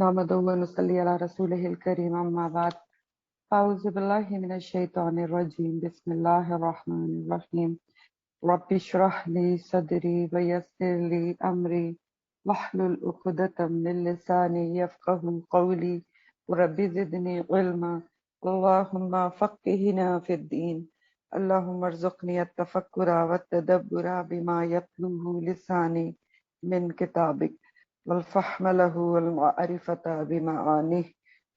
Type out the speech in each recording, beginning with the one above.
نحمده ونصلي على رسوله الكريم أما بعد أعوذ بالله من الشيطان الرجيم بسم الله الرحمن الرحيم رب اشرح لي صدري ويسر لي أمري واحلل عقدة من لساني يفقهوا قولي رب زدني علما اللهم فقهنا في الدين اللهم ارزقني التفكر والتدبر بما يتلوه لساني من كتابك والفهم له والمعرفة بمعانيه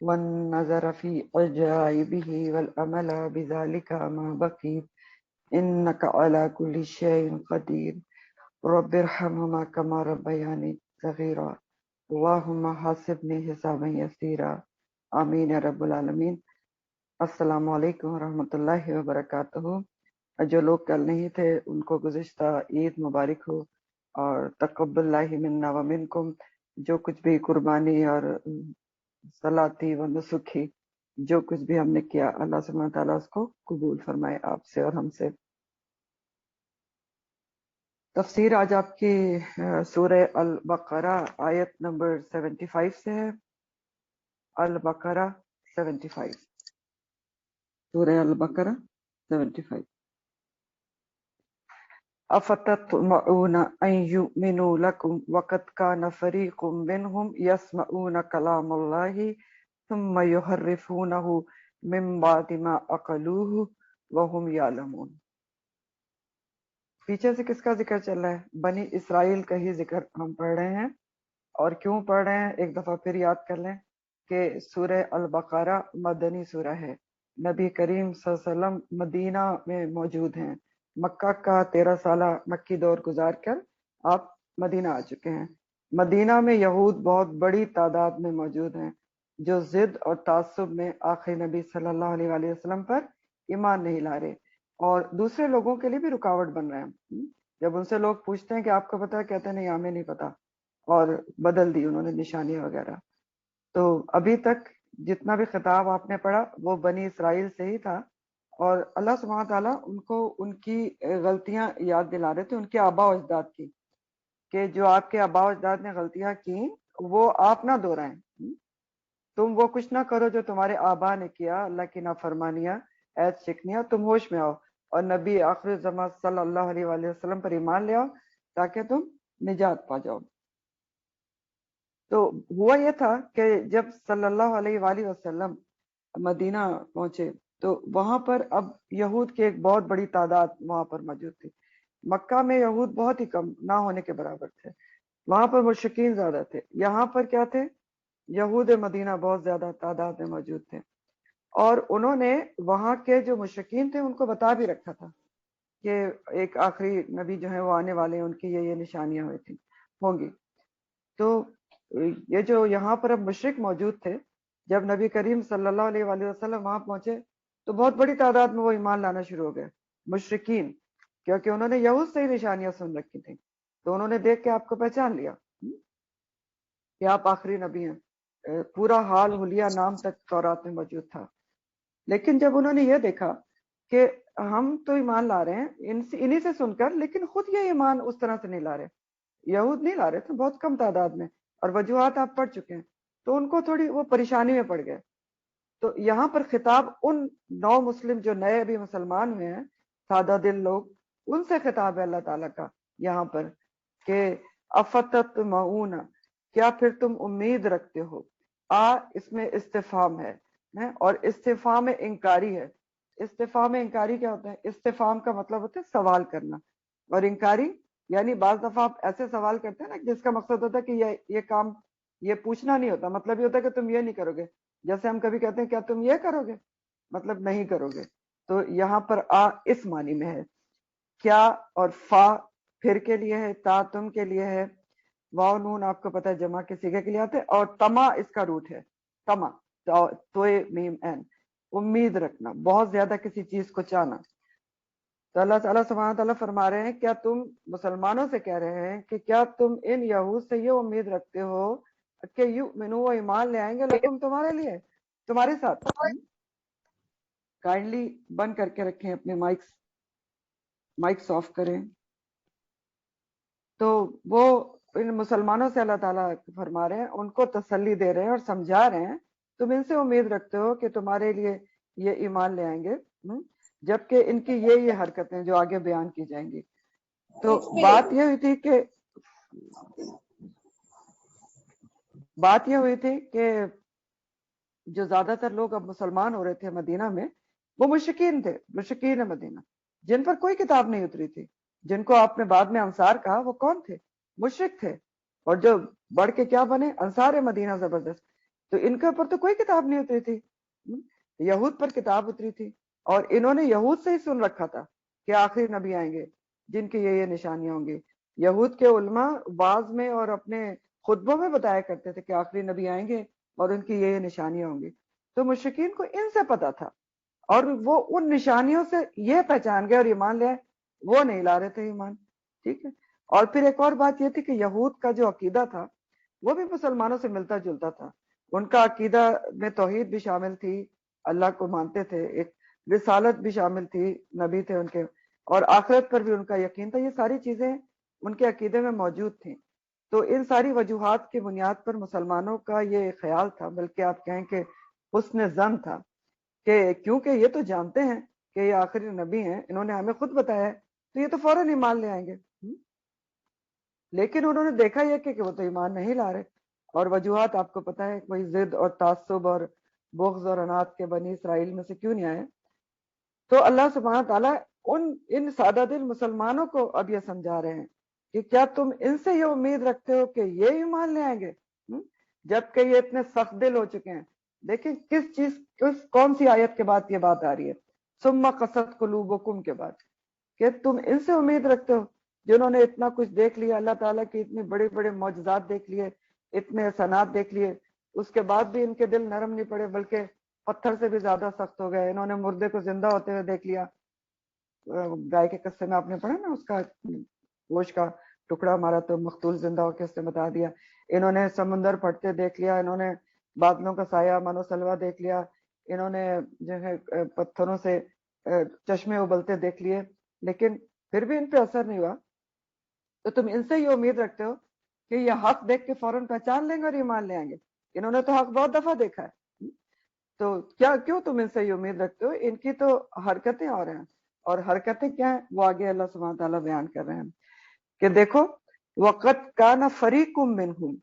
والنظر في عجائبه والأمل بذلك ما بقي إنك على كل شيء قدير رب ارحمهما كما ربياني صغيرا اللهم حاسبني حسابا يسيرا آمین یا رب العالمین۔ السلام علیکم ورحمۃ اللہ وبرکاتہ۔ جو لوگ کل نہیں تھے ان کو گزشتہ عید مبارک ہو، اور تقبل اللہ منا و منکم۔ جو کچھ بھی قربانی اور صلاتی و نسخی جو کچھ بھی ہم نے کیا، اللہ سبحانہ تعالیٰ اس کو قبول فرمائے آپ سے اور ہم سے۔ تفسیر آج آپ کی سورہ البقرہ آیت نمبر 75 سے ہے۔ البقرہ 75، سورہ البقرہ 75۔ افتطمعون ان یؤمنوا لکم وقد کان فریق منہم یسمعون کلام اللہ ثم یحرفونہ من بعد ما عقلوہ وہم یعلمون۔ پیچھے سے کس کا ذکر چل رہا ہے؟ بنی اسرائیل کا ہی ذکر ہم پڑھ رہے ہیں۔ اور کیوں پڑھ رہے ہیں ایک دفعہ پھر یاد کر لیں کہ سورہ البقرہ مدنی سورہ ہے۔ نبی کریم صلی اللہ علیہ وسلم مدینہ میں موجود ہیں۔ مکہ کا 13 سالہ مکی دور گزار کر آپ مدینہ آ چکے ہیں۔ مدینہ میں یہود بہت بڑی تعداد میں موجود ہیں جو ضد اور تعصب میں آخری نبی صلی اللہ علیہ وآلہ وسلم پر ایمان نہیں لا رہے، اور دوسرے لوگوں کے لیے بھی رکاوٹ بن رہے ہیں۔ جب ان سے لوگ پوچھتے ہیں کہ آپ کو پتا ہے، کہتے ہیں نہیں ہمیں نہیں پتا، اور بدل دی انہوں نے نشانیاں وغیرہ۔ تو ابھی تک جتنا بھی خطاب آپ نے پڑھا وہ بنی اسرائیل سے ہی تھا، اور اللہ سبحانہ تعالیٰ ان کو ان کی غلطیاں یاد دلا رہے تھے، ان کے آبا و اجداد کی، کہ جو آپ کے آبا و اجداد نے غلطیاں کی وہ آپ نہ دہرائیں۔ تم وہ کچھ نہ کرو جو تمہارے آبا نے کیا، اللہ کی نافرمانیاں، عیش شکنیاں، تم ہوش میں آؤ اور نبی آخر زمان صلی اللہ علیہ وآلہ وسلم پر ایمان لے آؤ تاکہ تم نجات پا جاؤ۔ تو ہوا یہ تھا کہ جب صلی اللہ علیہ وآلہ وسلم مدینہ پہنچے تو وہاں پر اب یہود کی ایک بہت بڑی تعداد وہاں پر موجود تھی۔ مکہ میں یہود بہت ہی کم، نہ ہونے کے برابر تھے، وہاں پر مشرکین زیادہ تھے۔ یہاں پر کیا تھے؟ یہود مدینہ بہت زیادہ تعداد میں موجود تھے، اور انہوں نے وہاں کے جو مشرکین تھے ان کو بتا بھی رکھا تھا کہ ایک آخری نبی جو ہے وہ آنے والے ہیں، ان کی یہ نشانیاں ہوئی تھیں ہوں گی۔ تو یہ جو یہاں پر اب مشرک موجود تھے، جب نبی کریم صلی اللہ علیہ وآلہ وسلم وہاں پہنچے تو بہت بڑی تعداد میں وہ ایمان لانا شروع ہو گئے، مشرکین، کیونکہ انہوں نے یہود سے ہی نشانیاں سن رکھی تھیں، تو انہوں نے دیکھ کے آپ کو پہچان لیا کہ آپ آخری نبی ہیں۔ پورا حال حلیہ نام تک تورات میں موجود تھا۔ لیکن جب انہوں نے یہ دیکھا کہ ہم تو ایمان لا رہے ہیں انہی سے سن کر، لیکن خود یہ ایمان اس طرح سے نہیں لا رہے، یہود نہیں لا رہے تھے، بہت کم تعداد میں، اور وجوہات آپ پڑھ چکے ہیں، تو ان کو تھوڑی وہ پریشانی میں پڑ گئے۔ تو یہاں پر خطاب ان نو مسلم جو نئے ابھی مسلمان ہوئے ہیں، سادہ دل لوگ، ان سے خطاب ہے اللہ تعالیٰ کا یہاں پر کہ افتطمعون، کیا پھر تم امید رکھتے ہو؟ اس میں استفہام ہے، اور استفہام انکاری ہے۔ استفہام انکاری کیا ہوتا ہے؟ استفہام کا مطلب ہوتا ہے سوال کرنا، اور انکاری یعنی بعض دفعہ آپ ایسے سوال کرتے ہیں نا جس کا مقصد ہوتا ہے کہ یہ کام، یہ پوچھنا نہیں ہوتا، مطلب یہ ہوتا ہے کہ تم یہ نہیں کرو گے۔ جیسے ہم کبھی کہتے ہیں کیا تم یہ کرو گے، مطلب نہیں کرو گے۔ تو یہاں پر اس معنی میں ہے، کیا، اور فا پھر کے لیے ہے، تا تم کے لیے ہے، واو نون آپ کو پتہ ہے جمع کے صیغے کے لیے آتے ہیں، اور تما اس کا روٹ ہے، تما، توئے میم این، امید رکھنا، بہت زیادہ کسی چیز کو چاہنا۔ تو اللہ تعالیٰ سبحانہ تعالیٰ فرما رہے ہیں، کیا تم مسلمانوں سے کہہ رہے ہیں کہ کیا تم ان یہود سے یہ امید رکھتے ہو کہ یؤمنو، وہ ایمان لے آئیں گے لکم، تمہارے لیے، تمہارے ساتھ؟ کائنڈلی بند کر کے رکھیں اپنے مائکس آف کریں۔ تو وہ ان مسلمانوں سے اللہ تعالیٰ فرما رہے ہیں، ان کو تسلی دے رہے ہیں اور سمجھا رہے ہیں تم ان سے امید رکھتے ہو کہ تمہارے لیے یہ ایمان لے آئیں گے، جبکہ ان کی یہ حرکتیں جو آگے بیان کی جائیں گی۔ تو بات یہ ہوئی تھی کہ جو زیادہ تر لوگ اب مسلمان ہو رہے تھے مدینہ میں، وہ مشرکین تھے، مشرکین مدینہ، جن پر کوئی کتاب نہیں اتری تھی، جن کو آپ نے بعد میں انصار کہا، وہ کون تھے؟ مشرک تھے، اور جو بڑھ کے کیا بنے؟ انصار مدینہ زبردست۔ تو ان کے اوپر تو کوئی کتاب نہیں اتری تھی، یہود پر کتاب اتری تھی، اور انہوں نے یہود سے ہی سن رکھا تھا کہ آخری نبی آئیں گے جن کی یہ نشانیاں ہوں گی۔ یہود کے علماء بعض میں اور اپنے خطبوں میں بتایا کرتے تھے کہ آخری نبی آئیں گے اور ان کی یہ نشانیاں ہوں گی۔ تو مشرکین کو ان سے پتا تھا، اور وہ ان نشانیوں سے یہ پہچان گئے اور ایمان لے آئے، وہ نہیں لا رہے تھے ایمان، ٹھیک ہے۔ اور پھر ایک اور بات یہ تھی کہ یہود کا جو عقیدہ تھا وہ بھی مسلمانوں سے ملتا جلتا تھا۔ ان کا عقیدہ میں توحید بھی شامل تھی، اللہ کو مانتے تھے، ایک رسالت بھی شامل تھی، نبی تھے ان کے، اور آخرت پر بھی ان کا یقین تھا۔ یہ ساری چیزیں ان کے عقیدے میں موجود تھیں۔ تو ان ساری وجوہات کی بنیاد پر مسلمانوں کا یہ خیال تھا، بلکہ آپ کہیں کہ حسن ظن تھا، کہ کیونکہ یہ تو جانتے ہیں کہ یہ آخری نبی ہیں، انہوں نے ہمیں خود بتایا ہے، تو یہ تو فوراً ایمان لے آئیں گے۔ لیکن انہوں نے دیکھا یہ کہ وہ تو ایمان نہیں لا رہے، اور وجوہات آپ کو پتا ہے، کوئی ضد اور تعصب اور بغض اور انات کے بنی اسرائیل میں سے کیوں نہیں آئے۔ تو اللہ سبحانہ تعالیٰ ان سادہ دل مسلمانوں کو اب یہ سمجھا رہے ہیں کہ کیا تم ان سے یہ امید رکھتے ہو کہ یہ ایمان لے آئیں گے، جبکہ یہ اتنے سخت دل ہو چکے ہیں۔ دیکھیں کون سی آیت کے بعد یہ بات آ رہی ہے؟ ثم قست قلوبکم کے بعد، کہ تم ان سے امید رکھتے ہو جنہوں نے اتنا کچھ دیکھ لیا، اللہ تعالیٰ کی اتنے بڑے بڑے معجزات دیکھ لیے، اتنے احسانات دیکھ لیے، اس کے بعد بھی ان کے دل نرم نہیں پڑے بلکہ پتھر سے بھی زیادہ سخت ہو گئے۔ انہوں نے مردے کو زندہ ہوتے ہوئے دیکھ لیا، گائے کے قصے میں آپ نے پڑھا نا، اس کا گوشت کا ٹکڑا مارا تو مقتول زندہ ہو کے اس نے بتا دیا۔ انہوں نے سمندر پھٹتے دیکھ لیا، انہوں نے بادلوں کا سایہ منو سلوا دیکھ لیا، انہوں نے جو ہے پتھروں سے چشمے ابلتے دیکھ لیے، لیکن پھر بھی ان پہ اثر نہیں ہوا۔ تو تم ان سے یہ امید رکھتے ہو کہ یہ حق دیکھ کے فوراً پہچان لیں گے اور ایمان لے آئیں گے؟ انہوں نے تو حق بہت دفعہ دیکھا ہے، تو کیوں تم ان سے یہ امید رکھتے ہو؟ ان کی تو حرکتیں اور ہیں، اور حرکتیں کیا ہیں وہ آگے اللہ سبحانہ تعالیٰ بیان کر رہے ہیں کہ دیکھو وقت کان فریق منہم،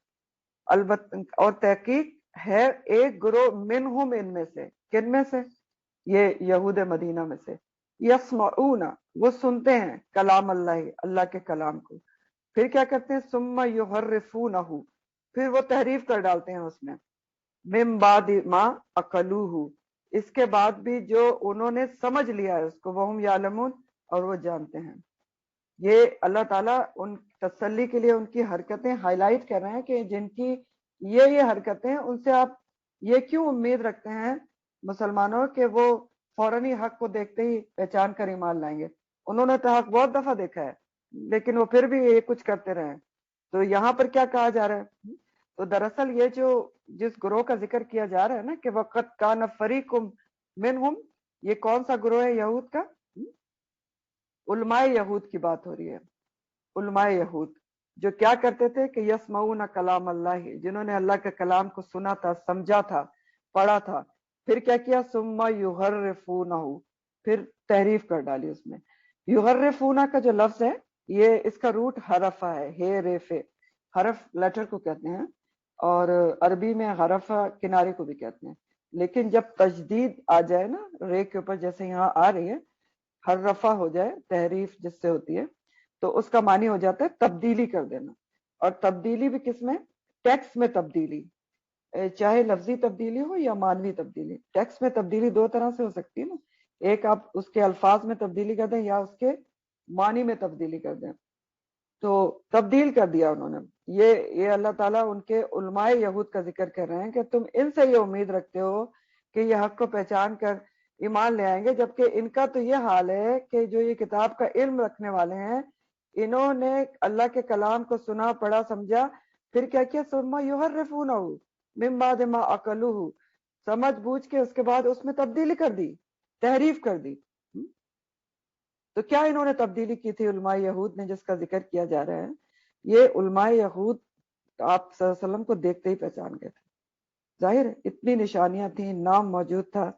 البتہ اور تحقیق ہے ایک گروہ منہم، ان میں سے، کن میں سے؟ یہ یہود مدینہ میں سے، یسمعون، وہ سنتے ہیں کلام اللہ، اللہ کے کلام کو، پھر کیا کرتے ہیں؟ ثم یحرفونہ، پھر وہ تحریف کر ڈالتے ہیں اس میں، من بعد ما عقلوہ، اس کے بعد بھی جو انہوں نے سمجھ لیا ہے اس کو، وہم یعلمون، اور وہ جانتے ہیں۔ یہ اللہ تعالیٰ ان تسلی کے لیے ان کی حرکتیں ہائی لائٹ کر رہے ہیں کہ جن کی یہ حرکتیں، ان سے آپ یہ کیوں امید رکھتے ہیں مسلمانوں کہ وہ فوراً ہی حق کو دیکھتے ہی پہچان کر ایمان لائیں گے؟ انہوں نے تو حق بہت دفعہ دیکھا ہے، لیکن وہ پھر بھی یہ کچھ کرتے رہے۔ تو یہاں پر کیا کہا جا رہا ہے؟ تو دراصل یہ جو جس گروہ کا ذکر کیا جا رہا ہے نا کہ وقت کان فریق منہم، یہ کون سا گروہ ہے یہود کا؟ علماء یہود کی بات ہو رہی ہے۔ علماء یہود جو کیا کرتے تھے کہ یسمعون کلام اللہ، جنہوں نے اللہ کے کلام کو سنا تھا، سمجھا تھا، پڑھا تھا، پھر کیا کیا؟ ثم یحرفونہ، پھر تحریف کر ڈالی اس میں۔ یحرفونہ کا جو لفظ ہے یہ اس کا روٹ حرفہ ہے، ہے ریفے، حرف لیٹر کو کہتے ہیں، اور عربی میں حرفہ کنارے کو بھی کہتے ہیں، لیکن جب تجدید آ جائے نا رے کے اوپر، جیسے یہاں آ رہی ہے، حرفہ ہو جائے، تحریف جس سے ہوتی ہے، تو اس کا معنی ہو جاتا ہے تبدیلی کر دینا۔ اور تبدیلی بھی کس میں؟ ٹیکس میں تبدیلی، چاہے لفظی تبدیلی ہو یا معنوی تبدیلی۔ ٹیکس میں تبدیلی دو طرح سے ہو سکتی ہے نا، ایک آپ اس کے الفاظ میں تبدیلی کر دیں یا اس کے معنی میں تبدیلی کر دیں۔ تو تبدیل کر دیا انہوں نے۔ یہ اللہ تعالیٰ ان کے علماء یہود کا ذکر کر رہے ہیں کہ تم ان سے یہ امید رکھتے ہو کہ یہ حق کو پہچان کر ایمان لے آئیں گے، جبکہ ان کا تو یہ حال ہے کہ جو یہ کتاب کا علم رکھنے والے ہیں، انہوں نے اللہ کے کلام کو سنا، پڑھا، سمجھا، پھر کیا کیا؟ ثم یحرفونہ من بعد ما عقلوہ، سمجھ بوجھ کے اس کے بعد اس میں تبدیلی کر دی، تحریف کر دی۔ تو کیا انہوں نے تبدیلی کی تھی علماء یہود نے جس کا ذکر کیا جا رہا ہے؟ یہ علماء یہود آپ صلی اللہ علیہ وسلم کو دیکھتے ہی پہچان گئے تھے. ظاہر ہے اتنی نشانیاں تھیں، نام موجود تھا،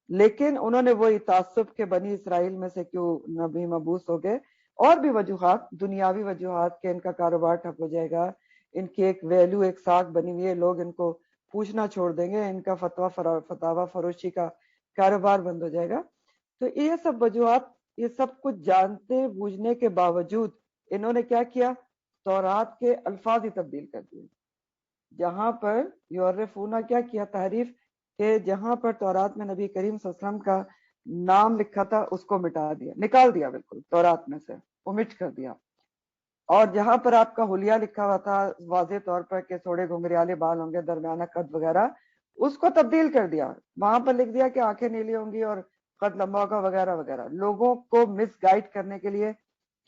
لیکن انہوں نے وہی تعصب کے بنی اسرائیل میں سے کیوں نبی مبعوث ہو گئے، اور بھی وجوہات، دنیاوی وجوہات کہ ان کا کاروبار ٹھپ ہو جائے گا، ان کی ایک ویلیو، ایک ساکھ بنی ہوئی ہے، لوگ ان کو پوچھنا چھوڑ دیں گے، ان کا فتوا فروشی کا کاروبار بند ہو جائے گا. تو یہ سب وجوہات، یہ سب کچھ جانتے بوجھنے کے باوجود انہوں نے کیا کیا، تورات کے الفاظ ہی تبدیل کر دیے. جہاں پر یعرفونا کیا کیا تحریف، کہ جہاں پر تورات میں نبی کریم صلی اللہ علیہ وسلم کا نام لکھا تھا اس کو مٹا دیا، نکال دیا بالکل تورات میں سے، omit کر دیا. اور جہاں پر آپ کا حلیہ لکھا ہوا تھا واضح طور پر کہ تھوڑے گھنگریالے بال ہوں گے، درمیانہ قد وغیرہ، اس کو تبدیل کر دیا، وہاں پر لکھ دیا کہ آنکھیں نیلی ہوں گی اور قد لمبا ہوگا وغیرہ وغیرہ، لوگوں کو مس گائیڈ کرنے کے لیے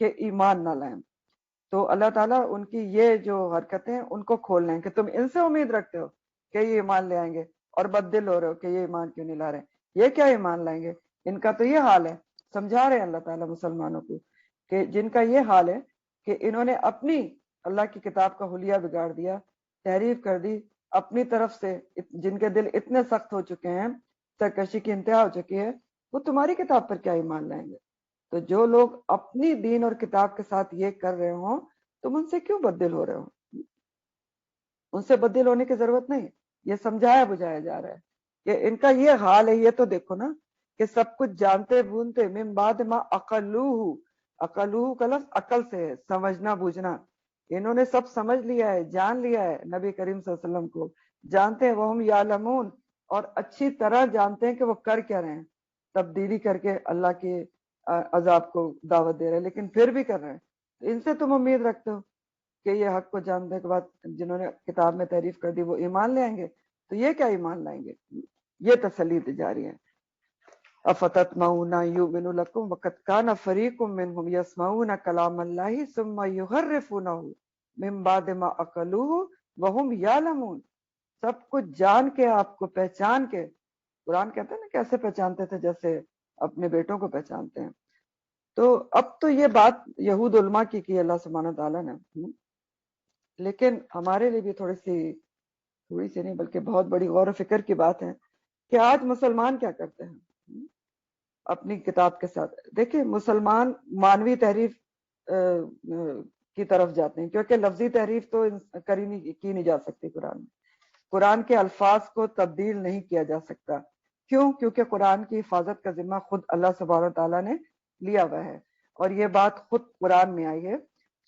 کہ ایمان نہ لائیں. تو اللہ تعالیٰ ان کی یہ جو حرکتیں ان کو کھول لیں کہ تم ان سے امید رکھتے ہو کہ یہ ایمان لے آئیں گے، اور بددل ہو رہے ہو کہ یہ ایمان کیوں نہیں لا رہے، یہ کیا ایمان لائیں گے، ان کا تو یہ حال ہے. سمجھا رہے ہیں اللہ تعالیٰ مسلمانوں کو کہ جن کا یہ حال ہے کہ انہوں نے اپنی اللہ کی کتاب کا حلیہ بگاڑ دیا، تحریف کر دی اپنی طرف سے، جن کے دل اتنے سخت ہو چکے ہیں، سرکشی کی انتہا ہو چکی ہے، وہ تمہاری کتاب پر کیا ایمان لائیں گے. تو جو لوگ اپنی دین اور کتاب کے ساتھ یہ کر رہے ہوں، تم ان سے کیوں بدل ہو رہے ہو؟ ان سے بدل ہونے کی ضرورت نہیں، یہ سمجھایا بجھایا جا رہا ہے کہ ان کا یہ حال ہے. یہ تو دیکھو نا کہ سب کچھ جانتے بھونتے، من بعد ما عقلوہ، عقلوہ کا لفظ عقل سے ہے، سمجھنا بوجھنا، انہوں نے سب سمجھ لیا ہے، جان لیا ہے نبی کریم صلی اللہ علیہ وسلم کو، جانتے ہیں، وہم یعلمون، اور اچھی طرح جانتے ہیں کہ وہ کر کیا رہے ہیں، تبدیلی کر کے اللہ کے عذاب کو دعوت دے رہے ہیں، لیکن پھر بھی کر رہے ہیں. ان سے تم امید رکھتے ہو کہ یہ حق کو جاننے کے بعد جنہوں نے کتاب میں تعریف کر دی وہ ایمان لے آئیں گے؟ تو یہ کیا ایمان لائیں گے؟ یہ تسلی دی جا رہی ہے. افتتمعون یؤمن لکم وقد کان فریق منهم یسمعون کلام اللہ ثم یحرفونہ من بعد ما عقلوہ وهم یعلمون. سب کچھ جان کے، آپ کو پہچان کے، قرآن کہتا ہے نا کیسے پہچانتے تھے، جیسے اپنے بیٹوں کو پہچانتے ہیں. تو اب تو یہ بات یہود علماء کی اللہ سبحانہ تعالیٰ نے، لیکن ہمارے لیے بھی تھوڑی سی نہیں بلکہ بہت بڑی غور و فکر کی بات ہے کہ آج مسلمان کیا کرتے ہیں اپنی کتاب کے ساتھ. دیکھیں مسلمان مانوی تحریف کی طرف جاتے ہیں، کیونکہ لفظی تحریف تو کی نہیں جا سکتی قرآن میں. قرآن کے الفاظ کو تبدیل نہیں کیا جا سکتا. کیوں؟ کیونکہ قرآن کی حفاظت کا ذمہ خود اللہ سبحانہ تعالیٰ نے لیا ہوا ہے، اور یہ بات خود قرآن میں آئی ہے.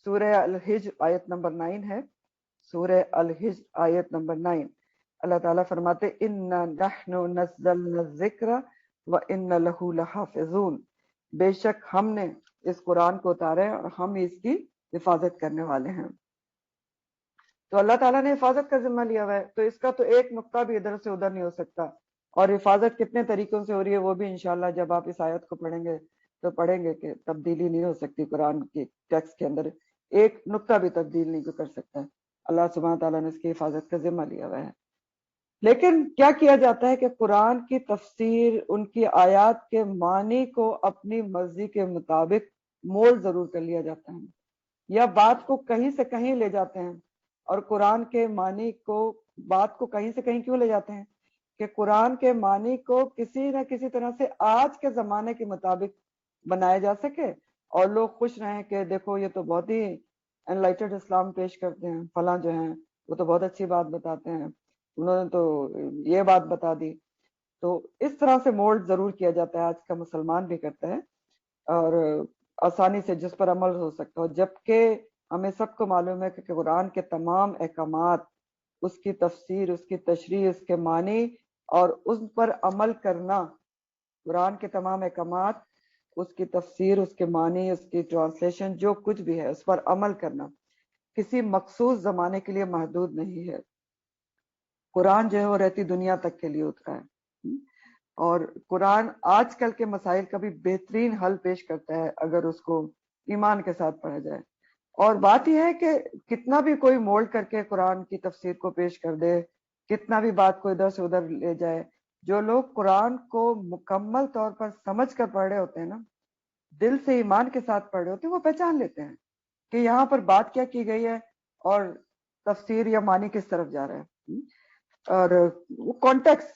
سورہ الحجر آیت نمبر 9 ہے، سورہ الحجر آیت نمبر 9. اللہ تعالیٰ فرماتے اِنَّا نَحْنُ نَزَّلْنَا الذِّكْرَ وَإِنَّ لَهُ لَحَافِظُونَ، بے شک ہم نے اس قرآن کو اتارا ہے اور ہم اس کی حفاظت کرنے والے ہیں. تو اللہ تعالیٰ نے حفاظت کا ذمہ لیا ہوا ہے، تو اس کا تو ایک نقطہ بھی ادھر سے ادھر نہیں ہو سکتا. اور حفاظت کتنے طریقوں سے ہو رہی ہے وہ بھی انشاءاللہ جب آپ اس آیت کو پڑھیں گے تو پڑھیں گے کہ تبدیلی نہیں ہو سکتی قرآن کے ٹیکسٹ کے اندر، ایک نقطہ بھی تبدیل نہیں کر سکتا. اللہ سبحانہ تعالیٰ نے اس کی حفاظت کا ذمہ لیا ہوا ہے. لیکن کیا کیا جاتا ہے کہ قرآن کی تفسیر، ان کی آیات کے معنی کو اپنی مرضی کے مطابق مول ضرور کر لیا جاتا ہے، یا بات کو کہیں سے کہیں لے جاتے ہیں. اور قرآن کے معنی کو، بات کو کہیں سے کہیں کیوں لے جاتے ہیں؟ کہ قرآن کے معنی کو کسی نہ کسی طرح سے آج کے زمانے کے مطابق بنایا جا سکے، اور لوگ خوش رہیں کہ دیکھو یہ تو بہت ہی انلائٹڈ اسلام پیش کرتے ہیں، فلاں جو ہیں وہ تو بہت اچھی بات بتاتے ہیں، انہوں نے تو یہ بات بتا دی. تو اس طرح سے مولڈ ضرور کیا جاتا ہے، آج کا مسلمان بھی کرتا ہے، اور آسانی سے جس پر عمل ہو سکتا ہو. جبکہ ہمیں سب کو معلوم ہے کہ قرآن کے تمام احکامات، اس کی تفسیر، اس کی تشریح، اس کے معنی اور اس پر عمل کرنا، قرآن کے تمام احکامات، اس کی تفسیر، اس کے معنی، اس کی ٹرانسلیشن، جو کچھ بھی ہے اس پر عمل کرنا کسی مخصوص زمانے کے لیے محدود نہیں ہے. قرآن جو ہے وہ رہتی دنیا تک کے لیے اترا ہے، اور قرآن آج کل کے مسائل کا بھی بہترین حل پیش کرتا ہے اگر اس کو ایمان کے ساتھ پڑھا جائے. اور بات یہ ہے کہ کتنا بھی کوئی مولڈ کر کے قرآن کی تفسیر کو پیش کر دے، کتنا بھی بات کو ادھر سے ادھر لے جائے، جو لوگ قرآن کو مکمل طور پر سمجھ کر پڑھ رہے ہوتے ہیں نا، دل سے ایمان کے ساتھ پڑھ رہے ہوتے ہیں، وہ پہچان لیتے ہیں کہ یہاں پر بات کیا کی گئی ہے اور تفسیر یا معنی کس طرف جا رہا ہے، اور وہ کانٹیکس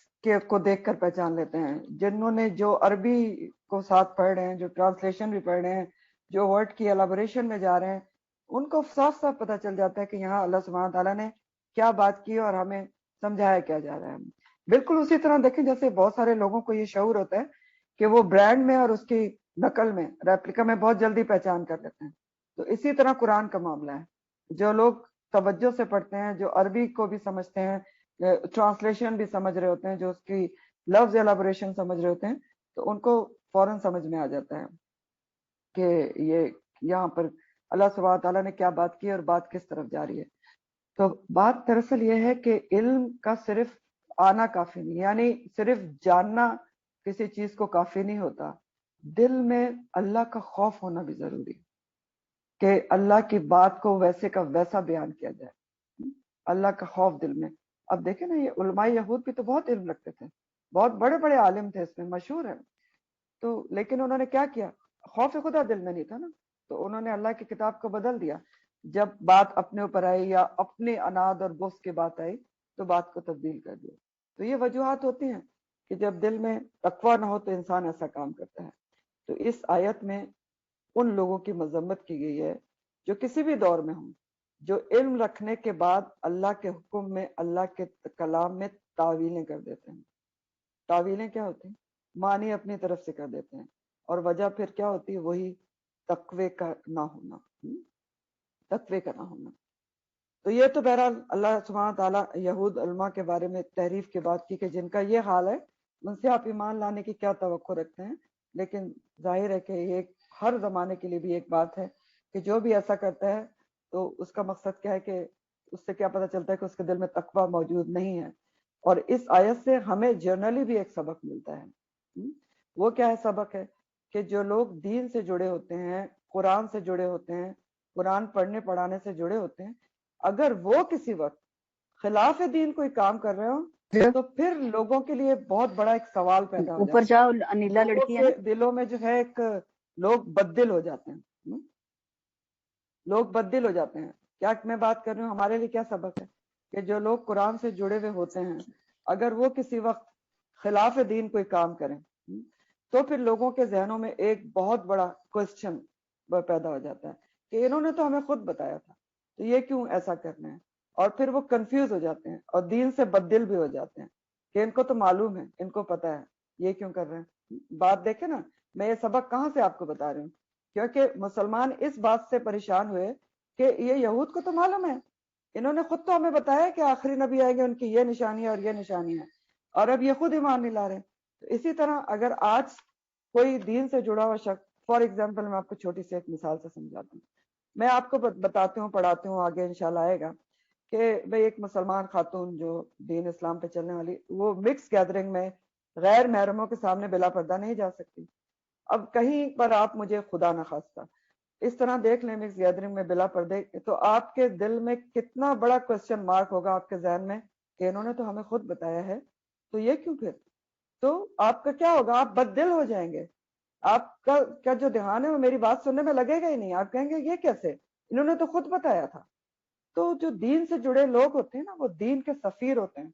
کو دیکھ کر پہچان لیتے ہیں. جنہوں نے جو عربی کو ساتھ پڑھ رہے ہیں، جو ٹرانسلیشن بھی پڑھ رہے ہیں، جو ورڈ کی ایلابوریشن میں جا رہے ہیں، ان کو صاف صاف پتہ چل جاتا ہے کہ یہاں اللہ سبحانہ تعالیٰ نے کیا بات کی اور ہمیں سمجھایا کیا جا رہا ہے. بالکل اسی طرح دیکھیں جیسے بہت سارے لوگوں کو یہ شعور ہوتا ہے کہ وہ برانڈ میں اور اس کی نقل میں، ریپلیکا میں بہت جلدی پہچان کر لیتے ہیں. تو اسی طرح قرآن کا معاملہ ہے. جو لوگ توجہ سے پڑھتے ہیں، جو عربی کو بھی سمجھتے ہیں، ٹرانسلیشن بھی سمجھ رہے ہوتے ہیں، جو اس کی لفظ ایلابوریشن سمجھ رہے ہوتے ہیں، تو ان کو فوراً سمجھ میں آ جاتا ہے کہ یہ یہاں پر اللہ سبحانہ تعالیٰ نے کیا بات کی اور بات کس طرف جا رہی ہے. تو بات دراصل یہ ہے کہ علم کا صرف آنا کافی نہیں، یعنی صرف جاننا کسی چیز کو کافی نہیں ہوتا. دل میں اللہ کا خوف ہونا بھی ضروری ہے کہ اللہ کی بات کو ویسے کا ویسا بیان کیا جائے. اللہ کا خوف دل میں. اب دیکھیں نا، یہ علماء یہود بھی تو بہت علم رکھتے تھے، بہت بڑے بڑے عالم تھے، اس میں مشہور ہیں. تو لیکن انہوں نے کیا کیا؟ خوف خدا دل میں نہیں تھا نا، تو انہوں نے اللہ کی کتاب کو بدل دیا. جب بات اپنے اوپر آئی یا اپنے اناد اور بغض کی بات آئی تو بات کو تبدیل کر دیا. تو یہ وجوہات ہوتی ہیں کہ جب دل میں تقویٰ نہ ہو تو انسان ایسا کام کرتا ہے. تو اس آیت میں ان لوگوں کی مذمت کی گئی ہے جو کسی بھی دور میں ہوں، جو علم رکھنے کے بعد اللہ کے حکم میں، اللہ کے کلام میں تعویلیں کر دیتے ہیں. تعویلیں کیا ہوتی ہیں؟ معنی اپنی طرف سے کر دیتے ہیں، اور وجہ پھر کیا ہوتی ہے؟ وہی تقوی کا نہ ہونا. تقوی کا نہ ہونا. تو یہ تو بہرحال اللہ سبحانہ تعالیٰ یہود علماء کے بارے میں تعریف کی بات کی کہ جن کا یہ حال ہے، ان سے آپ ایمان لانے کی کیا توقع رکھتے ہیں. لیکن ظاہر ہے کہ یہ ہر زمانے کے لیے بھی ایک بات ہے کہ جو بھی ایسا کرتا ہے تو اس کا مقصد کیا ہے کہ اس سے کیا پتہ چلتا ہے کہ اس کے دل میں تقویٰ موجود نہیں ہے. اور اس آیت سے ہمیں جرنلی بھی ایک سبق ملتا ہے. وہ کیا ہے سبق؟ ہے کہ جو لوگ دین سے جڑے ہوتے ہیں، قرآن سے جڑے ہوتے ہیں، قرآن پڑھنے پڑھانے سے جڑے ہوتے ہیں، اگر وہ کسی وقت خلاف دین کوئی کام کر رہے ہو تو پھر لوگوں کے لیے بہت بڑا ایک سوال پیدا ہو اوپر جاتا جاؤ انیلا، ہے. لوگوں لڑکی ہے کے نا. دلوں میں جو ہے ایک لوگ بددل ہو جاتے ہیں. لوگ بددل ہو جاتے ہیں. کیا میں بات کر رہی ہوں؟ ہمارے لیے کیا سبق ہے کہ جو لوگ قرآن سے جڑے ہوئے ہوتے ہیں، اگر وہ کسی وقت خلاف دین کوئی کام کریں تو پھر لوگوں کے ذہنوں میں ایک بہت بڑا کوسچن پیدا ہو جاتا ہے کہ انہوں نے تو ہمیں خود بتایا تھا، تو یہ کیوں ایسا کرنا ہے؟ اور پھر وہ کنفیوز ہو جاتے ہیں اور دین سے بددل بھی ہو جاتے ہیں کہ ان کو تو معلوم ہے، ان کو پتا ہے، یہ کیوں کر رہے ہیں. بات دیکھیں نا، میں یہ سبق کہاں سے آپ کو بتا رہی ہوں؟ کیونکہ مسلمان اس بات سے پریشان ہوئے کہ یہ یہود کو تو معلوم ہے، انہوں نے خود تو ہمیں بتایا کہ آخری نبی آئیں گے، ان کی یہ نشانی ہے اور یہ نشانی ہے، اور اب یہ خود ایمان نہیں لا رہے. اسی طرح اگر آج کوئی دین سے جڑا ہوا شخص، فار ایگزامپل میں آپ کو چھوٹی سی ایک مثال سے سمجھاتا ہوں، میں آپ کو بتاتی ہوں، پڑھاتی ہوں، آگے انشاءاللہ آئے گا کہ بھئی ایک مسلمان خاتون جو دین اسلام پہ چلنے والی، وہ مکس گیدرنگ میں غیر محرموں کے سامنے بلا پردہ نہیں جا سکتی. اب کہیں پر آپ مجھے خدا نہ خواستہ اس طرح دیکھ لیں مکس گیدرنگ میں بلا پردے، تو آپ کے دل میں کتنا بڑا کوسچن مارک ہوگا آپ کے ذہن میں کہ انہوں نے تو ہمیں خود بتایا ہے، تو یہ کیوں پھر؟ تو آپ کا کیا ہوگا؟ آپ بددل ہو جائیں گے. آپ کا جو دھیان ہے وہ میری بات سننے میں لگے گا ہی نہیں. آپ کہیں گے یہ کیسے، انہوں نے تو خود بتایا تھا. تو جو دین سے جڑے لوگ ہوتے ہیں نا، وہ دین کے سفیر ہوتے ہیں.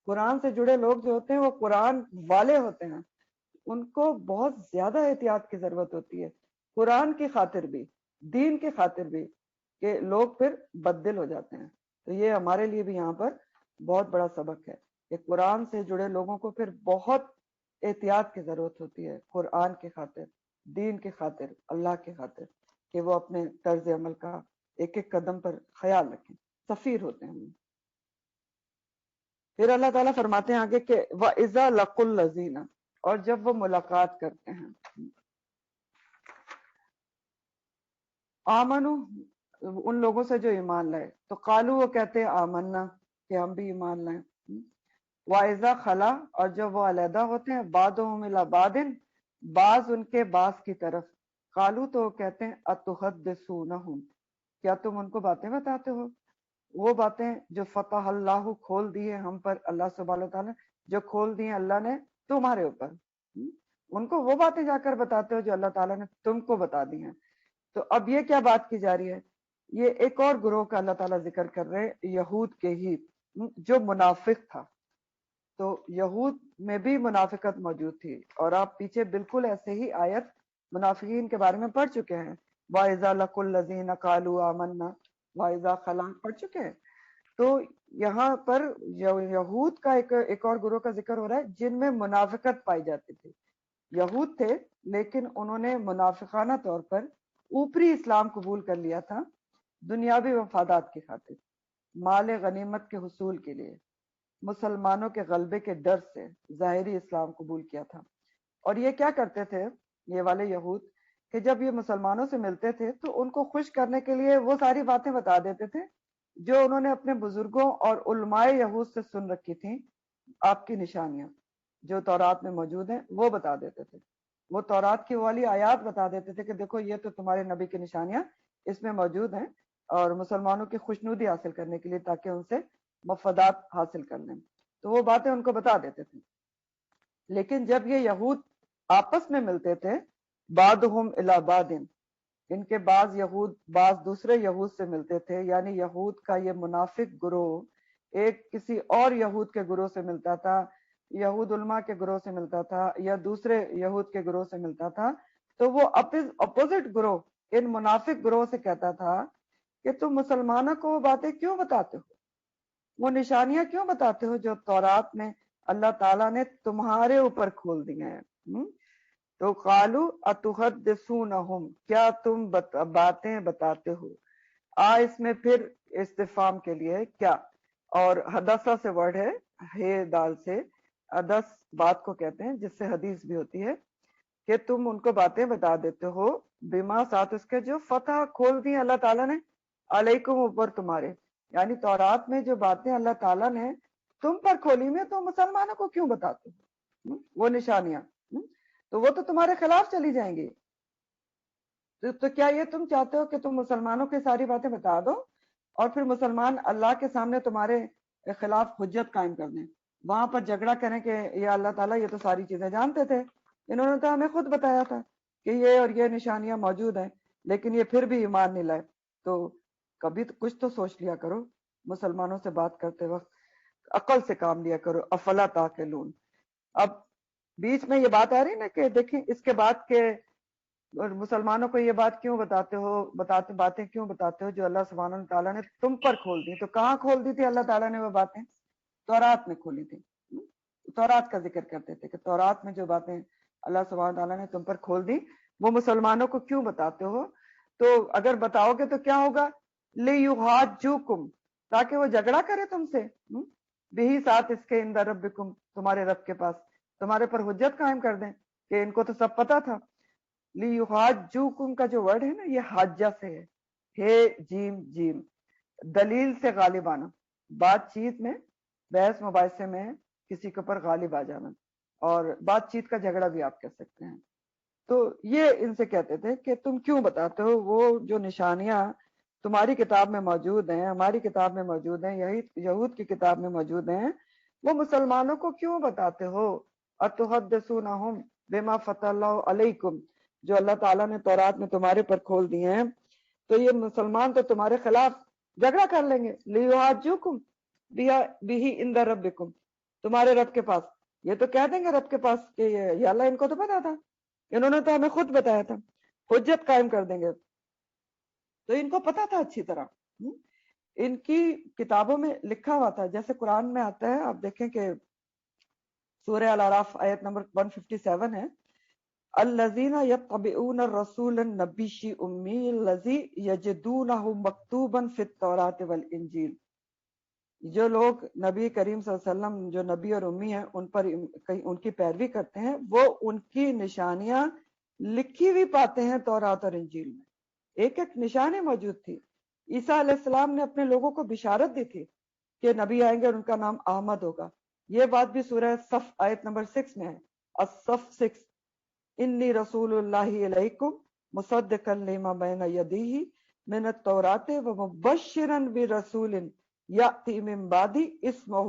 قرآن سے جڑے لوگ جو ہوتے ہیں وہ قرآن والے ہوتے ہیں. ان کو بہت زیادہ احتیاط کی ضرورت ہوتی ہے، قرآن کی خاطر بھی، دین کی خاطر بھی، کہ لوگ پھر بددل ہو جاتے ہیں. تو یہ ہمارے لیے بھی یہاں پر بہت بڑا سبق ہے کہ قرآن سے جڑے لوگوں کو پھر بہت احتیاط کی ضرورت ہوتی ہے، قرآن کی خاطر، دین کی خاطر، اللہ کی خاطر، کہ وہ اپنے طرز عمل کا ایک ایک قدم پر خیال رکھیں. سفیر ہوتے ہیں. پھر اللہ تعالیٰ فرماتے ہیں آگے کہ وَإِذَا لَقُوا الَّذِينَ، اور جب وہ ملاقات کرتے ہیں، آمنو، ان لوگوں سے جو ایمان لائے، تو قالو، وہ کہتے ہیں آمنا، کہ ہم بھی ایمان لائیں. وَإِذَا خَلَا، اور جب وہ علیحدہ ہوتے ہیں، بَعْضُهُمْ إِلَىٰ بَعْضٍ، بعض ان کے بعض کی طرف، قالو، تو وہ کہتے ہیں أَتُحَدِّثُونَهُمْ، کیا تم ان کو باتیں بتاتے ہو؟ وہ باتیں جو فتح اللہ، کھول دی ہے ہم پر اللہ سبحانہ تعالیٰ، جو کھول دی ہیں اللہ نے تمہارے اوپر، ان کو وہ باتیں جا کر بتاتے ہو جو اللہ تعالیٰ نے تم کو بتا دی ہیں. تو اب یہ کیا بات کی جا رہی ہے یہ ایک اور گروہ کا اللہ تعالیٰ ذکر کر رہے ہیں، یہود کے ہی، جو منافق تھا. تو یہود میں بھی منافقت موجود تھی، اور آپ پیچھے بالکل ایسے ہی آیت منافقین کے بارے میں پڑھ چکے ہیں. وَإِذَا لَقُوا الَّذِينَ قَالُوا آمَنَّا وَإِذَا خَلَا پڑھ چکے ہیں. تو یہاں پر یہود کا ایک اور گروہ کا ذکر ہو رہا ہے جن میں منافقت پائی جاتی تھی. یہود تھے لیکن انہوں نے منافقانہ طور پر اوپری اسلام قبول کر لیا تھا، دنیاوی مفادات کی خاطر، مال غنیمت کے حصول کے لیے، مسلمانوں کے غلبے کے ڈر سے ظاہری اسلام قبول کیا تھا. اور یہ کیا کرتے تھے یہ والے یہود، کہ جب یہ مسلمانوں سے ملتے تھے تو ان کو خوش کرنے کے لیے وہ ساری باتیں بتا دیتے تھے جو انہوں نے اپنے بزرگوں اور علماء یہود سے سن رکھی تھیں. آپ کی نشانیاں جو تورات میں موجود ہیں وہ بتا دیتے تھے. وہ تورات کی والی آیات بتا دیتے تھے کہ دیکھو یہ تو تمہارے نبی کی نشانیاں اس میں موجود ہیں، اور مسلمانوں کی خوشنودی حاصل کرنے کے لیے، تاکہ ان سے مفادات حاصل کر لیں. تو وہ باتیں ان کو بتا دیتے تھے. لیکن جب یہ یہود آپس میں ملتے تھے، بعضهم الی بعض، ان کے بعض یہود بعض دوسرے یہود سے ملتے تھے، یعنی یہود کا یہ منافق گروہ ایک کسی اور یہود کے گروہ سے ملتا تھا، یہود علماء کے گروہ سے ملتا تھا، یا دوسرے یہود کے گروہ سے ملتا تھا. تو وہ اپوزٹ گروہ ان منافق گروہ سے کہتا تھا کہ تم مسلمانوں کو وہ باتیں کیوں بتاتے ہو، وہ نشانیاں کیوں بتاتے ہو جو تورات میں اللہ تعالیٰ نے تمہارے اوپر کھول دی ہیں. تو قالو اتحدثونہم، کیا تم باتیں بتاتے ہو. اس میں پھر استفہام کے لیے کیا، اور حدثہ سے ورڈ ہے، ہے دال سے. حدث بات کو کہتے ہیں جس سے حدیث بھی ہوتی ہے، کہ تم ان کو باتیں بتا دیتے ہو بما ساتھ اس کے جو فتح کھول دی اللہ تعالیٰ نے علیکم اوپر تمہارے. یعنی تورات میں جو باتیں اللہ تعالیٰ نے تم پر کھولی میں تو مسلمانوں کو کیوں بتاتے ہو وہ نشانیاں، تو وہ تو تمہارے خلاف چلی جائیں گی. تو کیا یہ تم چاہتے ہو کہ تم مسلمانوں کی ساری باتیں بتا دو اور پھر مسلمان اللہ کے سامنے تمہارے خلاف حجت قائم کر دیں، وہاں پر جھگڑا کریں کہ یا اللہ تعالیٰ یہ تو ساری چیزیں جانتے تھے، انہوں نے تو ہمیں خود بتایا تھا کہ یہ اور یہ نشانیاں موجود ہیں، لیکن یہ پھر بھی ایمان نہیں لائے. تو کبھی تو کچھ تو سوچ لیا کرو، مسلمانوں سے بات کرتے وقت عقل سے کام لیا کرو. افلا تاقلون. اب بیچ میں یہ بات آ رہی نا کہ دیکھیں اس کے بعد کے مسلمانوں کو یہ بات کیوں بتاتے ہو، باتیں کیوں بتاتے ہو جو اللہ سبحانہ تعالیٰ نے تم پر کھول دی. تو کہاں کھول دی تھی اللہ تعالیٰ نے وہ باتیں؟ تورات میں کھولی تھی. تورات کا ذکر کرتے تھے کہ تورات میں جو باتیں اللہ سبحانہ تعالیٰ نے تم پر کھول دی وہ مسلمانوں کو کیوں بتاتے ہو. تو اگر بتاؤ گے تو کیا ہوگا، لیحاجوکم، تاکہ وہ جھگڑا کرے تم سے، بھی ساتھ اس کے اندر ربکم، تمہارے رب کے پاس تمہارے پر حجت قائم کر دیں کہ ان کو تو سب پتا تھا. لیحاجوکم کا جو ورڈ ہے نا یہ حاجہ سے ہے جیم جیم، دلیل سے غالب آنا، بات چیت میں بحث مباحثے میں کسی کے اوپر غالب آ جانا، اور بات چیت کا جھگڑا بھی آپ کہہ سکتے ہیں. تو یہ ان سے کہتے تھے کہ تم کیوں بتاتے ہو وہ جو نشانیاں تمہاری کتاب میں موجود ہیں، ہماری کتاب میں موجود ہیں، یہی یہود کی کتاب میں موجود ہیں، وہ مسلمانوں کو کیوں بتاتے ہو. اتحدثونہم بما فتح اللہ علیکم، جو اللہ تعالیٰ نے تورات میں تمہارے پر کھول دیے ہیں، تو یہ مسلمان تو تمہارے خلاف جھگڑا کر لیں گے. لیحاجوکم بھی عند ربکم، تمہارے رب کے پاس یہ تو کہہ دیں گے رب کے پاس کہ یہ اللہ ان کو تو پتا تھا، انہوں نے تو ہمیں خود بتایا تھا، حجت قائم کر دیں گے. تو ان کو پتا تھا اچھی طرح، ان کی کتابوں میں لکھا ہوا تھا. جیسے قرآن میں آتا ہے، آپ دیکھیں کہ سورہ الاعراف آیت نمبر 157 ہے، الذین یتبعون الرسول النبی امی الذی یجدونہ مکتوبا فی التوراۃ والانجیل. جو لوگ نبی کریم صلی اللہ علیہ وسلم جو نبی اور امی ہیں ان پر ان کی پیروی کرتے ہیں، وہ ان کی نشانیاں لکھی ہوئی پاتے ہیں تورات اور انجیل میں. ایک ایک نشانی موجود تھی. عیسیٰ علیہ السلام نے اپنے لوگوں کو بشارت دی تھی کہ نبی آئیں گے اور ان کا نام احمد ہوگا. یہ بات بھی سورہ صف آیت نمبر 6 میں ہے، الصف 6، انی رسول اللہ علیکم مصدقا لما بین یدیہ من التوراۃ ومبشرا برسول یأتی من بعدی اسمہ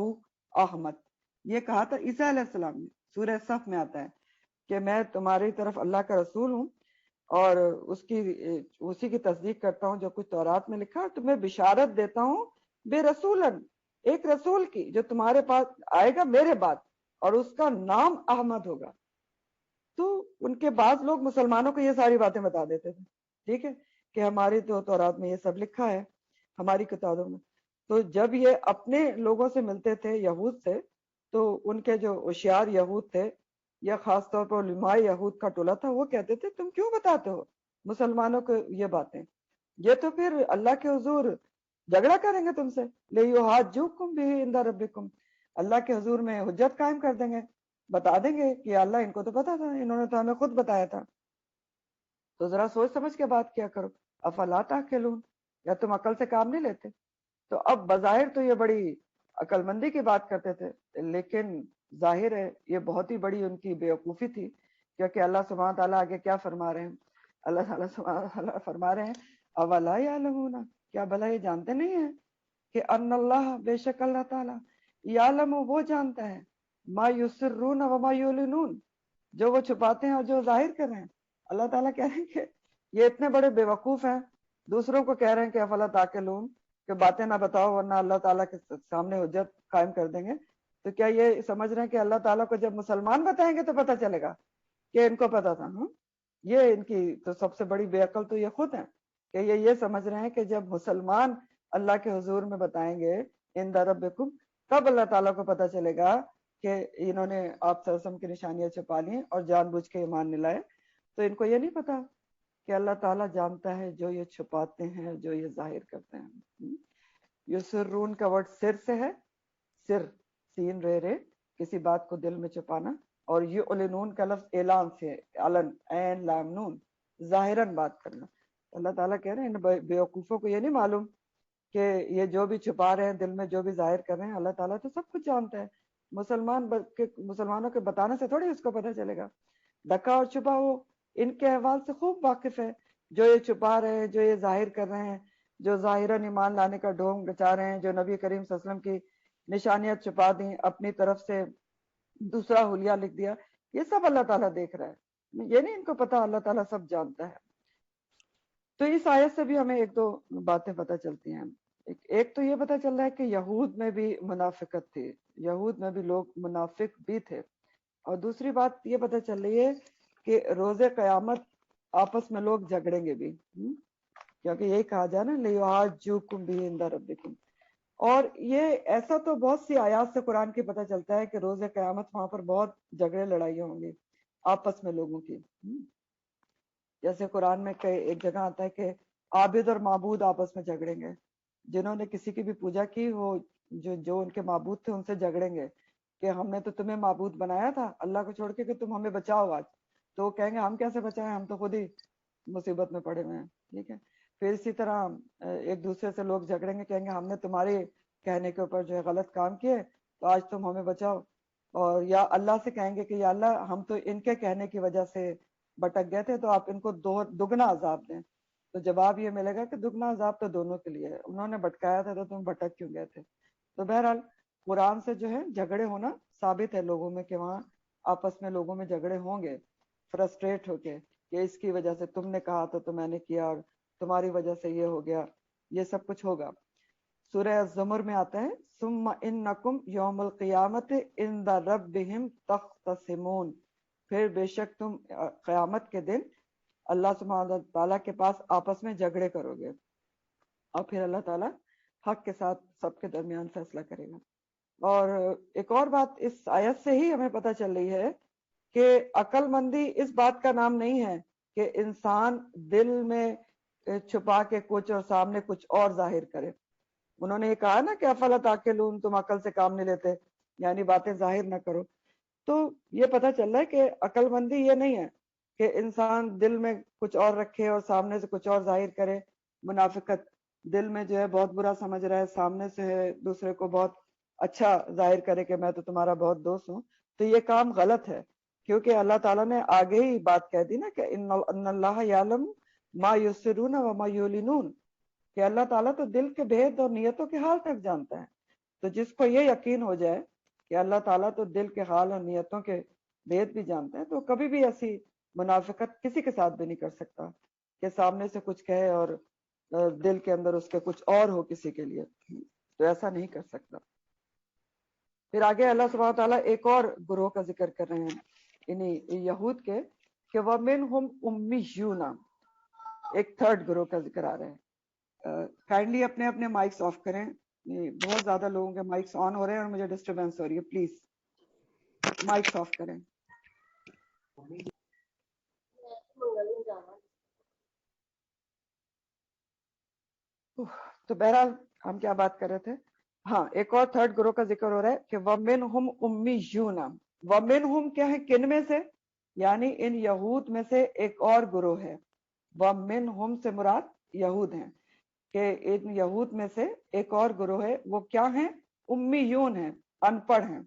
احمد. یہ کہا تھا عیسیٰ علیہ السلام نے، سورہ صف میں آتا ہے کہ میں تمہاری طرف اللہ کا رسول ہوں، اور اسی کی تصدیق کرتا ہوں جو کچھ تورات میں لکھا ہے، تمہیں بشارت دیتا ہوں بے رسولن، ایک رسول کی جو تمہارے پاس آئے گا میرے بعد، اور اس کا نام احمد ہوگا۔ تو ان کے بعض لوگ مسلمانوں کو یہ ساری باتیں بتا دیتے تھے، ٹھیک ہے، کہ ہماری تو تورات میں یہ سب لکھا ہے، ہماری کتابوں میں۔ تو جب یہ اپنے لوگوں سے ملتے تھے یہود سے، تو ان کے جو ہوشیار یہود تھے، یا خاص طور پر علماء یہود کا ٹولہ تھا، وہ کہتے تھے تم کیوں بتاتے ہو مسلمانوں کو یہ باتیں، یہ تو پھر اللہ کے حضور جھگڑا کریں گے تم سے، لِيُحَاجُّوكُمْ بِهِ عِندَ رَبِّكُمْ، اللہ کے حضور میں حجت قائم کر دیں گے، بتا دیں گے کہ اللہ ان کو تو پتا تھا، انہوں نے تو ہمیں خود بتایا تھا۔ تو ذرا سوچ سمجھ کے بات کیا کرو، افلا تعقلون، یا تم عقل سے کام نہیں لیتے؟ تو اب بظاہر تو یہ بڑی عقل مندی کی بات کرتے تھے، لیکن ظاہر ہے یہ بہت ہی بڑی ان کی بیوقوفی تھی، کیونکہ اللہ سبحانہ تعالیٰ آگے کیا فرما رہے ہیں؟ اللہ تعالیٰ سبحانہ تعالیٰ فرما رہے ہیں اولا یعلمون، کیا بھلا یہ جانتے نہیں ہیں کہ ان اللہ، بے شک اللہ تعالیٰ، یعلم، وہ جانتا ہے، ما یسرون وما یعلنون، جو وہ چھپاتے ہیں اور جو ظاہر کر رہے ہیں۔ اللہ تعالیٰ کہہ رہے ہیں کہ یہ اتنے بڑے بے وقوف ہیں، دوسروں کو کہہ رہے ہیں کہ افلا تعقلون، کہ باتیں نہ بتاؤ ورنہ اللہ تعالیٰ کے سامنے حجت قائم کر دیں گے۔ تو کیا یہ سمجھ رہے ہیں کہ اللہ تعالیٰ کو جب مسلمان بتائیں گے تو پتہ چلے گا کہ ان کو پتا تھا؟ یہ ان کی تو سب سے بڑی بے عقل تو یہ خود ہیں، کہ یہ سمجھ رہے ہیں کہ جب مسلمان اللہ کے حضور میں بتائیں گے عند ربکم، تب اللہ تعالیٰ کو پتا چلے گا کہ انہوں نے آپ صلی اللہ علیہ وسلم کی نشانیاں چھپا لی اور جان بوجھ کے ایمان نہیں لائے۔ تو ان کو یہ نہیں پتا کہ اللہ تعالیٰ جانتا ہے جو یہ چھپاتے ہیں، جو یہ ظاہر کرتے ہیں۔ یسرون کا ورڈ سر سے ہے، سر، سین رے رے، کسی بات کو دل میں چھپانا، اور یعلنون کا لفظ اعلان سے ہے، علن، عین لام نون، ظاہراً بات کرنا۔ اللہ تعالیٰ کہہ رہے ہیں ان بیوقوفوں کو یہ نہیں معلوم کہ یہ جو بھی چھپا رہے ہیں دل میں، جو بھی ظاہر کر رہے ہیں، اللہ تعالیٰ تو سب کچھ جانتا ہے۔ مسلمانوں کے بتانے سے تھوڑی اس کو پتہ چلے گا، ڈکا اور چھپا وہ ان کے احوال سے خوب واقف ہے، جو یہ چھپا رہے ہیں، جو یہ ظاہر کر رہے ہیں، جو ظاہراً ایمان لانے کا ڈھونگ رچا رہے ہیں، جو نبی کریم صلی اللہ علیہ وسلم کی نشانیاں چھپا دیں، اپنی طرف سے دوسرا حلیہ لکھ دیا، یہ سب اللہ تعالیٰ دیکھ رہا ہے، یہ نہیں ان کو پتا، اللہ تعالیٰ سب جانتا ہے۔ تو اس آیت سے بھی ہمیں ایک دو باتیں پتہ چلتی ہیں۔ ایک تو یہ پتہ چل رہا ہے کہ یہود میں بھی منافقت تھی، یہود میں بھی لوگ منافق بھی تھے، اور دوسری بات یہ پتہ چل رہی ہے کہ روز قیامت آپس میں لوگ جھگڑیں گے بھی، کیونکہ یہی کہا جائے نا لِيُحَاجُّوكُمْ بِهِ عِندَ رَبِّكُمْ۔ اور یہ ایسا تو بہت سی آیات سے قرآن کی پتہ چلتا ہے کہ روز قیامت وہاں پر بہت جھگڑے لڑائیاں ہوں گی آپس میں لوگوں کی۔ جیسے قرآن میں ایک جگہ آتا ہے کہ عابد اور معبود آپس میں جھگڑیں گے، جنہوں نے کسی کی بھی پوجا کی، وہ جو ان کے معبود تھے ان سے جھگڑیں گے کہ ہم نے تو تمہیں معبود بنایا تھا اللہ کو چھوڑ کے کہ تم ہمیں بچاؤ آج، تو وہ کہیں گے ہم کیسے بچائیں، ہم تو خود ہی مصیبت میں پڑے ہوئے ہیں، ٹھیک ہے۔ پھر اسی طرح ایک دوسرے سے لوگ جھگڑیں گے، کہیں گے ہم نے تمہارے کہنے کے اوپر جو ہے غلط کام کیے تو آج تم ہمیں بچاؤ، اور یا اللہ سے کہیں گے کہ یا اللہ ہم تو ان کے کہنے کی وجہ سے بھٹک گئے تھے تو آپ ان کو دگنا عذاب دیں، تو جواب یہ ملے گا کہ دگنا عذاب تو دونوں کے لیے ہے، انہوں نے بھٹکایا تھا تو تم بھٹک کیوں گئے تھے۔ تو بہرحال قرآن سے جو ہے جھگڑے ہونا ثابت ہے لوگوں میں، کہ وہاں آپس میں لوگوں میں جھگڑے ہوں گے، فرسٹریٹ ہو کے کہ اس کی وجہ سے تم نے کہا تو میں نے کیا، اور تمہاری وجہ سے یہ ہو گیا، یہ سب کچھ ہوگا۔ سورہ الزمر میں آتا ہے ثم انکم یوم القیامت عند ربہم تختصمون، پھر بے شک تم قیامت کے دن اللہ سبحانہ تعالیٰ کے پاس آپس میں جھگڑے کرو گے، اور پھر اللہ تعالیٰ حق کے ساتھ سب کے درمیان فیصلہ کرے گا۔ اور ایک اور بات اس آیت سے ہی ہمیں پتہ چل رہی ہے کہ عقل مندی اس بات کا نام نہیں ہے کہ انسان دل میں چھپا کے کچھ اور سامنے کچھ اور ظاہر کرے۔ انہوں نے یہ کہا نا کہ افلا تعقلون، تم عقل سے کام نہیں لیتے، یعنی باتیں ظاہر نہ کرو۔ تو یہ پتہ چل رہا ہے کہ عقل مندی یہ نہیں ہے کہ انسان دل میں کچھ اور رکھے اور سامنے سے کچھ اور ظاہر کرے۔ منافقت، دل میں جو ہے بہت برا سمجھ رہا ہے، سامنے سے ہے دوسرے کو بہت اچھا ظاہر کرے کہ میں تو تمہارا بہت دوست ہوں، تو یہ کام غلط ہے، کیونکہ اللہ تعالیٰ نے آگے ہی بات کہہ دی نا کہ ان اللہ یعلم ما یسرون وما یعلنون، کہ اللہ تعالیٰ تو دل کے بھید اور نیتوں کے حال تک جانتا ہے۔ تو جس کو یہ یقین ہو جائے کہ اللہ تعالیٰ تو دل کے حال اور نیتوں کے بھید بھی جانتا ہے، تو کبھی بھی ایسی منافقت کسی کے ساتھ بھی نہیں کر سکتا کہ سامنے سے کچھ کہے اور دل کے اندر اس کے کچھ اور ہو کسی کے لیے، تو ایسا نہیں کر سکتا۔ پھر آگے اللہ سبحانہ تعالیٰ ایک اور گروہ کا ذکر کر رہے ہیں انہیں یہود کے، کہ وَمِنْهُمْ أُمِّيُّونَ، ایک تھرڈ گروہ کا ذکر آ رہا ہے۔ کائنڈلی اپنے اپنے مائکس آف کریں، بہت زیادہ لوگوں کے مائکس آن ہو رہے ہیں اور مجھے ڈسٹربینس ہو رہی ہے، پلیز مائکس آف کریں۔ تو بہرحال ہم کیا بات کر رہے تھے؟ ہاں، ایک اور تھرڈ گروہ کا ذکر ہو رہا ہے کہ وَمِنْهُمْ أُمِّيُّونَ، وَمِنْهُمْ کیا ہے؟ کن میں سے؟ یعنی ان یہود میں سے ایک اور گروہ ہے۔ وَمِنْهُمْ سے مراد یہود ہیں، کہ ان یہود میں سے ایک اور گروہ ہے، وہ کیا ہیں؟ امیون ہیں، ان پڑھ ہیں۔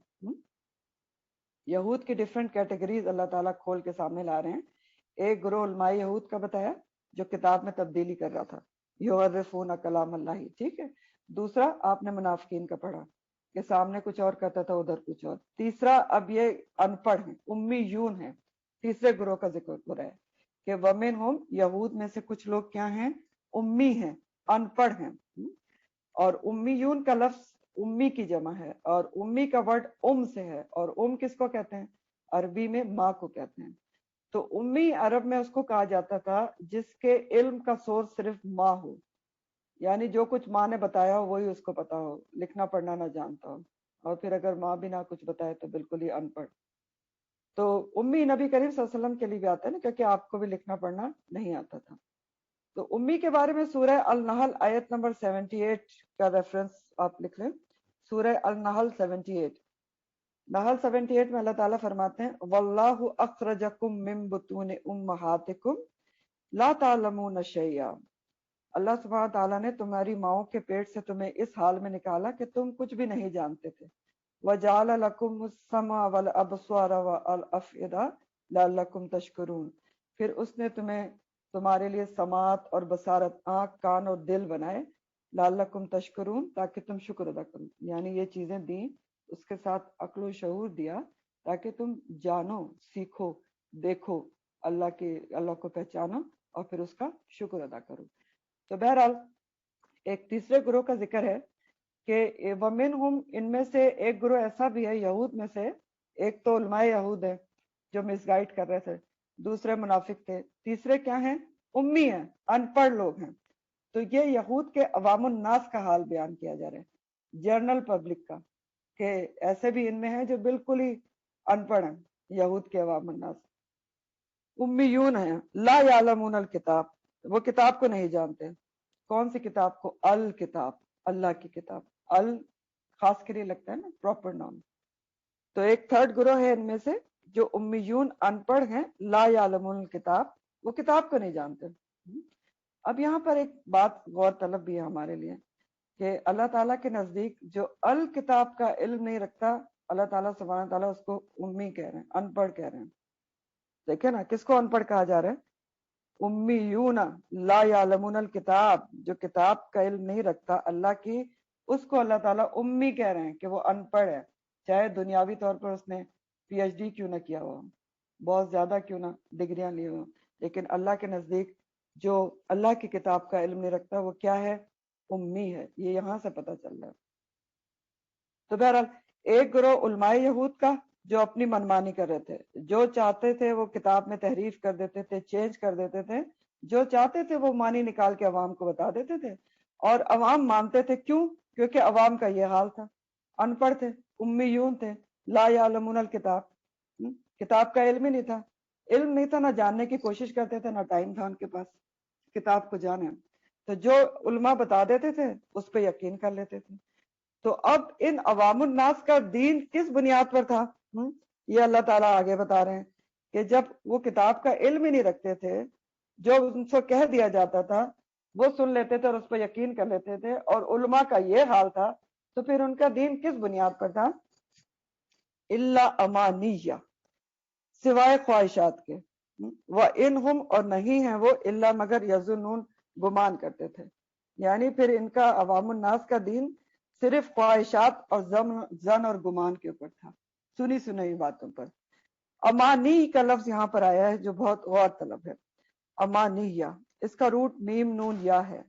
یہود کی ڈیفرنٹ کیٹیگریز اللہ تعالیٰ کھول کے سامنے لا رہے ہیں۔ ایک گروہ علماء یہود کا بتایا جو کتاب میں تبدیلی کر رہا تھا، یحرفون کلام اللہ، ٹھیک ہے۔ دوسرا آپ نے منافقین کا پڑھا کہ سامنے کچھ اور کہتا تھا ادھر کچھ اور۔ تیسرا اب یہ ان پڑھ ہیں، امیون ہیں، تیسرے گروہ کا ذکر ہو رہا ہے کہ ومنہم، یہود میں سے کچھ لوگ کیا ہیں؟ امی ہیں، ان پڑھ ہیں۔ اور امیون کا لفظ امی کی جمع ہے، اور امی کا ورڈ سے ہے، اور کس کو کہتے ہیں؟ عربی میں ماں کو کہتے ہیں۔ تو امی عرب میں اس کو کہا جاتا تھا جس کے علم کا سورس صرف ماں ہو، یعنی جو کچھ ماں نے بتایا ہو وہی اس کو پتا ہو، لکھنا پڑھنا نہ جانتا ہو، اور پھر اگر ماں بھی نہ کچھ بتائے تو بالکل ہی ان پڑھ۔ تو امی نبی کریم صلی اللہ علیہ وسلم کے لیے بھی آتا ہے نا، کیونکہ آپ کو بھی لکھنا پڑھنا نہیں آتا تھا۔ تو امی کے بارے میں سورہ النحل آیت نمبر 78 کا ریفرنس آپ لکھ لیں، سورہ النحل 78۔ نحل 78 میں اللہ تعالیٰ فرماتے ہیں واللہ اخرجکم من بطون امہاتکم لا تعلمون شیئا، اللہ سبحانہ تعالیٰ نے تمہاری ماؤں کے پیٹ سے تمہیں اس حال میں نکالا کہ تم کچھ بھی نہیں جانتے تھے۔ وَجَعَلَ لَكُمُ السَّمْعَ وَالْأَبْصَارَ وَالْأَفْئِدَةَ لَعَلَّكُمْ تَشْكُرُونَ، پھر اس نے تمہارے لیے سماعت اور بصارت، آنکھ، کان اور دل بنائے، لعلکم تشکرون، تاکہ تم شکر ادا کرو، یعنی یہ چیزیں دیں، اس کے ساتھ عقل و شعور دیا تاکہ تم جانو، سیکھو، دیکھو اللہ کو پہچانو اور پھر اس کا شکر ادا کرو۔ تو بہرحال ایک تیسرے گروہ کا ذکر ہے کہ ومنہم، ان میں سے ایک گروہ ایسا بھی ہے یہود میں سے، ایک تو علماء یہود ہے جو مس گائیڈ کر رہے تھے، دوسرے منافق تھے، تیسرے کیا ہیں؟ امی ہیں، ان پڑھ لوگ ہیں۔ تو یہ یہود کے عوام الناس کا حال بیان کیا جا رہا ہے، جنرل پبلک کا، کہ ایسے بھی ان میں ہیں جو بالکل ہی ان پڑھ ہیں، یہود کے عوام الناس امیون ہیں، لا یعلمون الکتاب، وہ کتاب کو نہیں جانتے۔ کون سی کتاب کو؟ الکتاب، اللہ کی کتاب، ال خاص کے لیے لگتا ہے نا پراپر نام۔ تو ایک تھرڈ گروہ ہے ان میں سے جو امیون، ان پڑھ ہیں، لا یعلمون الکتاب، وہ کتاب کو نہیں جانتے۔ اب یہاں پر ایک بات غور طلب بھی ہے ہمارے لیے کہ اللہ تعالیٰ کے نزدیک جو الکتاب کا علم نہیں رکھتا، اللہ تعالیٰ سبحانہ تعالیٰ اس کو امی کہہ رہے ہیں، ان پڑھ کہہ رہے ہیں۔ دیکھیں نا کس کو ان پڑھ کہا جا رہا ہے؟ امیون لا یعلمون الکتاب، جو کتاب کا علم نہیں رکھتا اللہ کی، اس کو اللہ تعالیٰ امی کہہ رہے ہیں کہ وہ ان پڑھ ہے، چاہے دنیاوی طور پر اس نے پی ایچ ڈی کیوں نہ کیا ہو، بہت زیادہ کیوں نہ ڈگریاں لی ہوں، لیکن اللہ کے نزدیک جو اللہ کی کتاب کا علم نہیں رکھتا وہ کیا ہے؟ امی ہے۔ یہ یہاں سے پتہ چل رہا ہے۔ تو بہرحال ایک گروہ علماء یہود کا جو اپنی منمانی کر رہے تھے، جو چاہتے تھے وہ کتاب میں تحریف کر دیتے تھے، چینج کر دیتے تھے، جو چاہتے تھے وہ معنی نکال کے عوام کو بتا دیتے تھے، اور عوام مانتے تھے۔ کیوں؟ کیونکہ عوام کا یہ حال تھا، ان پڑھ تھے، امیون تھے، لا یعلمون الکتاب، کتاب کا علم ہی نہیں تھا، علم نہیں تھا، نہ جاننے کی کوشش کرتے تھے، نہ ٹائم تھا ان کے پاس کتاب کو جانے۔ تو جو علماء بتا دیتے تھے اس پہ یقین کر لیتے تھے۔ تو اب ان عوام الناس کا دین کس بنیاد پر تھا؟ یہ اللہ تعالیٰ آگے بتا رہے ہیں کہ جب وہ کتاب کا علم ہی نہیں رکھتے تھے، جو ان سے کہہ دیا جاتا تھا وہ سن لیتے تھے اور اس پر یقین کر لیتے تھے، اور علماء کا یہ حال تھا، تو پھر ان کا دین کس بنیاد پر تھا؟ الا امانیہ، سوائے خواہشات کے، وَإِنْهُمْ، اور نہیں ہیں وہ، الا مگر، یظنون، گمان کرتے تھے۔ یعنی پھر ان کا عوام الناس کا دین صرف خواہشات اور زن اور گمان کے اوپر تھا، سنی سنائی باتوں پر۔ امانی کا لفظ یہاں پر آیا ہے جو بہت غور طلب ہے. امانیہ، اس کا روٹ میم نون یا ہے،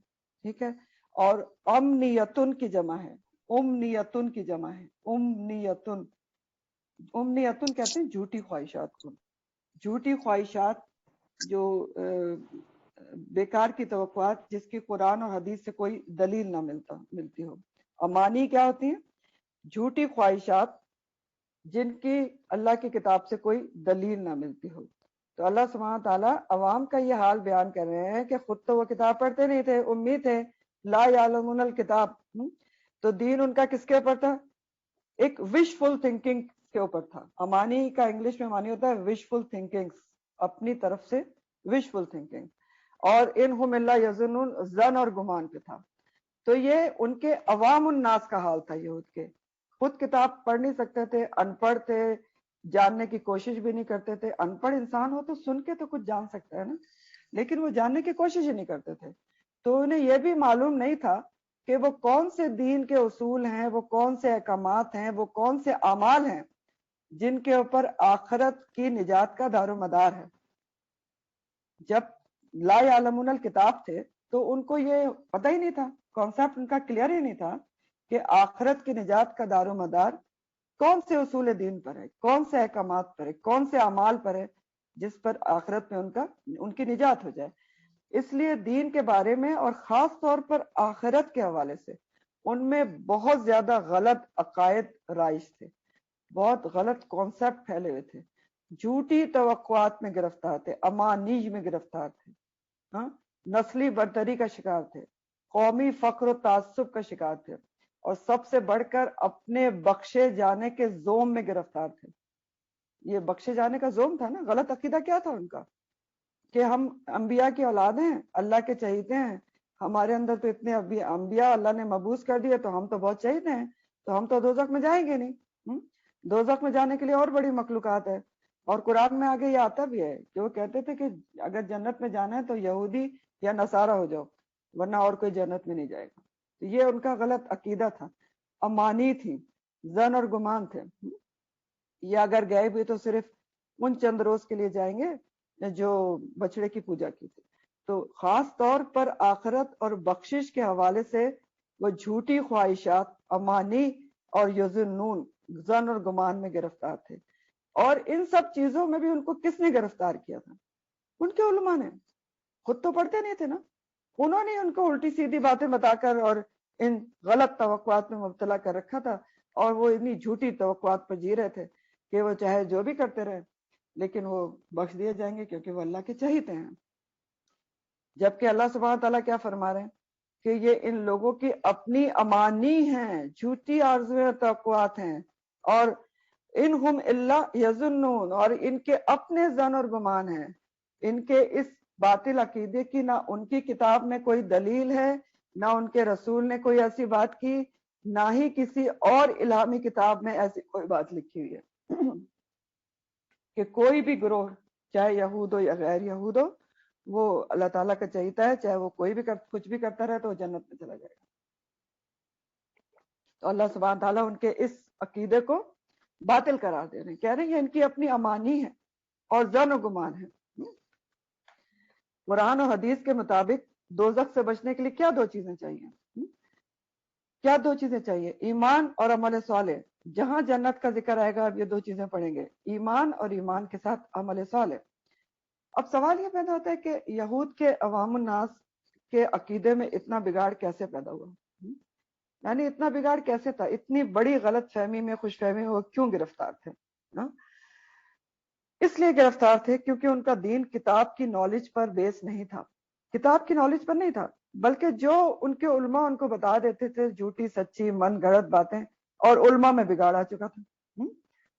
ٹھیک ہے، اور امنیتن کی جمع ہے، امنیتن کی جمع ہے، امنیتن. امنیتن کہتے ہیں جھوٹی خواہشات کو. جھوٹی خواہشات جو بیکار کی توقعات جس کی قرآن اور حدیث سے کوئی دلیل نہ ملتی ہو. امانی کیا ہوتی ہیں؟ جھوٹی خواہشات جن کی اللہ کی کتاب سے کوئی دلیل نہ ملتی ہو. تو اللہ سبحانہ تعالیٰ عوام کا یہ حال بیان کر رہے ہیں کہ خود تو وہ کتاب پڑھتے نہیں تھے، امی تھے، لا یعلمون الکتاب. تو دین ان کا کس کے اوپر تھا؟ ایک وشفل تھنکنگ کے اوپر تھا. امانی کا انگلش میں معنی ہوتا ہے وشفل تھنکنگ، اپنی طرف سے وشفل تھنکنگ. اور انہم اللہ یظنون، زن اور گمان پہ تھا. تو یہ ان کے عوام الناس کا حال تھا. یہود کے خود کتاب پڑھ نہیں سکتے تھے، ان پڑھ تھے، جاننے کی کوشش بھی نہیں کرتے تھے. ان پڑھ انسان ہو تو سن کے تو کچھ جان سکتا ہے نا، لیکن وہ جاننے کی کوشش ہی نہیں کرتے تھے. تو انہیں یہ بھی معلوم نہیں تھا کہ وہ کون سے دین کے اصول ہیں، وہ کون سے احکامات ہیں، وہ کون سے اعمال ہیں جن کے اوپر آخرت کی نجات کا دار و مدار ہے. جب لا یعلمون الکتاب تھے تو ان کو یہ پتہ ہی نہیں تھا، کانسیپٹ ان کا کلیئر ہی نہیں تھا کہ آخرت کی نجات کا دار و مدار کون سے اصول دین پر ہے، کون سے احکامات پر ہے، کون سے اعمال پر ہے جس پر آخرت میں ان کی نجات ہو جائے. اس لیے دین کے بارے میں اور خاص طور پر آخرت کے حوالے سے ان میں بہت زیادہ غلط عقائد رائج تھے، بہت غلط کانسیپٹ پھیلے ہوئے تھے، جھوٹی توقعات میں گرفتار تھے، امانیج میں گرفتار تھے، ہاں، نسلی برتری کا شکار تھے، قومی فخر و تعصب کا شکار تھے، اور سب سے بڑھ کر اپنے بخشے جانے کے زوم میں گرفتار تھے. یہ بخشے جانے کا زوم تھا نا. غلط عقیدہ کیا تھا ان کا؟ کہ ہم انبیاء کی اولاد ہیں، اللہ کے چہیتے ہیں، ہمارے اندر تو اتنے انبیاء اللہ نے مبعوث کر دیے تو ہم تو بہت چہیتے ہیں، تو ہم تو دوزخ میں جائیں گے نہیں. دوزخ میں جانے کے لیے اور بڑی مخلوقات ہے. اور قرآن میں آگے یہ آتا بھی ہے کہ وہ کہتے تھے کہ اگر جنت میں جانا ہے تو یہودی یا نصارہ ہو جاؤ، ورنہ اور کوئی جنت میں نہیں جائے گا. تو یہ ان کا غلط عقیدہ تھا. امانی تھی، زن اور گمان تھے. یہ اگر گئے بھی تو صرف ان چند روز کے لیے جائیں گے جو بچڑے کی پوجا کی تھی. تو خاص طور پر آخرت اور بخشش کے حوالے سے وہ جھوٹی خواہشات، امانی اور یظنون، زن اور گمان میں گرفتار تھے. اور ان سب چیزوں میں بھی ان کو کس نے گرفتار کیا تھا؟ ان کے علماء نے. خود تو پڑھتے نہیں تھے نا، انہوں نے ان کو الٹی سیدھی باتیں بتا کر اور ان غلط توقعات میں مبتلا کر رکھا تھا. اور وہ اتنی جھوٹی توقعات پر جی رہے تھے کہ وہ چاہے جو بھی کرتے رہے لیکن وہ بخش دیے جائیں گے کیونکہ وہ اللہ کے چہیتے ہیں. جبکہ اللہ سبحانہ تعالیٰ کیا فرما رہے ہیں کہ یہ ان لوگوں کی اپنی امانی ہیں، جھوٹی آرزویں اور توقعات ہیں. اور انہم اللہ یظنون، اور ان کے اپنے ظن اور گمان ہیں. ان کے اس باطل عقیدے کی نہ ان کی کتاب میں کوئی دلیل ہے، نہ ان کے رسول نے کوئی ایسی بات کی، نہ ہی کسی اور الہامی کتاب میں ایسی کوئی بات لکھی ہوئی ہے کہ کوئی بھی گروہ، چاہے یہود ہو یا غیر یہود ہو، وہ اللہ تعالیٰ کا چہیتا ہے، چاہے وہ کوئی بھی کچھ بھی کرتا رہے تو وہ جنت میں چلا جائے گا. تو اللہ سبحانہ تعالیٰ ان کے اس عقیدے کو باطل قرار دے رہے ہیں، کہہ رہے ہیں یہ ان کی اپنی امانی ہے اور ظن و گمان ہے. قرآن و حدیث کے مطابق دوزخ سے بچنے کے لیے کیا دو چیزیں چاہیے؟ کیا دو چیزیں چاہیے؟ ایمان اور عمل صالح. جہاں جنت کا ذکر آئے گا اب یہ دو چیزیں پڑھیں گے، ایمان اور ایمان کے ساتھ عمل صالح. اب سوال یہ پیدا ہوتا ہے کہ یہود کے عوام الناس کے عقیدے میں اتنا بگاڑ کیسے پیدا ہوا؟ یعنی اتنا بگاڑ کیسے تھا؟ اتنی بڑی غلط فہمی میں، خوش فہمی میں وہ کیوں گرفتار تھے؟ اس لیے گرفتار تھے کیونکہ ان کا دین کتاب کی نالج پر بیس نہیں تھا، کتاب کی نالج پر نہیں تھا، بلکہ جو ان کے علماء ان کو بتا دیتے تھے جھوٹی سچی من گھڑت باتیں، اور علماء میں بگاڑ آ چکا تھا،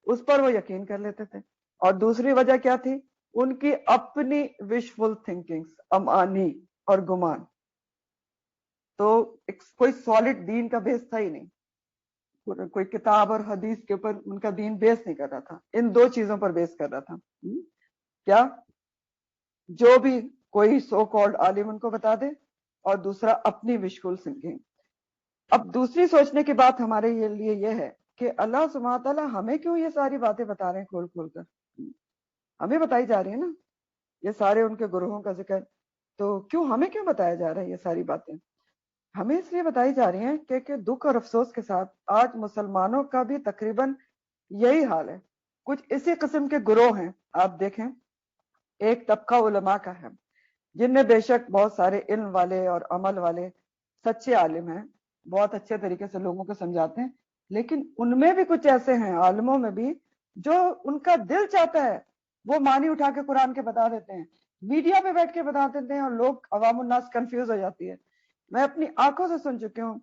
اس پر وہ یقین کر لیتے تھے. اور دوسری وجہ کیا تھی؟ ان کی اپنی وشفل تھنکنگز، امانی اور گمان. تو کوئی سالڈ دین کا بیس تھا ہی نہیں، کوئی کتاب اور حدیث کے اوپر ان کا دین بیس نہیں کر رہا تھا، ان دو چیزوں پر بیس کر رہا تھا. کیا؟ جو بھی کوئی سو کالڈ عالم ان کو بتا دے، اور دوسرا اپنی وشفل تھنکنگ. اب دوسری سوچنے کی بات ہمارے لیے یہ ہے کہ اللہ سبحانہ تعالیٰ ہمیں کیوں یہ ساری باتیں بتا رہے ہیں کھول کھول کر؟ ہمیں بتائی جا رہی ہے نا یہ سارے ان کے گروہوں کا ذکر. تو کیوں ہمیں کیوں بتایا جا رہا ہے یہ ساری باتیں؟ ہمیں اس لیے بتائی جا رہی ہیں کہ دکھ اور افسوس کے ساتھ آج مسلمانوں کا بھی تقریباً یہی حال ہے. کچھ اسی قسم کے گروہ ہیں. آپ دیکھیں ایک طبقہ علماء کا ہے جن میں بے شک بہت سارے علم والے اور عمل والے سچے عالم ہیں, بہت اچھے طریقے سے لوگوں کو سمجھاتے ہیں, لیکن ان میں بھی کچھ ایسے ہیں عالموں میں بھی جو ان کا دل چاہتا ہے وہ معنی اٹھا کے قرآن کے بتا دیتے ہیں, میڈیا پہ بیٹھ کے بتا دیتے ہیں, اور لوگ عوام الناس کنفیوز ہو جاتی ہے. میں اپنی آنکھوں سے سن چکی ہوں,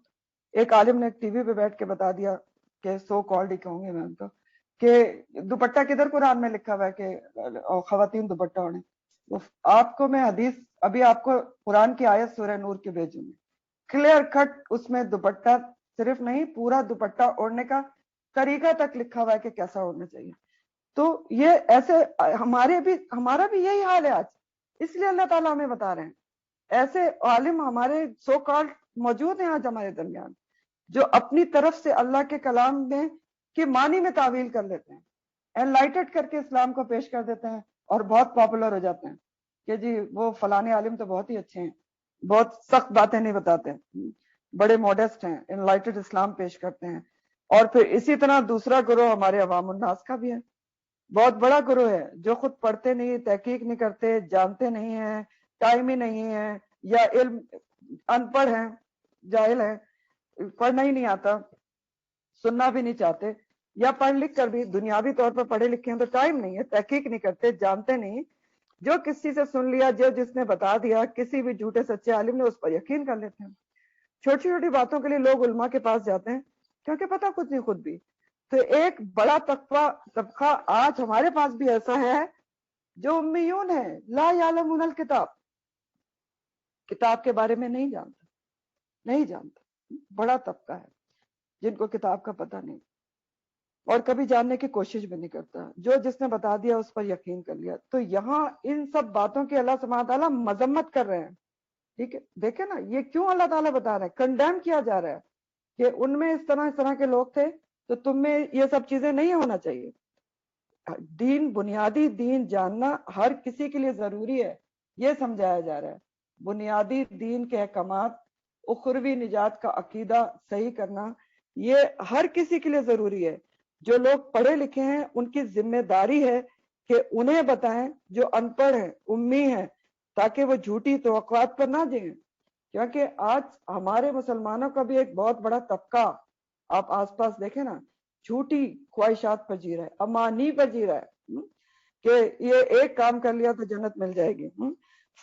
ایک عالم نے ایک ٹی وی پہ بیٹھ کے بتا دیا کہ سو کالڈ ہی کہوں گے میں ان کو, کہ دوپٹہ کدھر قرآن میں لکھا ہوا ہے کہ خواتین دوپٹہ اوڑھیں. آپ کو میں حدیث ابھی آپ کو قرآن کی آیت سورہ نور کی بھیجوں گی, کلیئر کٹ اس میں دوپٹہ صرف نہیں پورا دوپٹہ اوڑھنے کا طریقہ تک لکھا ہوا ہے کہ کیسا اوڑھنا چاہیے. تو یہ ایسے ہمارا بھی یہی حال ہے آج, اس لیے اللہ تعالیٰ ہمیں بتا رہے ہیں. ایسے عالم ہمارے سو کالڈ موجود ہیں آج ہمارے درمیان جو اپنی طرف سے اللہ کے کلام میں کی معنی میں تعویل کر لیتے ہیں, انلائٹڈ کر کے اسلام کو پیش کر دیتے ہیں اور بہت پاپولر ہو جاتے ہیں کہ جی وہ فلانے عالم تو بہت ہی اچھے ہیں, بہت سخت باتیں نہیں بتاتے, بڑے موڈسٹ ہیں, انلائٹڈ اسلام پیش کرتے ہیں. اور پھر اسی طرح دوسرا گروہ ہمارے عوام الناس کا بھی ہے, بہت بڑا گروہ ہے, جو خود پڑھتے نہیں, تحقیق نہیں کرتے, جانتے نہیں ہیں, ٹائم ہی نہیں ہے, یا علم ان پڑھ ہیں, جاہل ہیں, پڑھنا ہی نہیں آتا, سننا بھی نہیں چاہتے, یا پڑھ لکھ کر بھی دنیاوی طور پر پڑھے لکھے ہیں تو ٹائم نہیں ہے, تحقیق نہیں کرتے, جانتے نہیں, جو کسی سے سن لیا, جو جس نے بتا دیا, کسی بھی جھوٹے سچے عالم نے, اس پر یقین کر لیتے ہیں. چھوٹی چھوٹی باتوں کے لیے لوگ علماء کے پاس جاتے ہیں کیونکہ پتہ کچھ نہیں خود بھی. تو ایک بڑا طبقہ آج ہمارے پاس بھی ایسا ہے جو امیون ہے, لا یعلمون الکتاب, کتاب کے بارے میں نہیں جانتا. بڑا طبقہ ہے جن کو کتاب کا پتہ نہیں اور کبھی جاننے کی کوشش بھی نہیں کرتا, جو جس نے بتا دیا اس پر یقین کر لیا. تو یہاں ان سب باتوں کی اللہ سبحانہ تعالیٰ مذمت کر رہے ہیں. ٹھیک ہے, دیکھیں نا یہ کیوں اللہ تعالیٰ بتا رہے ہیں, کنڈیم کیا جا رہا ہے کہ ان میں اس طرح کے لوگ تھے تو تم میں یہ سب چیزیں نہیں ہونا چاہیے. دین, بنیادی دین جاننا ہر کسی کے لیے ضروری ہے, یہ سمجھایا جا رہا ہے. بنیادی دین کے احکامات, اخروی نجات کا عقیدہ صحیح کرنا, یہ ہر کسی کے لیے ضروری ہے. جو لوگ پڑھے لکھے ہیں ان کی ذمہ داری ہے کہ انہیں بتائیں جو ان پڑھ ہیں, امی ہیں, تاکہ وہ جھوٹی توقعات پر نہ جائیں. کیونکہ آج ہمارے مسلمانوں کا بھی ایک بہت بڑا طبقہ آپ آس پاس دیکھیں نا, جھوٹی خواہشات پر جی رہا ہے, امانی پر جی رہا ہے کہ یہ ایک کام کر لیا تو جنت مل جائے گی,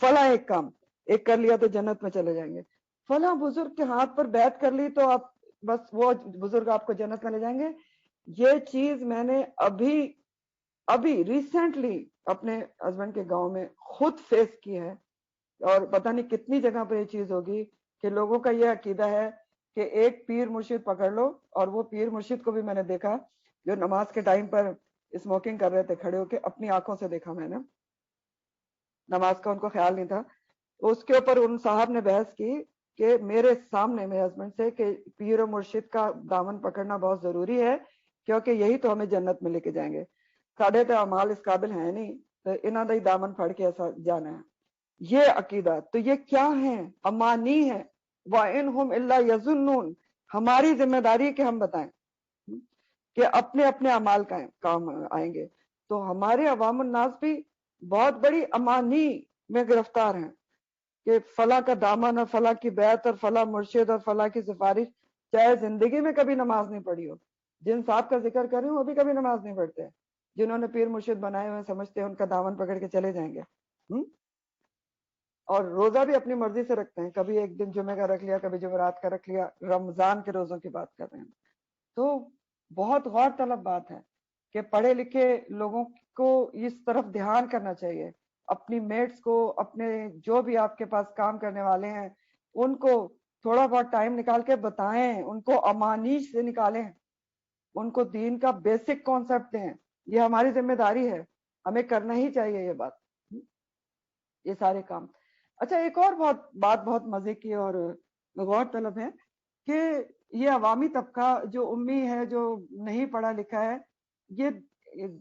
فلاں ایک کام ایک کر لیا تو جنت میں چلے جائیں گے, فلاں بزرگ کے ہاتھ پر بیعت کر لی تو آپ بس وہ بزرگ آپ کو جنت میں لے جائیں گے. یہ چیز میں نے ابھی ریسنٹلی اپنے ہسبینڈ کے گاؤں میں خود فیس کی ہے, اور پتہ نہیں کتنی جگہ پہ یہ چیز ہوگی کہ لوگوں کا یہ عقیدہ ہے کہ ایک پیر مرشد پکڑ لو, اور وہ پیر مرشد کو بھی میں نے دیکھا جو نماز کے ٹائم پر اسموکنگ کر رہے تھے کھڑے ہو کے, اپنی آنکھوں سے دیکھا میں نے, نماز کا ان کو خیال نہیں تھا. اس کے اوپر ان صاحب نے بحث کی کہ میرے سامنے میرے ہسبینڈ سے کہ پیر و مرشد کا دامن پکڑنا بہت ضروری ہے کیونکہ یہی تو ہمیں جنت میں لے کے جائیں گے, ساڑھے تو اعمال اس قابل ہیں نہیں تو انہاں دا ہی دامن پھڑ کے ایسا جانا ہے. یہ عقیدہ تو یہ کیا ہے, امانی ہے, وَإِنْهُمْ إِلَّا يَظُنُّونَ. ہماری ذمہ داری ہے کہ ہم بتائیں کہ اپنے اپنے اعمال کا کام آئیں گے. تو ہمارے عوام الناس بھی بہت بڑی امانی میں گرفتار ہیں کہ فلاں کا دامن اور فلاں کی بیعت اور فلاں مرشد اور فلاں کی سفارش, چاہے زندگی میں کبھی نماز نہیں پڑھی ہو. جن صاحب کا ذکر کر رہی ہوں وہ بھی کبھی نماز نہیں پڑھتے, جنہوں نے پیر مرشد بنائے ہوئے سمجھتے ہیں ان کا دامن پکڑ کے چلے جائیں گے. اور روزہ بھی اپنی مرضی سے رکھتے ہیں, کبھی ایک دن جمعہ کا رکھ لیا, کبھی جمعرات کا رکھ لیا, رمضان کے روزوں کی بات کر رہے ہیں. تو بہت غور طلب بات ہے کہ پڑھے لکھے لوگوں کو اس طرف دھیان کرنا چاہیے, اپنی میٹس کو, اپنے جو بھی آپ کے پاس کام کرنے والے ہیں ان کو تھوڑا بہت ٹائم نکال کے بتائیں, ان کو امانیش سے نکالیں, ان کو دین کا بیسک کانسیپٹ دیں. یہ ہماری ذمہ داری ہے, ہمیں کرنا ہی چاہیے یہ بات, یہ سارے کام. اچھا ایک اور بہت مزے کی اور غور طلب ہے کہ یہ عوامی طبقہ جو امی ہے, جو نہیں پڑھا لکھا ہے, یہ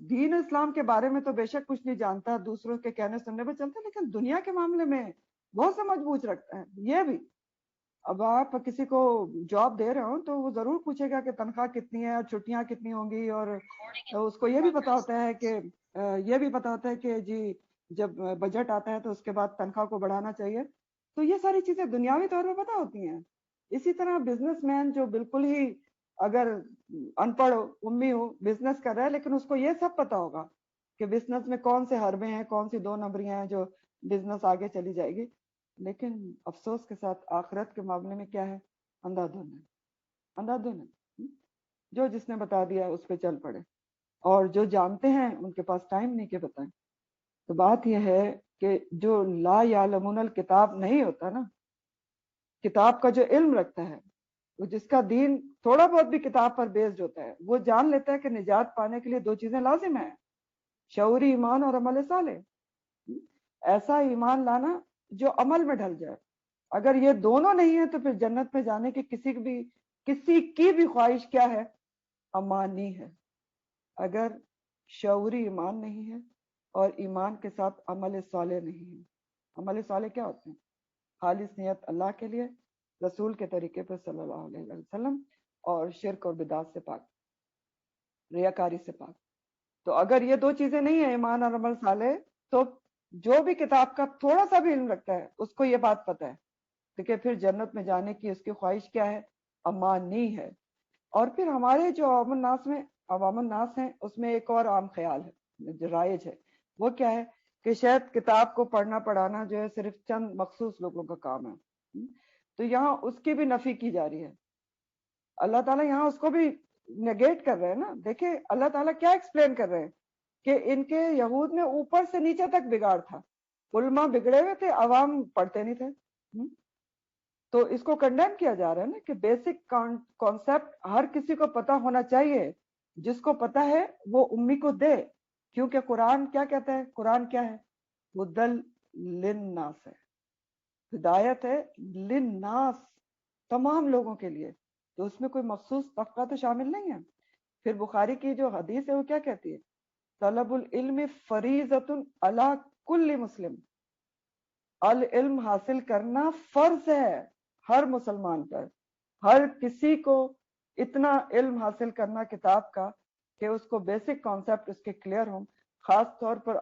دین اسلام کے بارے میں تو بے شک کچھ نہیں جانتا، دوسروں کے کہنے سننے پہ چلتا ہے، لیکن دنیا کے معاملے میں بہت سمجھ بوجھ رکھتا ہے یہ بھی۔ اب آپ کسی کو جاب دے رہے ہو تو وہ ضرور پوچھے گا کہ تنخواہ کتنی ہے اور چھٹیاں کتنی ہوں گی، اور اس کو یہ بھی پتا ہوتا ہے کہ جی جب بجٹ آتا ہے تو اس کے بعد تنخواہ کو بڑھانا چاہیے۔ تو یہ ساری چیزیں دنیاوی طور پہ پتا ہوتی ہیں۔ اسی طرح بزنس مین جو بالکل ہی اگر ان پڑھ امی ہو، بزنس کر رہا ہے، لیکن اس کو یہ سب پتا ہوگا کہ بزنس میں کون سے حربے ہیں، کون سی دو نمبریاں ہیں جو بزنس آگے چلی جائے گی۔ لیکن افسوس کے ساتھ آخرت کے معاملے میں کیا ہے؟ اندھا دھن ہے، اندھا دھن ہے۔ جو جس نے بتا دیا اس پہ چل پڑے، اور جو جانتے ہیں ان کے پاس ٹائم نہیں کہ بتائیں۔ تو بات یہ ہے کہ جو لا یعلمون الکتاب نہیں ہوتا نا، کتاب کا جو علم رکھتا ہے، وہ جس کا دین تھوڑا بہت بھی کتاب پر بیسڈ ہوتا ہے، وہ جان لیتا ہے کہ نجات پانے کے لیے دو چیزیں لازم ہیں، شعوری ایمان اور عمل صالح۔ ایسا ایمان لانا جو عمل میں ڈھل جائے۔ اگر یہ دونوں نہیں ہے تو پھر جنت میں جانے کی کسی کی بھی خواہش کیا ہے؟ امانی ہے۔ اگر شعوری ایمان نہیں ہے اور ایمان کے ساتھ عمل صالح نہیں ہے۔ عمل صالح کیا ہوتے ہیں؟ خالص نیت اللہ کے لیے، رسول کے طریقے پر صلی اللہ علیہ وسلم، اور شرک اور بدعات سے پاک، ریاکاری سے پاک۔ تو اگر یہ دو چیزیں نہیں ہیں، ایمان اور عمل صالح، تو جو بھی کتاب کا تھوڑا سا بھی علم رکھتا ہے اس کو یہ بات پتہ ہے کہ پھر جنت میں جانے کی اس کی خواہش کیا ہے؟ امانی ہے۔ اور پھر ہمارے جو عوام الناس ہیں، اس میں ایک اور عام خیال ہے جو رائج ہے، وہ کیا ہے کہ شاید کتاب کو پڑھنا پڑھانا جو ہے صرف چند مخصوص لوگوں کا کام ہے۔ تو یہاں اس کی بھی نفی کی جا رہی ہے۔ اللہ تعالیٰ یہاں اس کو بھی نیگیٹ کر رہے ہیں نا۔ دیکھیں اللہ تعالیٰ کیا ایکسپلین کر رہے ہیں کہ ان کے یہود میں اوپر سے نیچے تک بگاڑ تھا، علماء بگڑے ہوئے تھے، عوام پڑھتے نہیں تھے۔ تو اس کو کنڈیم کیا جا رہا ہے نا کہ بیسک کانسیپٹ ہر کسی کو پتا ہونا چاہیے، جس کو پتا ہے وہ امی کو دے، کیونکہ قرآن کیا کہتا ہے؟ قرآن کیا ہے؟ ہدل للناس ہے، ہدایت ہے للناس، تمام لوگوں کے لیے۔ تو اس میں کوئی مخصوص طبقہ تو شامل نہیں ہے۔ پھر بخاری کی جو حدیث ہے وہ کیا کہتی ہے؟ طلب العلم فریضۃ علی کل مسلم، العلم حاصل کرنا فرض ہے ہر مسلمان پر۔ ہر کسی کو اتنا علم حاصل کرنا کتاب کا کہ اس کو بیسک کانسیپٹ اس کے کلیئر ہوں، خاص طور پر